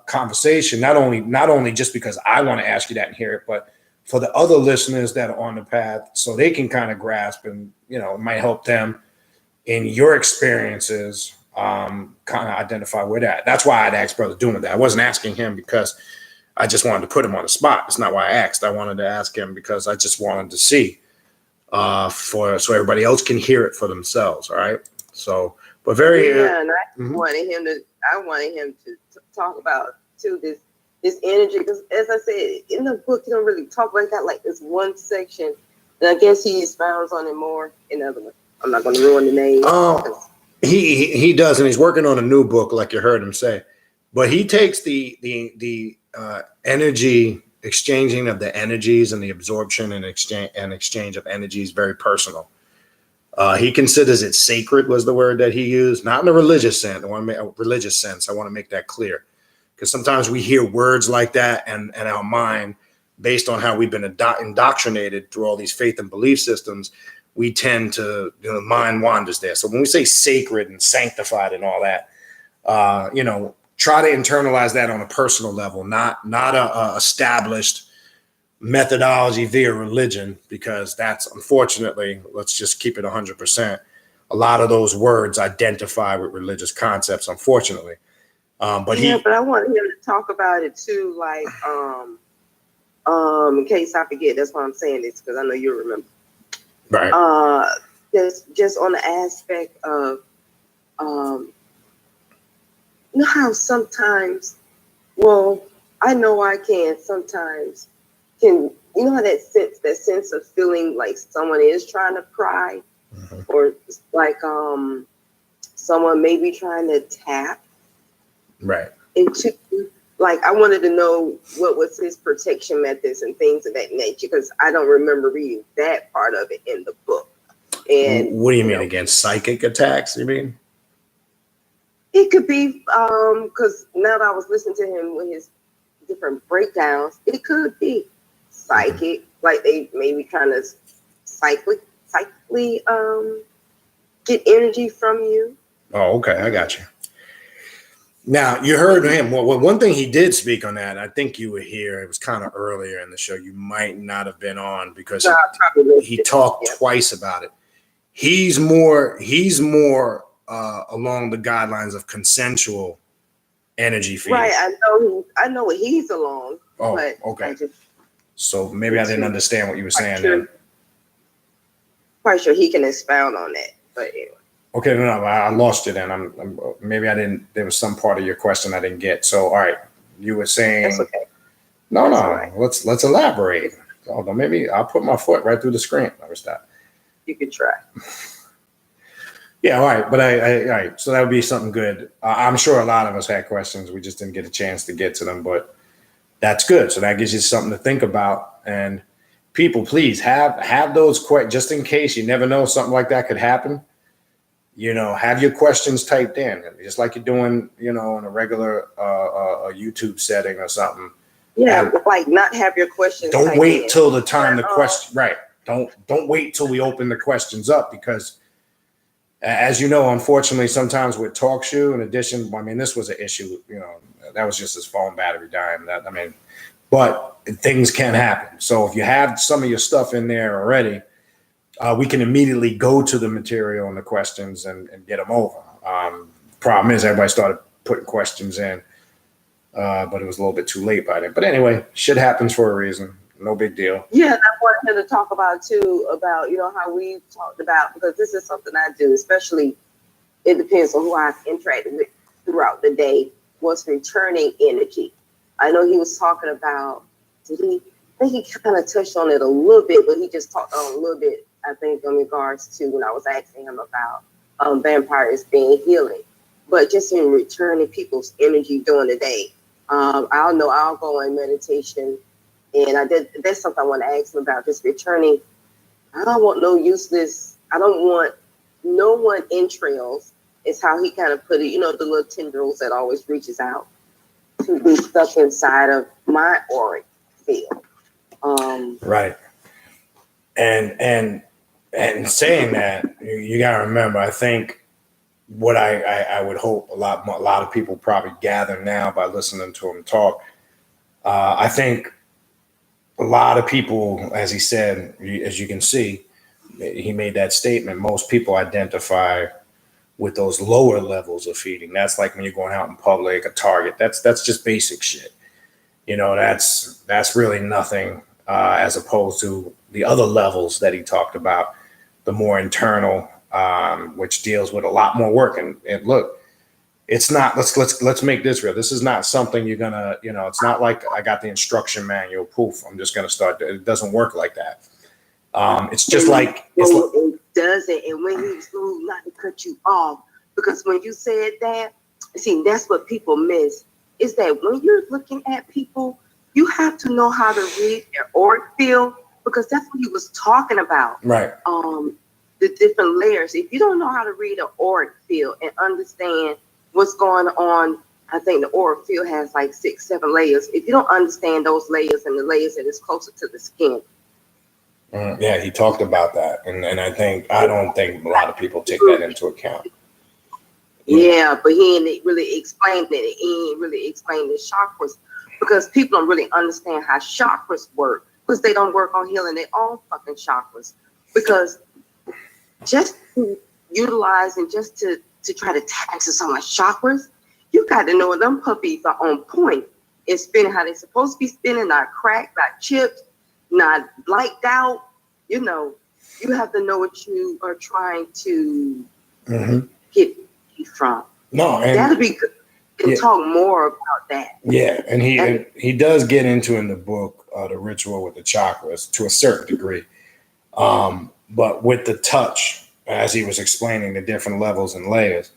conversation. Not only just because I want to ask you that and hear it, but for the other listeners that are on the path, so they can kind of grasp and it might help them in your experiences. Kind of identify where that. That's why I'd asked Brother Doom that. I wasn't asking him because I just wanted to put him on the spot. It's not why I asked. I wanted to ask him because I just wanted to see so everybody else can hear it for themselves. All right. So, but very and I wanted him to talk about too this energy, because as I said in the book, you don't really talk about that. Like this one section, and I guess he expounds on it more in other ones. I'm not going to ruin the name. He does, and he's working on a new book, like you heard him say. But he takes the energy exchanging of the energies and the absorption and exchange of energies very personal. He considers it sacred, was the word that he used, not in a religious sense. I want to make that clear, because sometimes we hear words like that, and our mind, based on how we've been indoctrinated through all these faith and belief systems, we tend to, mind wanders there. So when we say sacred and sanctified and all that, try to internalize that on a personal level, not a established methodology via religion, because that's unfortunately, let's just keep it 100%. A lot of those words identify with religious concepts, unfortunately. But but I want him to talk about it too, like in case I forget. That's why I'm saying this, because I know you remember. Right. Just on the aspect of you know how sometimes, well, I know I can sometimes you know how that sense of feeling like someone is trying to pry, or like someone may be trying to tap Right. into, like, I wanted to know what was his protection methods and things of that nature, because I don't remember reading that part of it in the book. And what do you mean, against psychic attacks, you mean? It could be because now that I was listening to him with his different breakdowns, it could be psychic, like they may be trying to psychically get energy from you. Oh, okay, I got you. Now, you heard him. Well, one thing he did speak on that, I think you were here, it was kind of earlier in the show. You might not have been on, because he talked twice about it. He's more along the guidelines of consensual energy feeding. Right, I know what he's along. Oh, but okay. So maybe I didn't understand what you were saying sure, then. Quite sure he can expound on that, but anyway. Okay, no, I lost you then. I'm maybe I didn't. There was some part of your question I didn't get. So, all right, you were saying. That's okay. No, right. Let's elaborate. Although maybe I'll put my foot right through the screen. Never stop. You can try. Yeah, all right. But all right. So that would be something good. I'm sure a lot of us had questions. We just didn't get a chance to get to them. But that's good. So that gives you something to think about. And people, please have those questions, just in case. You never know, something like that could happen. You know, have your questions typed in, just like you're doing, you know, in a regular a YouTube setting or something. Yeah, like not have your questions. Don't wait till the time the question. Right. Don't wait till we open the questions up, because, as you know, unfortunately, sometimes with talk show, in addition, I mean, this was an issue. You know, that was just his phone battery dying. But things can happen. So if you have some of your stuff in there already, we can immediately go to the material and the questions and get them over. Problem is, everybody started putting questions in, but it was a little bit too late by then. But anyway, shit happens for a reason. No big deal. Yeah, I wanted him to talk about too, about, you know, how we talked about, because this is something I do, especially, it depends on who I've interacted with throughout the day, was returning energy. I know he was talking about, I think he kind of touched on it a little bit, but he just talked on a little bit, I think, in regards to when I was asking him about vampires being healing. But just in returning people's energy during the day. I'll go in meditation, and that's something I want to ask him about, just returning. I don't want no one entrails, is how he kind of put it, you know, the little tendrils that always reaches out to be stuck inside of my auric field. Right. And saying that, you got to remember, I think what I would hope a lot of people probably gather now by listening to him talk. I think a lot of people, as he said, as you can see, he made that statement. Most people identify with those lower levels of feeding. That's like when you're going out in public, a Target. That's just basic shit. You know, that's really nothing as opposed to the other levels that he talked about, the more internal, which deals with a lot more work. And look, it's not, let's make this real. This is not something you're gonna, you know, it's not like I got the instruction manual, poof, I'm just gonna start. It doesn't work like that. It's just like, it doesn't. And when he's not to cut you off, because when you said that, see, that's what people miss, is that when you're looking at people, you have to know how to read their auric field, because that's what he was talking about. Right. The different layers. If you don't know how to read an auric field and understand what's going on, I think the auric field has like 6-7 layers. If you don't understand those layers and the layers that is closer to the skin. Yeah, he talked about that. And I don't think a lot of people take that into account. Yeah, but he ain't really explained it. He ain't really explained the chakras, because people don't really understand how chakras work. because they don't work on healing their own fucking chakras. Because just to utilize and just to try to tap into someone's chakras, you got to know them puppies are on point and spinning how they're supposed to be spinning, not cracked, not chipped, not blanked out. You know, you have to know what you are trying to get from. No, and that'll be good. Can talk more about that. Yeah, and he does get into in the book the ritual with the chakras to a certain degree, but with the touch, as he was explaining the different levels and layers,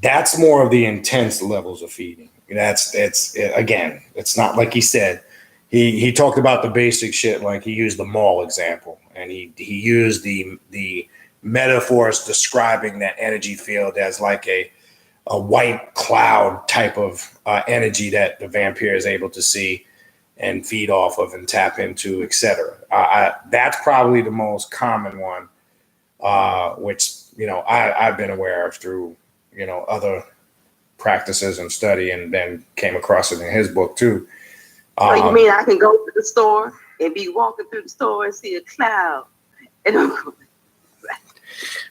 that's more of the intense levels of feeding. Again, it's not like he said. He talked about the basic shit, like he used the mall example, and he used the metaphors describing that energy field as like a white cloud type of energy that the vampire is able to see and feed off of and tap into, etc. That's probably the most common one, which, you know, I've been aware of through, you know, other practices and study, and then came across it in his book too. So you mean I can go to the store and be walking through the store and see a cloud, and I'm going,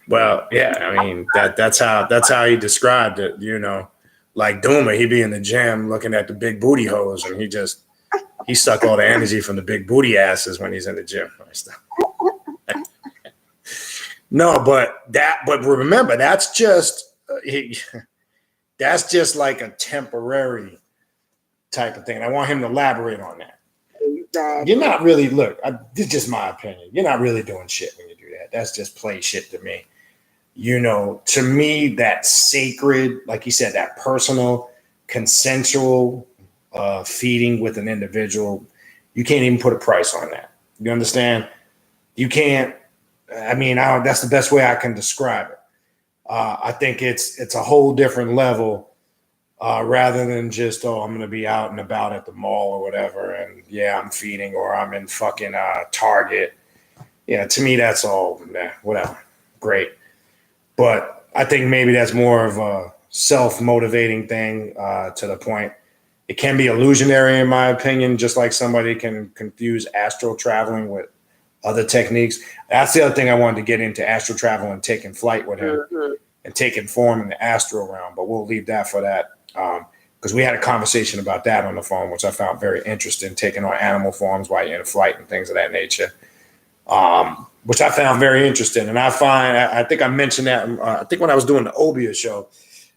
well, yeah, I mean that's how he described it. You know, like Doomer, he'd be in the gym looking at the big booty hoes, and he suck all the energy from the big booty asses when he's in the gym. No, but remember, that's just like a temporary type of thing. And I want him to elaborate on that. exactly. You're not really, this is just my opinion. You're not really doing shit when you do that. That's just play shit to me. You know, to me, that sacred, like you said, that personal, consensual feeding with an individual, you can't even put a price on that. You understand? You can't. I mean, that's the best way I can describe it. I think it's a whole different level rather than just, I'm going to be out and about at the mall or whatever, and yeah, I'm feeding, or I'm in fucking Target. Yeah, to me, that's all whatever. Great. But I think maybe that's more of a self-motivating thing to the point. It can be illusionary, in my opinion, just like somebody can confuse astral traveling with other techniques. That's the other thing I wanted to get into, astral travel and taking flight with him and taking form in the astral realm. But we'll leave that for that because we had a conversation about that on the phone, which I found very interesting, taking on animal forms while you're in flight and things of that nature. Which I found very interesting. And I think I mentioned that, I think when I was doing the Obia show,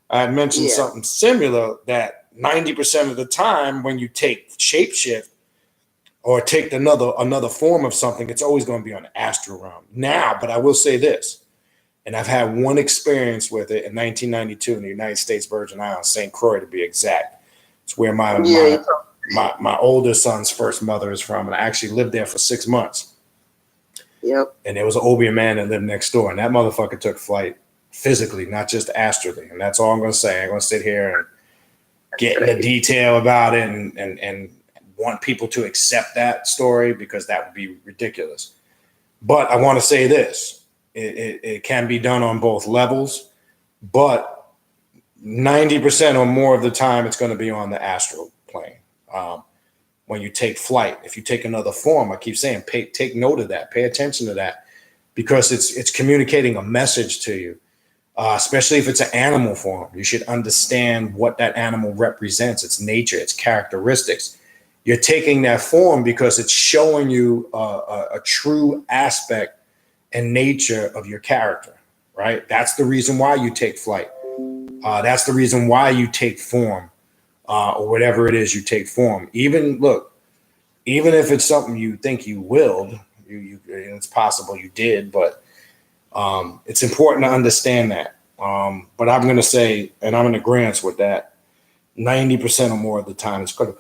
I had mentioned something similar, that 90% of the time when you take shapeshift or take another form of something, it's always going to be on the astral realm. Now, but I will say this, and I've had one experience with it in 1992 in the United States Virgin Islands, St. Croix to be exact. It's where my older son's first mother is from, and I actually lived there for 6 months. Yep. And there was an Obeah man that lived next door, and that motherfucker took flight physically, not just astrally. And that's all I'm going to say. I'm going to sit here and get into detail about it and want people to accept that story, because that would be ridiculous. But I want to say this. It can be done on both levels, but 90% or more of the time, it's going to be on the astral plane. When you take flight, if you take another form, I keep saying, take note of that, pay attention to that, because it's communicating a message to you, especially if it's an animal form. You should understand what that animal represents, its nature, its characteristics. You're taking that form because it's showing you a true aspect and nature of your character, right? That's the reason why you take flight. That's the reason why you take form. Or whatever it is you take form. Even if it's something you think you willed, it's possible you did, but it's important to understand that. But I'm going to say, and I'm in agreement with that, 90% or more of the time it's going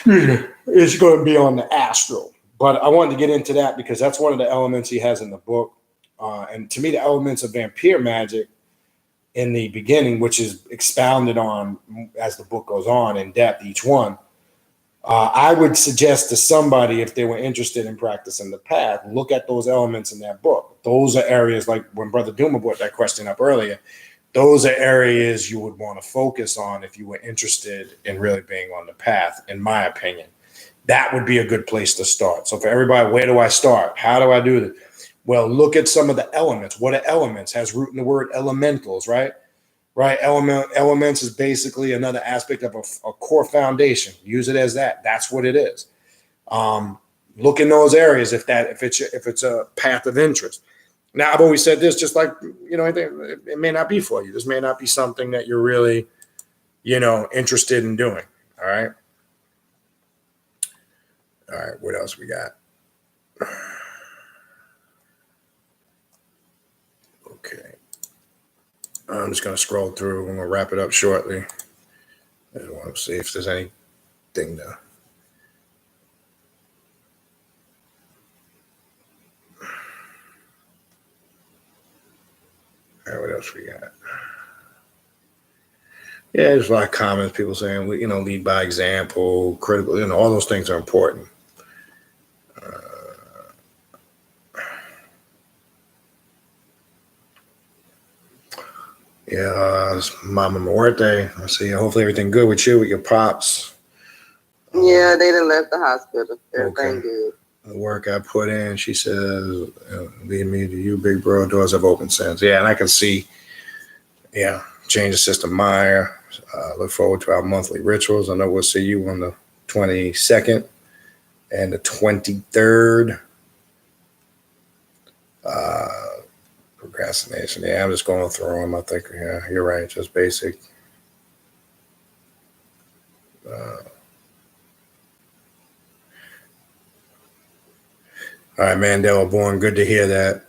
to be on the astral. But I wanted to get into that because that's one of the elements he has in the book. And to me, the elements of vampire magic in the beginning, which is expounded on as the book goes on in depth, each one, I would suggest to somebody, if they were interested in practicing the path, look at those elements in that book. Those are areas, like when Brother Duma brought that question up earlier, those are areas you would want to focus on if you were interested in really being on the path, in my opinion. That would be a good place to start. So for everybody, where do I start? How do I do this? Well, look at some of the elements. What are elements? Has root in the word elementals, right? Right. Elements is basically another aspect of a core foundation. Use it as that. That's what it is. Look in those areas if it's a path of interest. Now, I've always said this, just like, it may not be for you. This may not be something that you're really, interested in doing. All right. All right. What else we got? Okay. I'm just going to scroll through. I'm going to wrap it up shortly. I want to see if there's anything to. All right, what else we got? Yeah, there's a lot of comments, people saying, lead by example, critical, all those things are important. It's Mama Muerte. I see. Hopefully everything good with you, with your pops. Yeah, they done left the hospital. Everything Okay. good. The work I put in, she says, lead me to you, big bro. Doors have opened since. Yeah, and I can see, change the system, Meyer. Look forward to our monthly rituals. I know we'll see you on the 22nd and the 23rd. Procrastination. Yeah, I'm just going through them. I think, yeah, you're right. Just basic. All right, Mandela Born, good to hear that.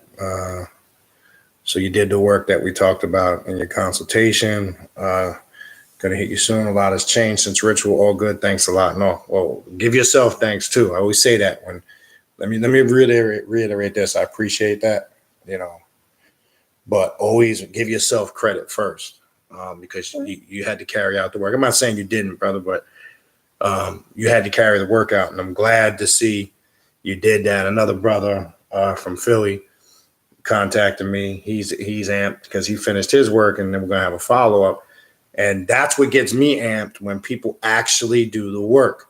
So you did the work that we talked about in your consultation. Gonna hit you soon. A lot has changed since ritual. All good. Thanks a lot. No, well, give yourself thanks too. I always say that when. Let me reiterate this. I appreciate that. But always give yourself credit first, because you had to carry out the work. I'm not saying you didn't, brother, but you had to carry the work out, and I'm glad to see you did that. Another brother from Philly contacted me. He's amped because he finished his work, and then we're gonna have a follow-up. And that's what gets me amped, when people actually do the work.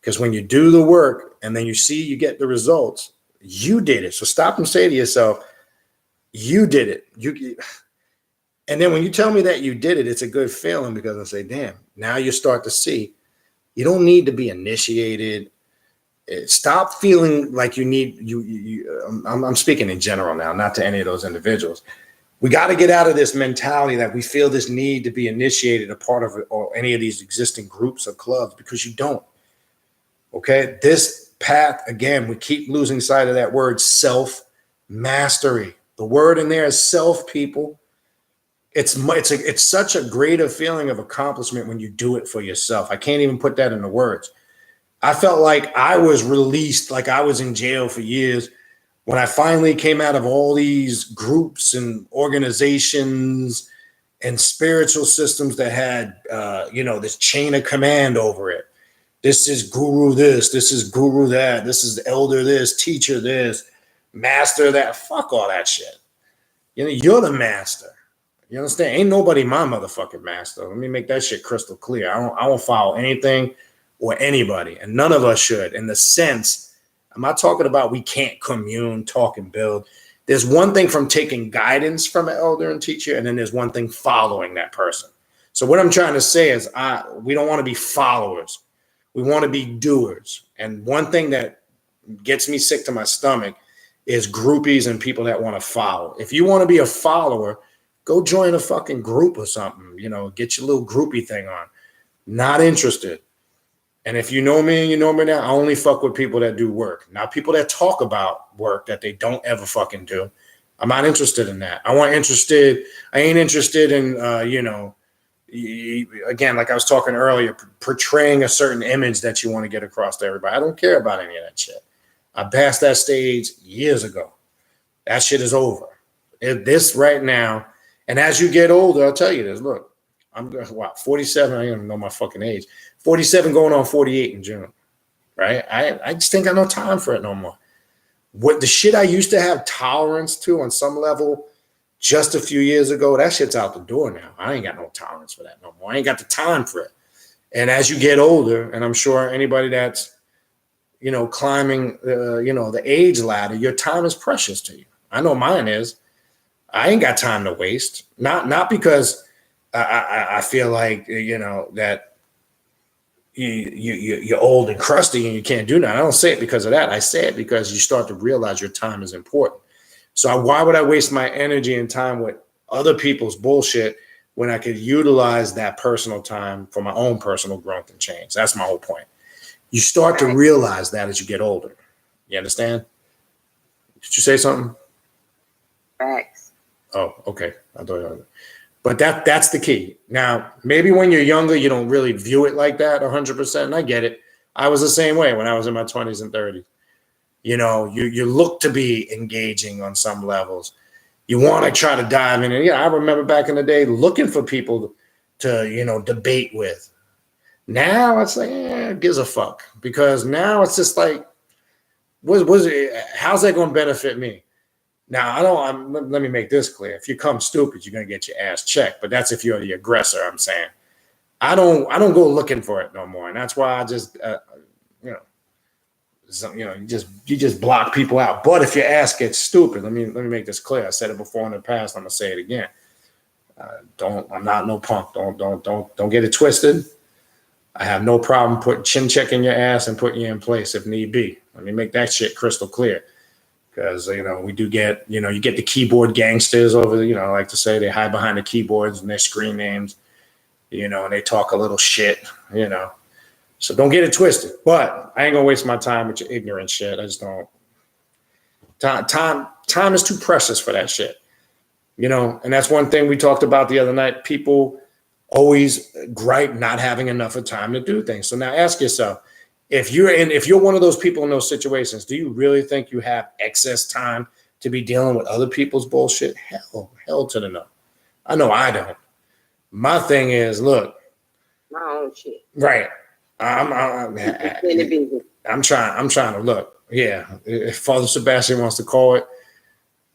Because when you do the work and then you get the results, you did it. So stop and say to yourself, you did it. And then when you tell me that you did it, it's a good feeling, because I say, damn, now you start to see you don't need to be initiated. Stop feeling like you need I'm speaking in general now, not to any of those individuals. We got to get out of this mentality that we feel this need to be initiated, a part of it, or any of these existing groups or clubs, because you don't. Okay. This path, again, we keep losing sight of that word, self-mastery. The word in there is self, people. It's such a greater feeling of accomplishment when you do it for yourself. I can't even put that into words. I felt like I was released, like I was in jail for years, when I finally came out of all these groups and organizations and spiritual systems that had, this chain of command over it. This is guru this is guru that, this is elder this, teacher this, master that. Fuck all that shit. You're the master. You understand? Ain't nobody my motherfucking master. Let me make that shit crystal clear. I won't follow anything or anybody, and none of us should. In the sense, I'm not talking about we can't commune, talk, and build. There's one thing from taking guidance from an elder and teacher, and then there's one thing following that person. So what I'm trying to say is we don't want to be followers. We want to be doers. And one thing that gets me sick to my stomach is groupies and people that want to follow. If you want to be a follower, go join a fucking group or something. Get your little groupie thing on. Not interested. And if you know me and you know me now, I only fuck with people that do work. Now, people that talk about work that they don't ever fucking do, I'm not interested in that. I ain't interested in, again, like I was talking earlier, portraying a certain image that you want to get across to everybody. I don't care about any of that shit. I passed that stage years ago. That shit is over. This right now, and as you get older, I'll tell you this, look, I'm 47. I don't even know my fucking age. 47 going on 48 in June, right? I just ain't got no time for it no more. What the shit I used to have tolerance to on some level just a few years ago, that shit's out the door now. I ain't got no tolerance for that no more. I ain't got the time for it. And as you get older, and I'm sure anybody that's climbing, the age ladder, your time is precious to you. I know mine is. I ain't got time to waste. Not because I feel like, that you're old and crusty and you can't do that. I don't say it because of that. I say it because you start to realize your time is important. So why would I waste my energy and time with other people's bullshit when I could utilize that personal time for my own personal growth and change? That's my whole point. You start to realize that as you get older. You understand? Did you say something? Facts. Oh, okay. I thought. But that's the key. Now, maybe when you're younger, you don't really view it like that 100%. And I get it. I was the same way when I was in my 20s and 30s. You look to be engaging on some levels. You want to try to dive in. And I remember back in the day looking for people to debate with. Now it's like, gives a fuck. Because now it's just like, how's that going to benefit me? Now, let me make this clear. If you come stupid, you're going to get your ass checked. But that's if you're the aggressor, I'm saying. I don't go looking for it no more. And that's why I just, you just block people out. But if your ass gets stupid, let me make this clear. I said it before in the past. I'm going to say it again. I'm not no punk. Don't get it twisted. I have no problem putting chin check in your ass and putting you in place if need be. Let me make that shit crystal clear. Because, we do get, you get the keyboard gangsters over, I like to say they hide behind the keyboards and their screen names, and they talk a little shit, So don't get it twisted. But I ain't going to waste my time with your ignorant shit. I just don't. Time is too precious for that shit, And that's one thing we talked about the other night. People always gripe not having enough of time to do things. So now ask yourself, if you're one of those people in those situations, do you really think you have excess time to be dealing with other people's bullshit? Hell to the no. I know I don't. My thing is, look. My own shit. Right. I'm trying to look. Yeah. If Father Sebastian wants to call it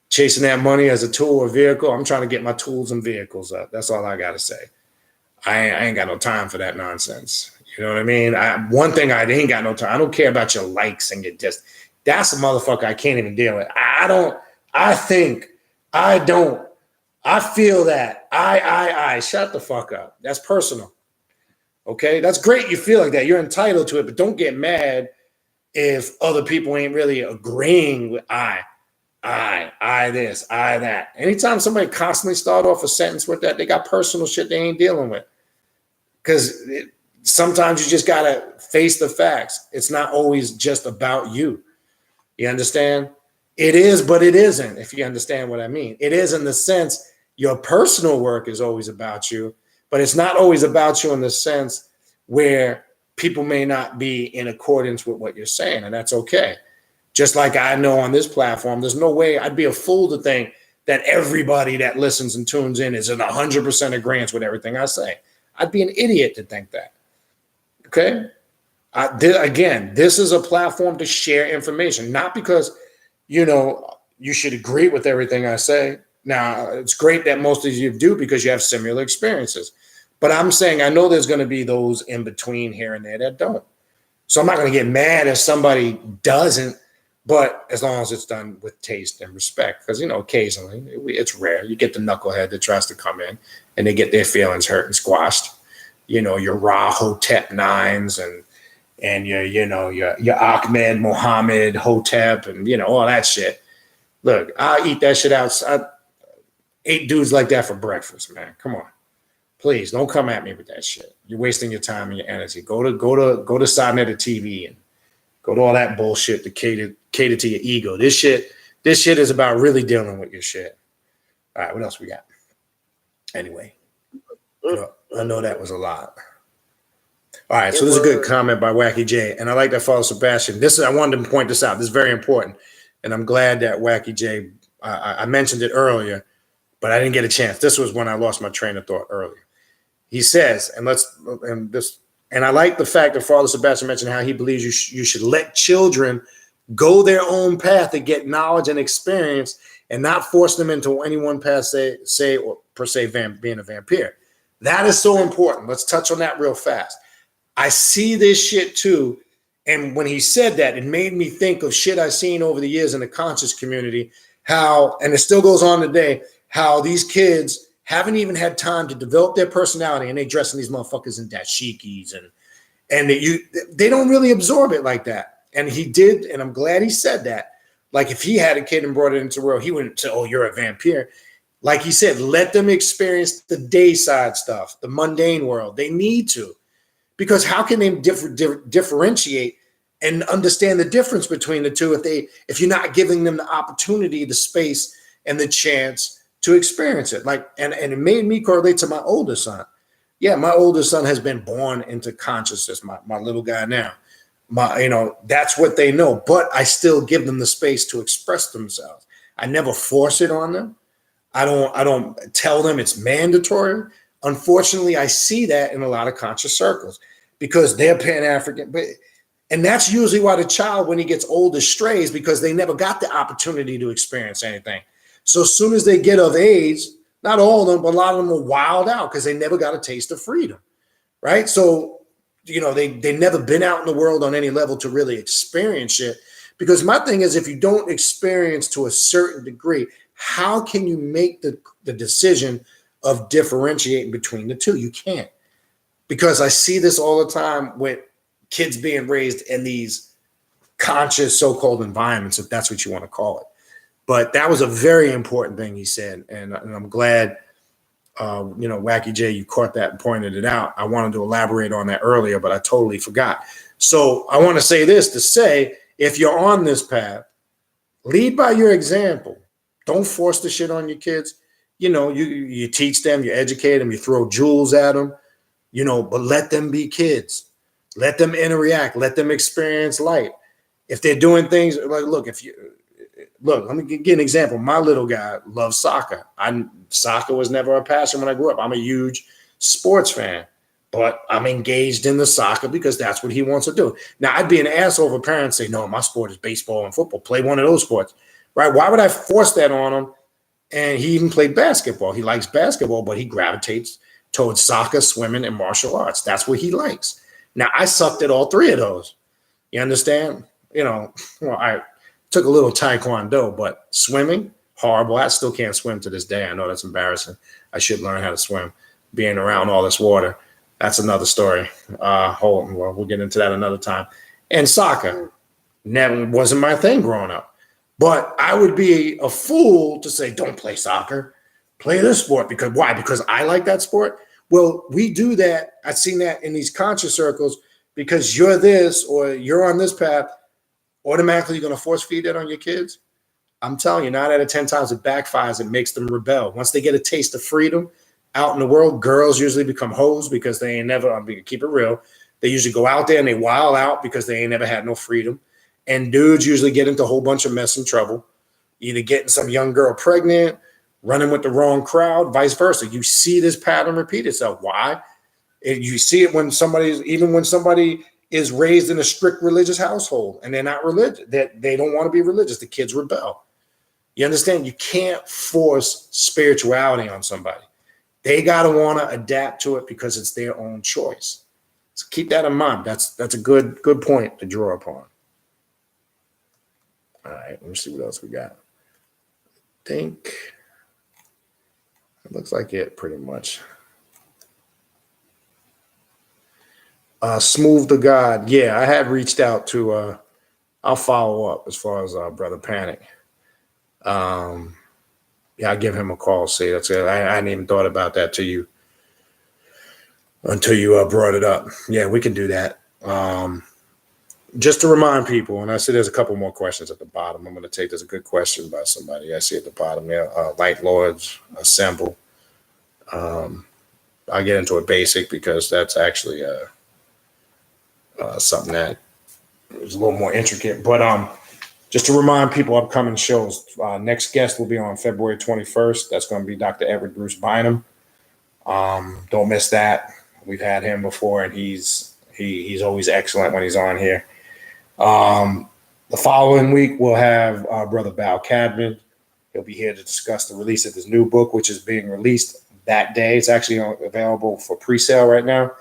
chasing that money as a tool or vehicle, I'm trying to get my tools and vehicles up. That's all I got to say. I ain't got no time for that nonsense. You know what I mean? One thing I ain't got no time. I don't care about your likes and your just. That's a motherfucker I can't even deal with. I feel that. Shut the fuck up. That's personal. Okay? That's great you feel like that. You're entitled to it, but don't get mad if other people ain't really agreeing with I this, I that. Anytime somebody constantly start off a sentence with that, they got personal shit they ain't dealing with. Because sometimes you just got to face the facts. It's not always just about you. You understand? It is, but it isn't, if you understand what I mean. It is in the sense your personal work is always about you, but it's not always about you in the sense where people may not be in accordance with what you're saying, and that's okay. Just like I know on this platform, there's no way I'd be a fool to think that everybody that listens and tunes in is in 100% agreement with everything I say. I'd be an idiot to think that. Okay? This is a platform to share information, not because, you should agree with everything I say. Now, it's great that most of you do because you have similar experiences. But I'm saying I know there's going to be those in between here and there that don't. So I'm not going to get mad if somebody doesn't, but as long as it's done with taste and respect. Because, occasionally, it's rare. You get the knucklehead that tries to come in and they get their feelings hurt and squashed. Your Ra Hotep nines and your Ahmed Mohammed Hotep and all that shit. Look, I'll eat that shit out. I ate dudes like that for breakfast, man. Come on. Please don't come at me with that shit. You're wasting your time and your energy. Go to side net of TV and go to all that bullshit to cater to your ego. This shit is about really dealing with your shit. All right, what else we got? Anyway. I know that was a lot. All right, so this is a good comment by Wacky J, and I like that Father Sebastian. I wanted to point this out. This is very important, and I'm glad that Wacky J. I mentioned it earlier, but I didn't get a chance. This was when I lost my train of thought earlier. He says, and I like the fact that Father Sebastian mentioned how he believes you should let children go their own path to get knowledge and experience, and not force them into any one path, say or per se being a vampire. That is so important. Let's touch on that real fast. I see this shit too And when he said that, it made me think of shit I've seen over the years in the conscious community, how, and it still goes on today, how these kids haven't even had time to develop their personality, and they dressing these motherfuckers in dashikis, and they don't really absorb it like that. And he did, and I'm glad he said that. Like if he had a kid and brought it into the world, he wouldn't say, "Oh, you're a vampire." Like he said, let them experience the day side stuff, the mundane world. They need to, because how can they differentiate and understand the difference between the two if you're not giving them the opportunity, the space, and the chance to experience it? Like, and it made me correlate to my older son. Yeah, my older son has been born into consciousness. My little guy now, that's what they know. But I still give them the space to express themselves. I never force it on them. I don't tell them it's mandatory. Unfortunately, I see that in a lot of conscious circles because they're Pan-African. And that's usually why the child, when he gets older, strays, because they never got the opportunity to experience anything. So as soon as they get of age, not all of them, but a lot of them are wild out because they never got a taste of freedom, right? So, they never been out in the world on any level to really experience it. Because my thing is, if you don't experience to a certain degree, how can you make the decision of differentiating between the two? You can't. Because I see this all the time with kids being raised in these conscious so-called environments, if that's what you want to call it. But that was a very important thing he said. And I'm glad, Wacky J, you caught that and pointed it out. I wanted to elaborate on that earlier, but I totally forgot. So I want to say this to say, if you're on this path, lead by your example. Don't force the shit on your kids. You teach them, you educate them, you throw jewels at them, but let them be kids. Let them interact. Let them experience life. If they're doing things like, let me give an example. My little guy loves soccer. Soccer was never a passion when I grew up. I'm a huge sports fan, but I'm engaged in the soccer because that's what he wants to do. Now, I'd be an asshole if a parent say, "No, my sport is baseball and football. Play one of those sports." Right? Why would I force that on him? And he even played basketball. He likes basketball, but he gravitates towards soccer, swimming, and martial arts. That's what he likes. Now, I sucked at all three of those. You understand? I took a little taekwondo, but swimming, horrible. I still can't swim to this day. I know that's embarrassing. I should learn how to swim. Being around all this water, that's another story. We'll get into that another time. And soccer never wasn't my thing growing up. But I would be a fool to say, don't play soccer, play this sport. Because why? Because I like that sport? Well, we do that. I've seen that in these conscious circles because you're this or you're on this path, automatically you're going to force feed that on your kids. I'm telling you, 9 out of 10 times it backfires. It makes them rebel. Once they get a taste of freedom out in the world, girls usually become hoes because they ain't never, I'm going to keep it real. They usually go out there and they wild out because they ain't never had no freedom. And dudes usually get into a whole bunch of mess and trouble, either getting some young girl pregnant, running with the wrong crowd, vice versa. You see this pattern repeat itself. Why? You see it when somebody is raised in a strict religious household and they're not religious, that they don't want to be religious. The kids rebel. You understand? You can't force spirituality on somebody. They got to want to adapt to it because it's their own choice. So keep that in mind. That's a good point to draw upon. All right, let me see what else we got. I think it looks like it pretty much. Smooth the God. Yeah, I had reached out to, I'll follow up as far as Brother Panic. Yeah, I'll give him a call. See, that's it. I hadn't even thought about that until you brought it up. Yeah, we can do that. Just to remind people, and I see there's a couple more questions at the bottom. I'm going to take, there's a good question by somebody I see at the bottom there. Light Lords Assemble. I'll get into a basic because that's actually something that is a little more intricate. But just to remind people, upcoming shows. Next guest will be on February 21st. That's going to be Dr. Edward Bruce Bynum. Don't miss that. We've had him before, and he's always excellent when he's on here. The following week, we'll have Brother Bal Cadman. He'll be here to discuss the release of his new book, which is being released that day. It's actually available for pre-sale right now.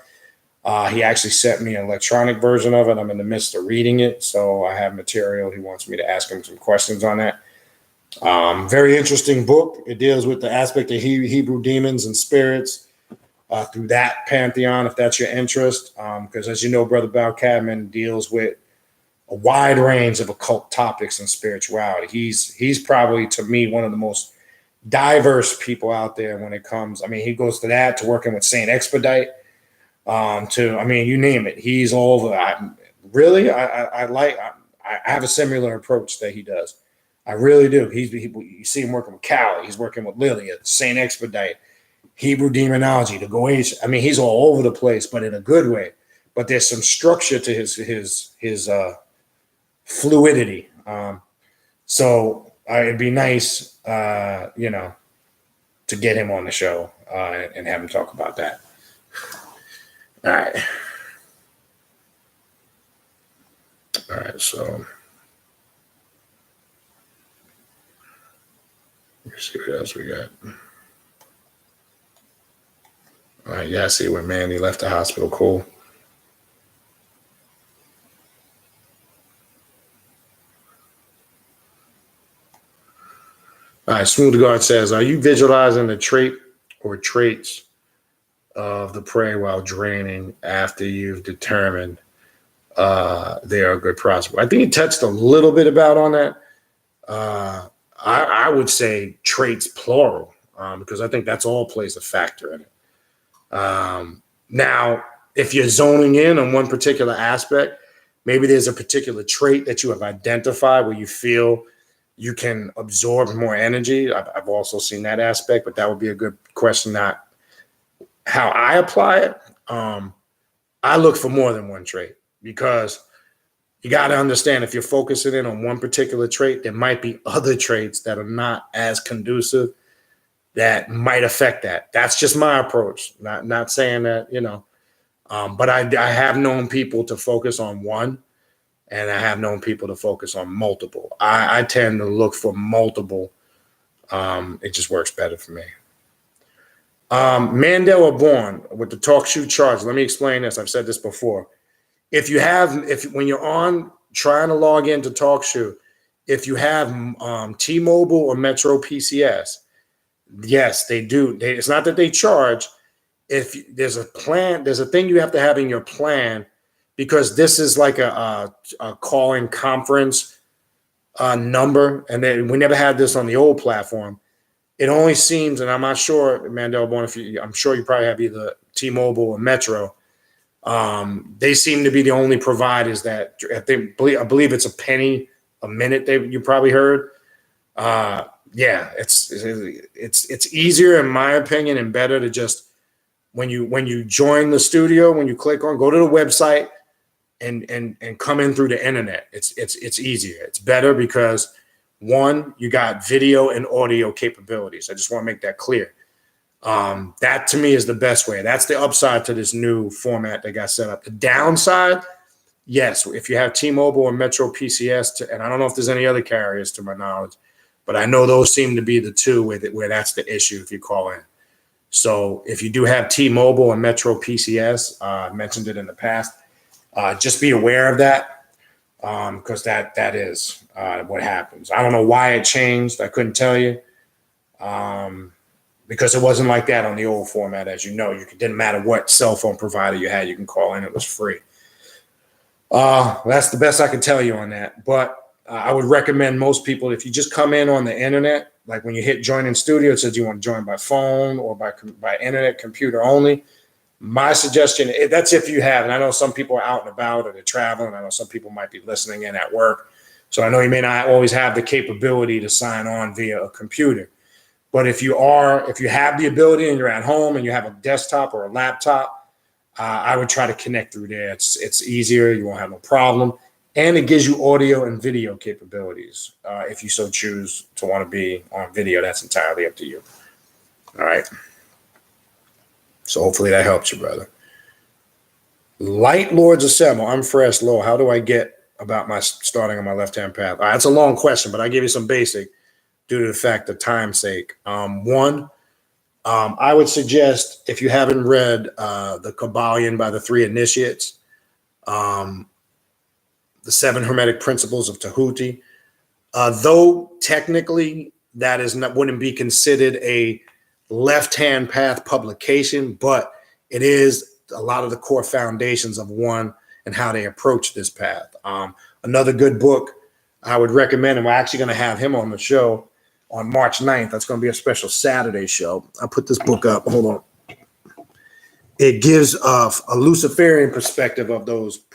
He actually sent me an electronic version of it. I'm in the midst of reading it, so I have material. He wants me to ask him some questions on that. Very interesting book. It deals with the aspect of Hebrew demons and spirits through that pantheon, if that's your interest. Because as you know, Brother Bal Cadman deals with a wide range of occult topics and spirituality. He's probably, to me, one of the most diverse people out there when it comes. I mean, he goes to that, to working with Saint Expedite, you name it. He's all over. I have a similar approach that he does. I really do. You see him working with Cali. He's working with Lilia, Saint Expedite, Hebrew demonology, the Goetia. I mean, he's all over the place, but in a good way. But there's some structure to his fluidity. So it'd be nice, to get him on the show and have him talk about that. All right. So let's see what else we got. All right, yeah, I see where Mandy left the hospital. Cool. All right, Smooth Guard says, are you visualizing the trait or traits of the prey while draining after you've determined they are a good prospect? I think he touched a little bit about on that. I would say traits plural, because I think that's all plays a factor in it. Now, if you're zoning in on one particular aspect, maybe there's a particular trait that you have identified where you feel you can absorb more energy. I've also seen that aspect, but that would be a good question, not how I apply it. I look for more than one trait, because you got to understand, if you're focusing in on one particular trait, there might be other traits that are not as conducive that might affect that. That's just my approach. Not saying that, but I have known people to focus on one, and I have known people to focus on multiple. I tend to look for multiple. It just works better for me. Mandela Born with the talk shoe charge. Let me explain this. I've said this before. When you're on trying to log into TalkShoe, if you have T-Mobile or Metro PCS, yes, they do. It's not that they charge. If there's a plan, there's a thing you have to have in your plan, because this is like a calling conference number, and then we never had this on the old platform. It only seems, and I'm not sure, Mandela Born, I'm sure you probably have either T-Mobile or Metro. They seem to be the only providers that I believe it's a penny a minute. You probably heard. Yeah, it's easier, in my opinion, and better to just when you join the studio, when you click on, go to the website and come in through the internet. It's easier. It's better because, one, you got video and audio capabilities. I just want to make that clear. That to me is the best way. That's the upside to this new format that got set up. The downside, yes, if you have T-Mobile or Metro PCS, and I don't know if there's any other carriers to my knowledge, but I know those seem to be the two where that's the issue if you call in. So if you do have T-Mobile and Metro PCS, I mentioned it in the past, just be aware of that, because that is what happens. I don't know why it changed. I couldn't tell you. Because it wasn't like that on the old format. As you know, it didn't matter what cell phone provider you had, you can call in, it was free. That's the best I can tell you on that. But I would recommend most people, if you just come in on the internet, like when you hit join in studio, it says you want to join by phone or by internet, computer only. My suggestion, that's if you have, and I know some people are out and about or they're traveling. I know some people might be listening in at work. So I know you may not always have the capability to sign on via a computer. But if you have the ability and you're at home and you have a desktop or a laptop, I would try to connect through there. It's easier. You won't have no problem. And it gives you audio and video capabilities. If you so choose to want to be on video, that's entirely up to you. All right. So hopefully that helps you, brother. Light Lords Assemble. I'm fresh low. How do I get about my starting on my left-hand path? All right, that's a long question, but I give you some basic due to the fact of time's sake. One, I would suggest, if you haven't read The Kabbalion by the Three Initiates, The Seven Hermetic Principles of Tahuti, though technically that wouldn't be considered a left-hand path publication, but it is a lot of the core foundations of one and how they approach this path. Another good book I would recommend, and we're actually going to have him on the show on March 9th. That's going to be a special Saturday show. I'll put this book up. Hold on. It gives a Luciferian perspective of those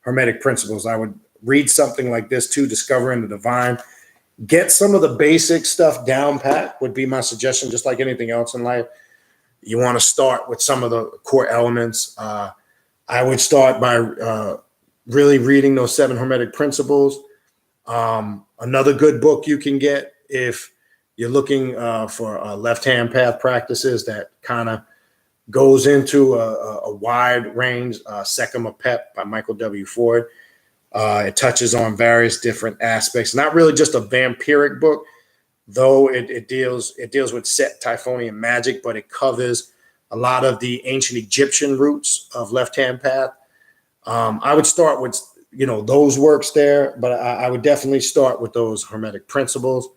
Hermetic principles. I would read something like this too, Discovering the Divine. Get some of the basic stuff down pat would be my suggestion, just like anything else in life. You want to start with some of the core elements. I would start by really reading those 7 Hermetic principles. Another good book you can get if you're looking for left-hand path practices that kind of goes into a wide range, Second Pep by Michael W. Ford. It touches on various different aspects. Not really just a vampiric book, though it deals with Set Typhonian magic, but it covers a lot of the ancient Egyptian roots of left-hand path. I would start with those works there, but I would definitely start with those Hermetic principles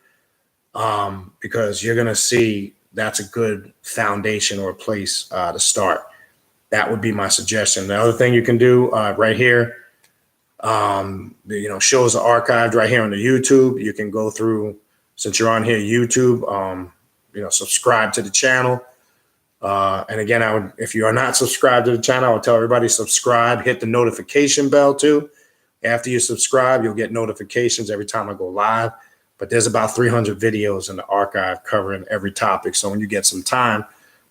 because you're going to see that's a good foundation or a place to start. That would be my suggestion. The other thing you can do right here, shows are archived right here on the YouTube. You can go through, since you're on here, YouTube, subscribe to the channel. And again, if you are not subscribed to the channel, I would tell everybody subscribe, hit the notification bell too. After you subscribe, you'll get notifications every time I go live. But there's about 300 videos in the archive covering every topic. So when you get some time,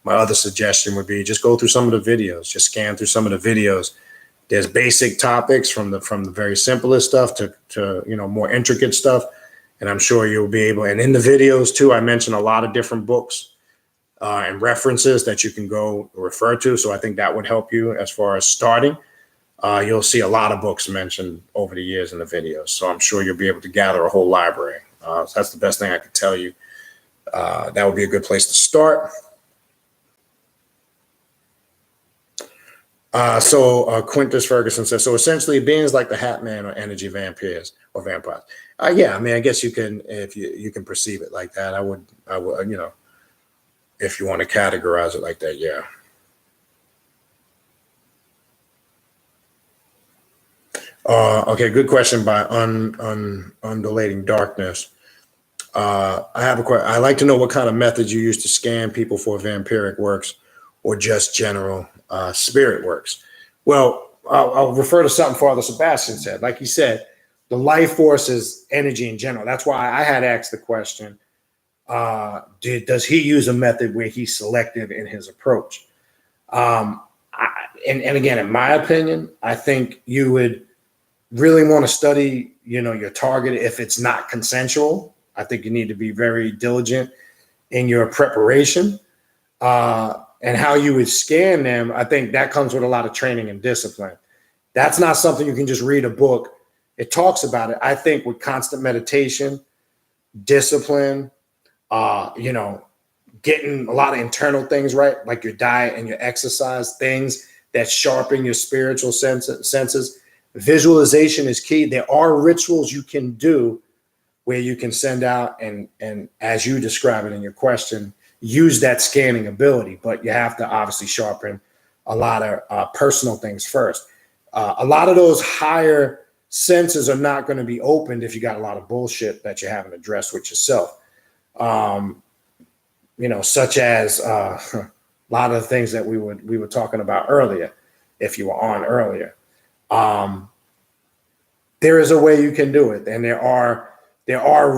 my other suggestion would be just go through some of the videos, just scan through some of the videos. There's basic topics from the very simplest stuff to more intricate stuff. And I'm sure you'll be able, and in the videos too, I mentioned a lot of different books and references that you can go refer to. So I think that would help you as far as starting. You'll see a lot of books mentioned over the years in the videos. So I'm sure you'll be able to gather a whole library. So that's the best thing I could tell you. That would be a good place to start. Quintus Ferguson says, so essentially beings like the Hat Man or energy vampires or vampires. Yeah, I mean, I guess you can, if you can perceive it like that. I would, if you want to categorize it like that, yeah. Okay, good question by Undulating Darkness. I have a question. I'd like to know what kind of methods you use to scan people for vampiric works or just general spirit works. Well, I'll refer to something Father Sebastian said. Like he said, the life force is energy in general. That's why I had asked the question, does he use a method where he's selective in his approach? And again, in my opinion, I think you would really want to study, your target if it's not consensual. I think you need to be very diligent in your preparation and how you would scan them. I think that comes with a lot of training and discipline. That's not something you can just read a book. It talks about it. I think with constant meditation, discipline, getting a lot of internal things right, like your diet and your exercise, things that sharpen your spiritual senses. Visualization is key. There are rituals you can do where you can send out and as you describe it in your question, use that scanning ability, but you have to obviously sharpen a lot of personal things first. A lot of those higher senses are not going to be opened if you got a lot of bullshit that you haven't addressed with yourself. Such as a lot of the things that we were talking about earlier, if you were on earlier. There is a way you can do it, and there are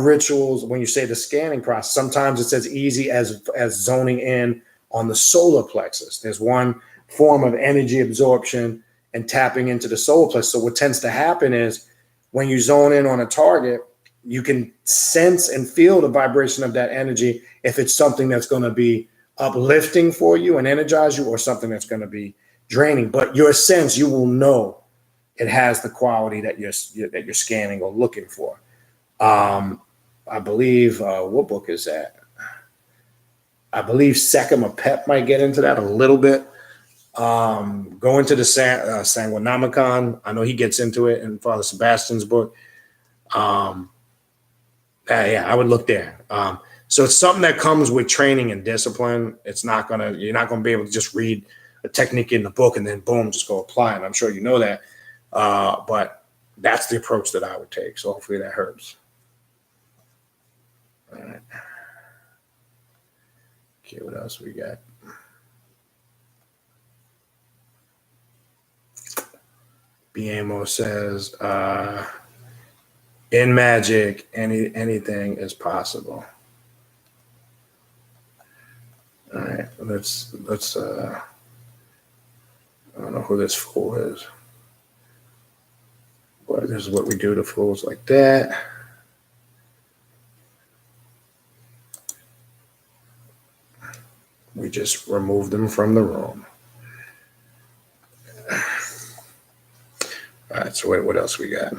rituals. When you say the scanning process, sometimes it's as easy as zoning in on the solar plexus. There's one form of energy absorption and tapping into the solar plexus. So what tends to happen is when you zone in on a target, you can sense and feel the vibration of that energy if it's something that's going to be uplifting for you and energize you, or something that's going to be draining. But your sense, you will know it has the quality that you're scanning or looking for. I believe, what book is that? I believe Sekima Pep might get into that a little bit. Go into the Sanguinomicon. I know he gets into it in Father Sebastian's book. Yeah, I would look there. So it's something that comes with training and discipline. You're not gonna be able to just read a technique in the book and then boom, just go apply it. I'm sure you know that. But that's the approach that I would take. So hopefully that helps. All right. Okay, what else we got? BMO says, in magic, anything is possible. All right, let's I don't know who this fool is, but this is what we do to fools like that. We just remove them from the room. All right, so what else we got?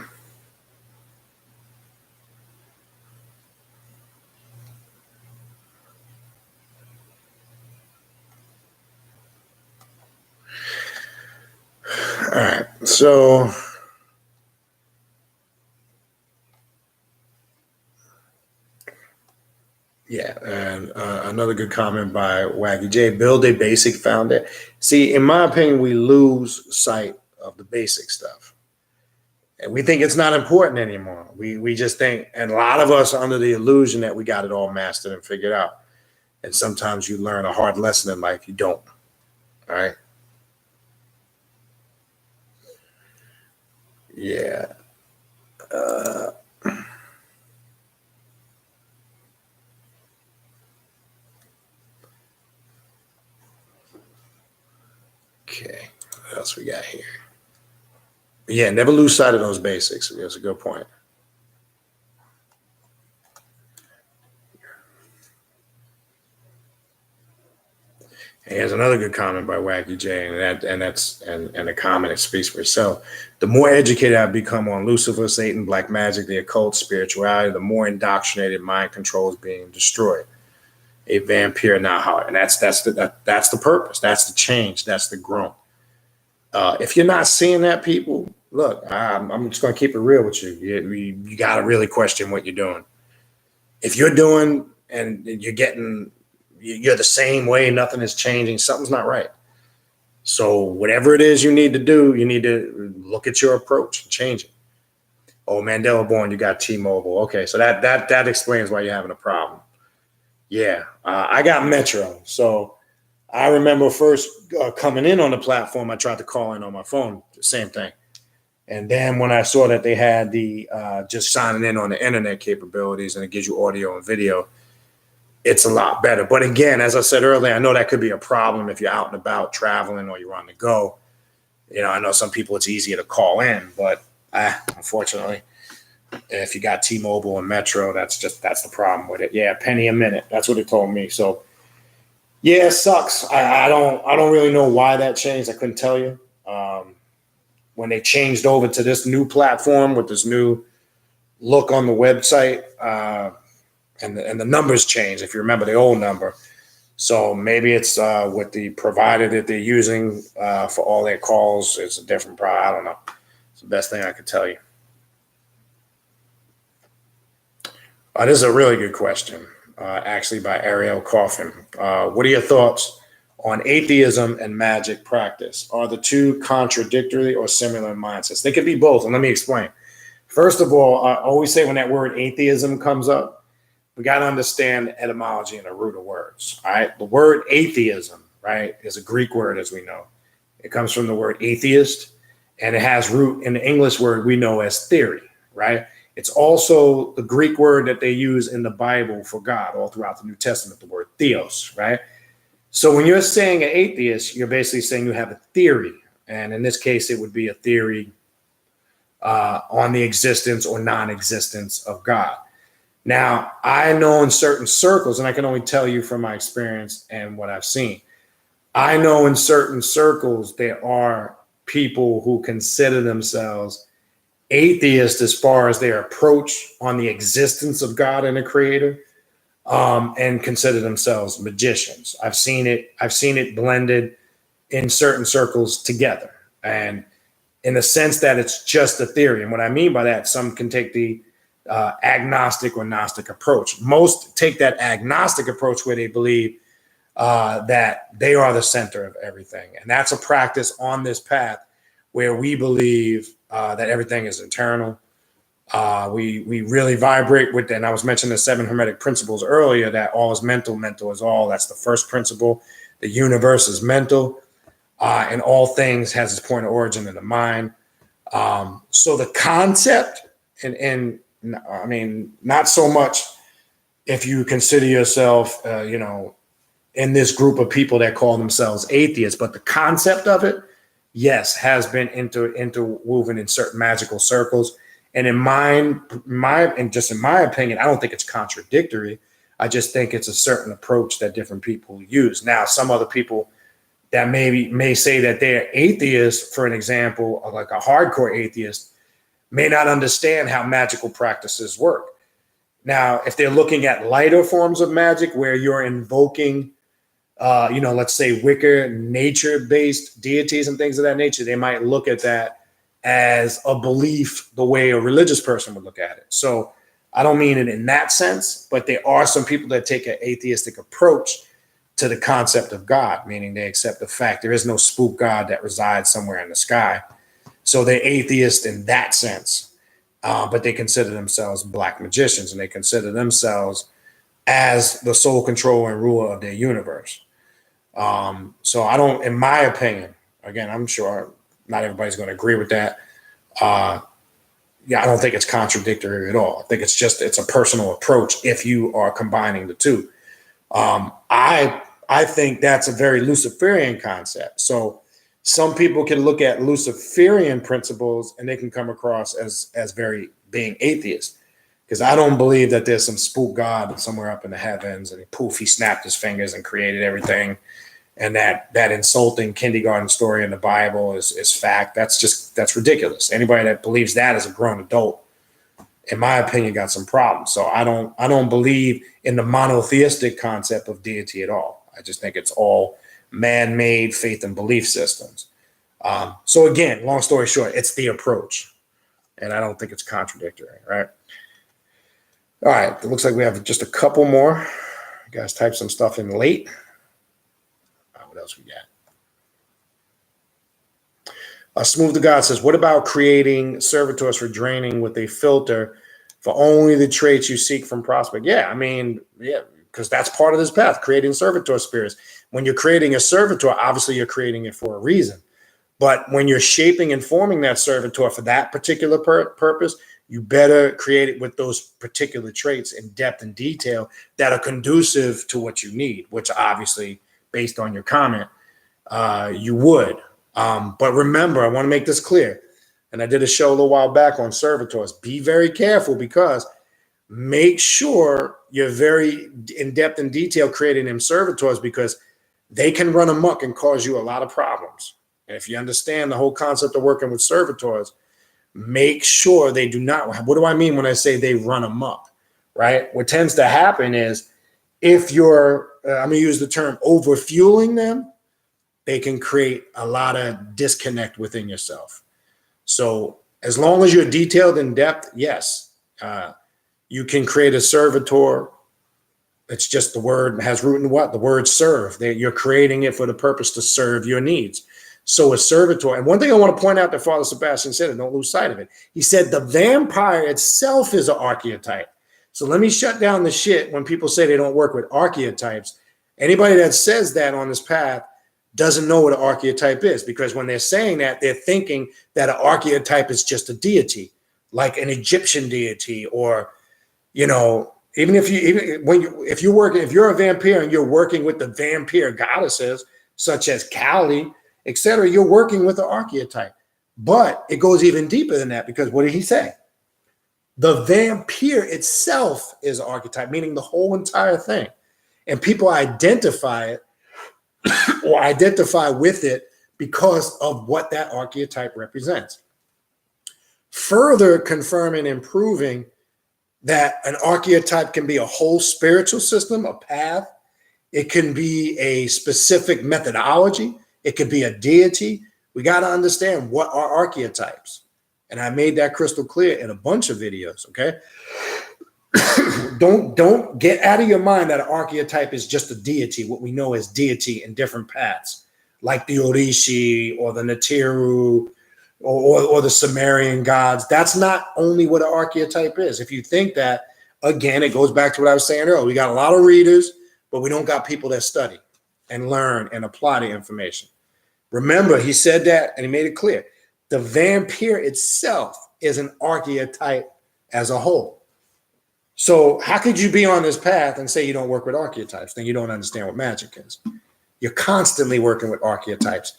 All right, so yeah, and another good comment by Waggy J. Build a basic foundation. See, in my opinion, we lose sight of the basic stuff. And we think it's not important anymore. We just think, and a lot of us are under the illusion that we got it all mastered and figured out. And sometimes you learn a hard lesson in life, you don't. All right. Yeah. Okay. What else we got here? Yeah, never lose sight of those basics. That's a good point. And here's another good comment by Wacky J, and the comment that speaks for itself. The more educated I've become on Lucifer, Satan, black magic, the occult, spirituality, the more indoctrinated mind control is being destroyed. A vampire now heart, and that's the purpose. That's the change. That's the growth. If you're not seeing that, people, look, I'm just going to keep it real with you. You got to really question what you're doing. If you're doing and you're the same way, nothing is changing, something's not right. So whatever it is you need to do, you need to look at your approach and change it. Oh, Mandela born, you got T-Mobile. Okay, so that explains why you're having a problem. Yeah, I got Metro. So I remember first coming in on the platform, I tried to call in on my phone, the same thing. And then when I saw that they had the just signing in on the internet capabilities and it gives you audio and video, it's a lot better. But again, as I said earlier, I know that could be a problem if you're out and about traveling or you're on the go. You know, I know some people it's easier to call in, but unfortunately, if you got T-Mobile and Metro, that's the problem with it. Yeah, penny a minute. That's what it told me. So yeah, it sucks. I don't really know why that changed. I couldn't tell you. When they changed over to this new platform with this new look on the website, and the numbers changed, if you remember the old number. So maybe it's with the provider that they're using for all their calls. It's a different product. I don't know. It's the best thing I could tell you. This is a really good question, actually by Ariel Coffin. What are your thoughts on atheism and magic practice? Are the two contradictory or similar mindsets? They could be both, and let me explain. First of all, I always say when that word atheism comes up, we got to understand the etymology and the root of words. All right. The word atheism, right, is a Greek word, as we know. It comes from the word atheist, and it has root in the English word we know as theory, right? It's also the Greek word that they use in the Bible for God all throughout the New Testament, the word theos, right? So when you're saying an atheist, you're basically saying you have a theory. And in this case, it would be a theory on the existence or non-existence of God. Now, I know in certain circles, and I can only tell you from my experience and what I've seen, I know in certain circles there are people who consider themselves atheist as far as their approach on the existence of God and a creator. and consider themselves magicians. I've seen it blended in certain circles together, and in the sense that it's just a theory. And what I mean by that, some can take the agnostic or Gnostic approach. Most take that agnostic approach where they believe that they are the center of everything. And that's a practice on this path where we believe that everything is internal. We really vibrate with that. And I was mentioning the 7 Hermetic principles earlier, that all is mental, mental is all. That's the first principle. The universe is mental, and all things has its point of origin in the mind. So the concept, and I mean, not so much if you consider yourself, in this group of people that call themselves atheists, but the concept of it, yes, has been interwoven in certain magical circles. And in my opinion, I don't think it's contradictory. I just think it's a certain approach that different people use. Now, some other people that may say that they're atheists, for an example, of like a hardcore atheist, may not understand how magical practices work. Now, if they're looking at lighter forms of magic where you're invoking, let's say Wicca, nature-based deities and things of that nature, they might look at that as a belief the way a religious person would look at it. So I don't mean it in that sense, but there are some people that take an atheistic approach to the concept of God, meaning they accept the fact there is no spook God that resides somewhere in the sky. So they're atheist in that sense, but they consider themselves black magicians, and they consider themselves as the sole controller and ruler of their universe. So I don't, in my opinion, again, I'm sure not everybody's going to agree with that. I don't think it's contradictory at all. I think it's a personal approach if you are combining the two. I think that's a very Luciferian concept. So some people can look at Luciferian principles and they can come across as very being atheist, because I don't believe that there's some spook God somewhere up in the heavens and he snapped his fingers and created everything. And that insulting kindergarten story in the Bible is fact. That's ridiculous. Anybody that believes that as a grown adult, in my opinion, got some problems. So I don't believe in the monotheistic concept of deity at all. I just think it's all man-made faith and belief systems. So again, long story short, it's the approach, and I don't think it's contradictory, right? All right, it looks like we have just a couple more. You guys typed some stuff in late. What else we got? Smooth the God says, what about creating servitors for draining with a filter for only the traits you seek from prospect? Yeah, because that's part of this path, creating servitor spirits. When you're creating a servitor, obviously you're creating it for a reason. But when you're shaping and forming that servitor for that particular purpose, you better create it with those particular traits in depth and detail that are conducive to what you need, which obviously, based on your comment, you would. But remember, I want to make this clear, and I did a show a little while back on servitors. Be very careful, because make sure you're very in depth and detail creating them servitors, because they can run amok and cause you a lot of problems. And if you understand the whole concept of working with servitors, make sure they do not. What do I mean when I say they run amok, right? What tends to happen is if you're, I'm going to use the term overfueling them, they can create a lot of disconnect within yourself. So as long as you're detailed in depth, yes, you can create a servitor. It's just the word has root in what? The word serve. You're creating it for the purpose to serve your needs. So a servitor, and one thing I want to point out that Father Sebastian said, and don't lose sight of it, he said the vampire itself is an archetype. So let me shut down the shit when people say they don't work with archetypes. Anybody that says that on this path doesn't know what an archetype is, because when they're saying that, they're thinking that an archetype is just a deity, like an Egyptian deity, or, even if you're a vampire and you're working with the vampire goddesses, such as Kali, etc., you're working with the archetype. But it goes even deeper than that, because what did he say? The vampire itself is an archetype, meaning the whole entire thing. And people identify it or identify with it because of what that archetype represents. Further confirming and proving that an archetype can be a whole spiritual system, a path. It can be a specific methodology. It could be a deity. We got to understand what are archetypes. And I made that crystal clear in a bunch of videos, okay? Don't get out of your mind that an archetype is just a deity, what we know as deity in different paths, like the Orishi or the Natiru or the Sumerian gods. That's not only what an archetype is. If you think that, again, it goes back to what I was saying earlier. We got a lot of readers, but we don't got people that study and learn and apply the information. Remember, he said that, and he made it clear. The vampire itself is an archetype as a whole. So how could you be on this path and say you don't work with archetypes? Then you don't understand what magic is. You're constantly working with archetypes.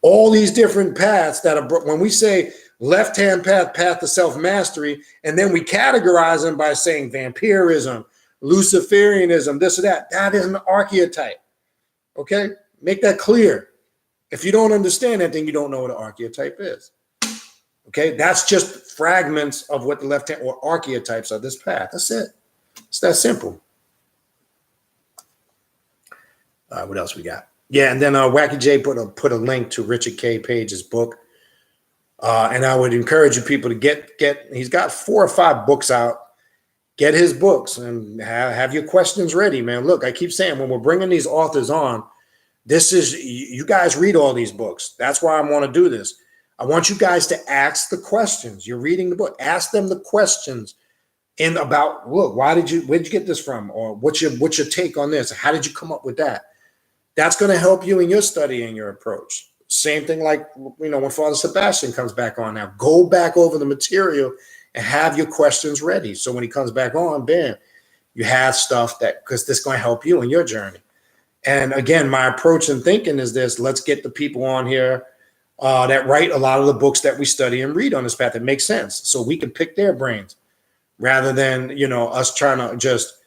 All these different paths that are, when we say left-hand path, path to self-mastery, and then we categorize them by saying vampirism, Luciferianism, this or that, that is an archetype. Okay? Make that clear. If you don't understand that, then you don't know what an archetype is. Okay? That's just fragments of what the left-hand or archetypes of this path. That's it. It's that simple. What else we got? Yeah, and then Wacky J put a link to Richard K. Page's book. And I would encourage you people to get he's got 4 or 5 books out. Get his books and have your questions ready, man. Look, I keep saying when we're bringing these authors on, this is, you guys read all these books. That's why I want to do this. I want you guys to ask the questions. You're reading the book. Ask them the questions in about, look, where'd you get this from? Or what's your take on this? How did you come up with that? That's going to help you in your study and your approach. Same thing like, when Father Sebastian comes back on now, go back over the material and have your questions ready. So when he comes back on, bam, you have stuff because this is going to help you in your journey. And again, my approach and thinking is this: let's get the people on here that write a lot of the books that we study and read on this path that makes sense, so we can pick their brains rather than us trying to just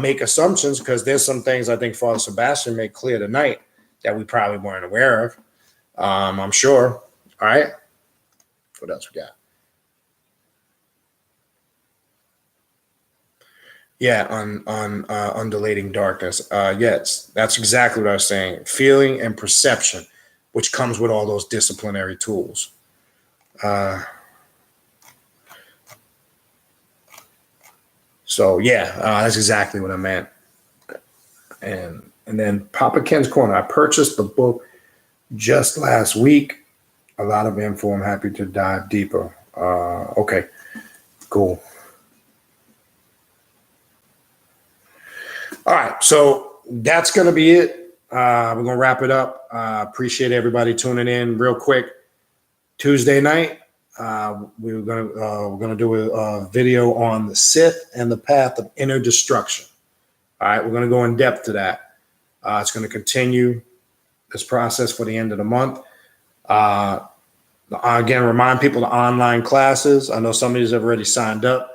make assumptions, because there's some things I think Father Sebastian made clear tonight that we probably weren't aware of. I'm sure. All right. What else we got? Yeah, on undulating darkness. Yes, that's exactly what I was saying. Feeling and perception, which comes with all those disciplinary tools. So yeah, that's exactly what I meant. And then Papa Ken's Corner. I purchased the book just last week. A lot of info. I'm happy to dive deeper. Okay, cool. All right, so that's going to be it. We're going to wrap it up. Appreciate everybody tuning in. Real quick, Tuesday night, we're going to do a video on the Sith and the path of inner destruction. All right, we're going to go in depth to that. It's going to continue this process for the end of the month. Again, remind people the online classes. I know somebody's already signed up.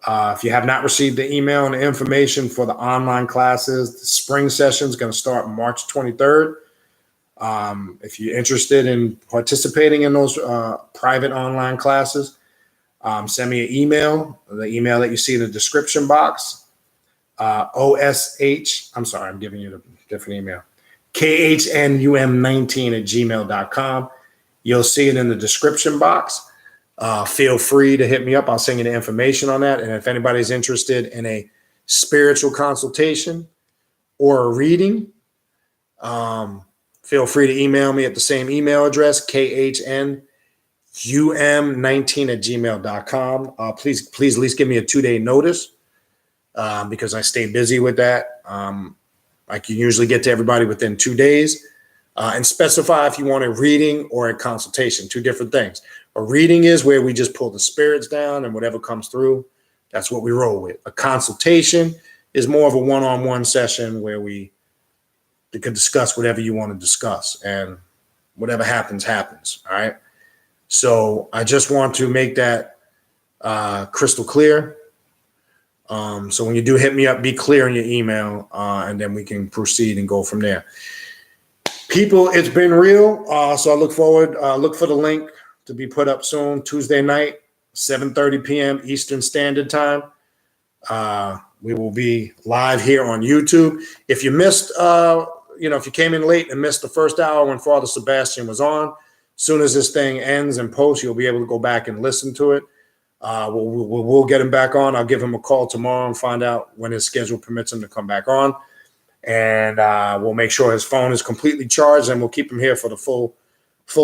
If you have not received the email and the information for the online classes, the spring session is going to start March 23rd. If you're interested in participating in those private online classes, send me an email, the email that you see in the description box. I'm sorry, I'm giving you the different email. KHNUM19@gmail.com. You'll see it in the description box. Feel free to hit me up. I'll send you the information on that. And if anybody's interested in a spiritual consultation or a reading, feel free to email me at the same email address, KHNUM19@gmail.com. Please at least give me a 2-day notice because I stay busy with that. I can usually get to everybody within 2 days. And specify if you want a reading or a consultation, 2 different things. A reading is where we just pull the spirits down and whatever comes through, that's what we roll with. A consultation is more of a one-on-one session where we can discuss whatever you want to discuss, and whatever happens, happens. All right. So I just want to make that crystal clear. So when you do hit me up, be clear in your email, and then we can proceed and go from there. People, it's been real. So I look forward. Look for the link to be put up soon. Tuesday night, 7:30 p.m. Eastern Standard Time. We will be live here on YouTube. If you missed, if you came in late and missed the first hour when Father Sebastian was on, as soon as this thing ends and posts, you'll be able to go back and listen to it. We'll get him back on. I'll give him a call tomorrow and find out when his schedule permits him to come back on. And we'll make sure his phone is completely charged, and we'll keep him here for the full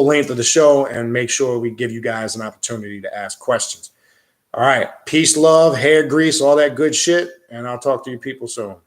length of the show and make sure we give you guys an opportunity to ask questions. All right. Peace, love, hair grease, all that good shit. And I'll talk to you people soon.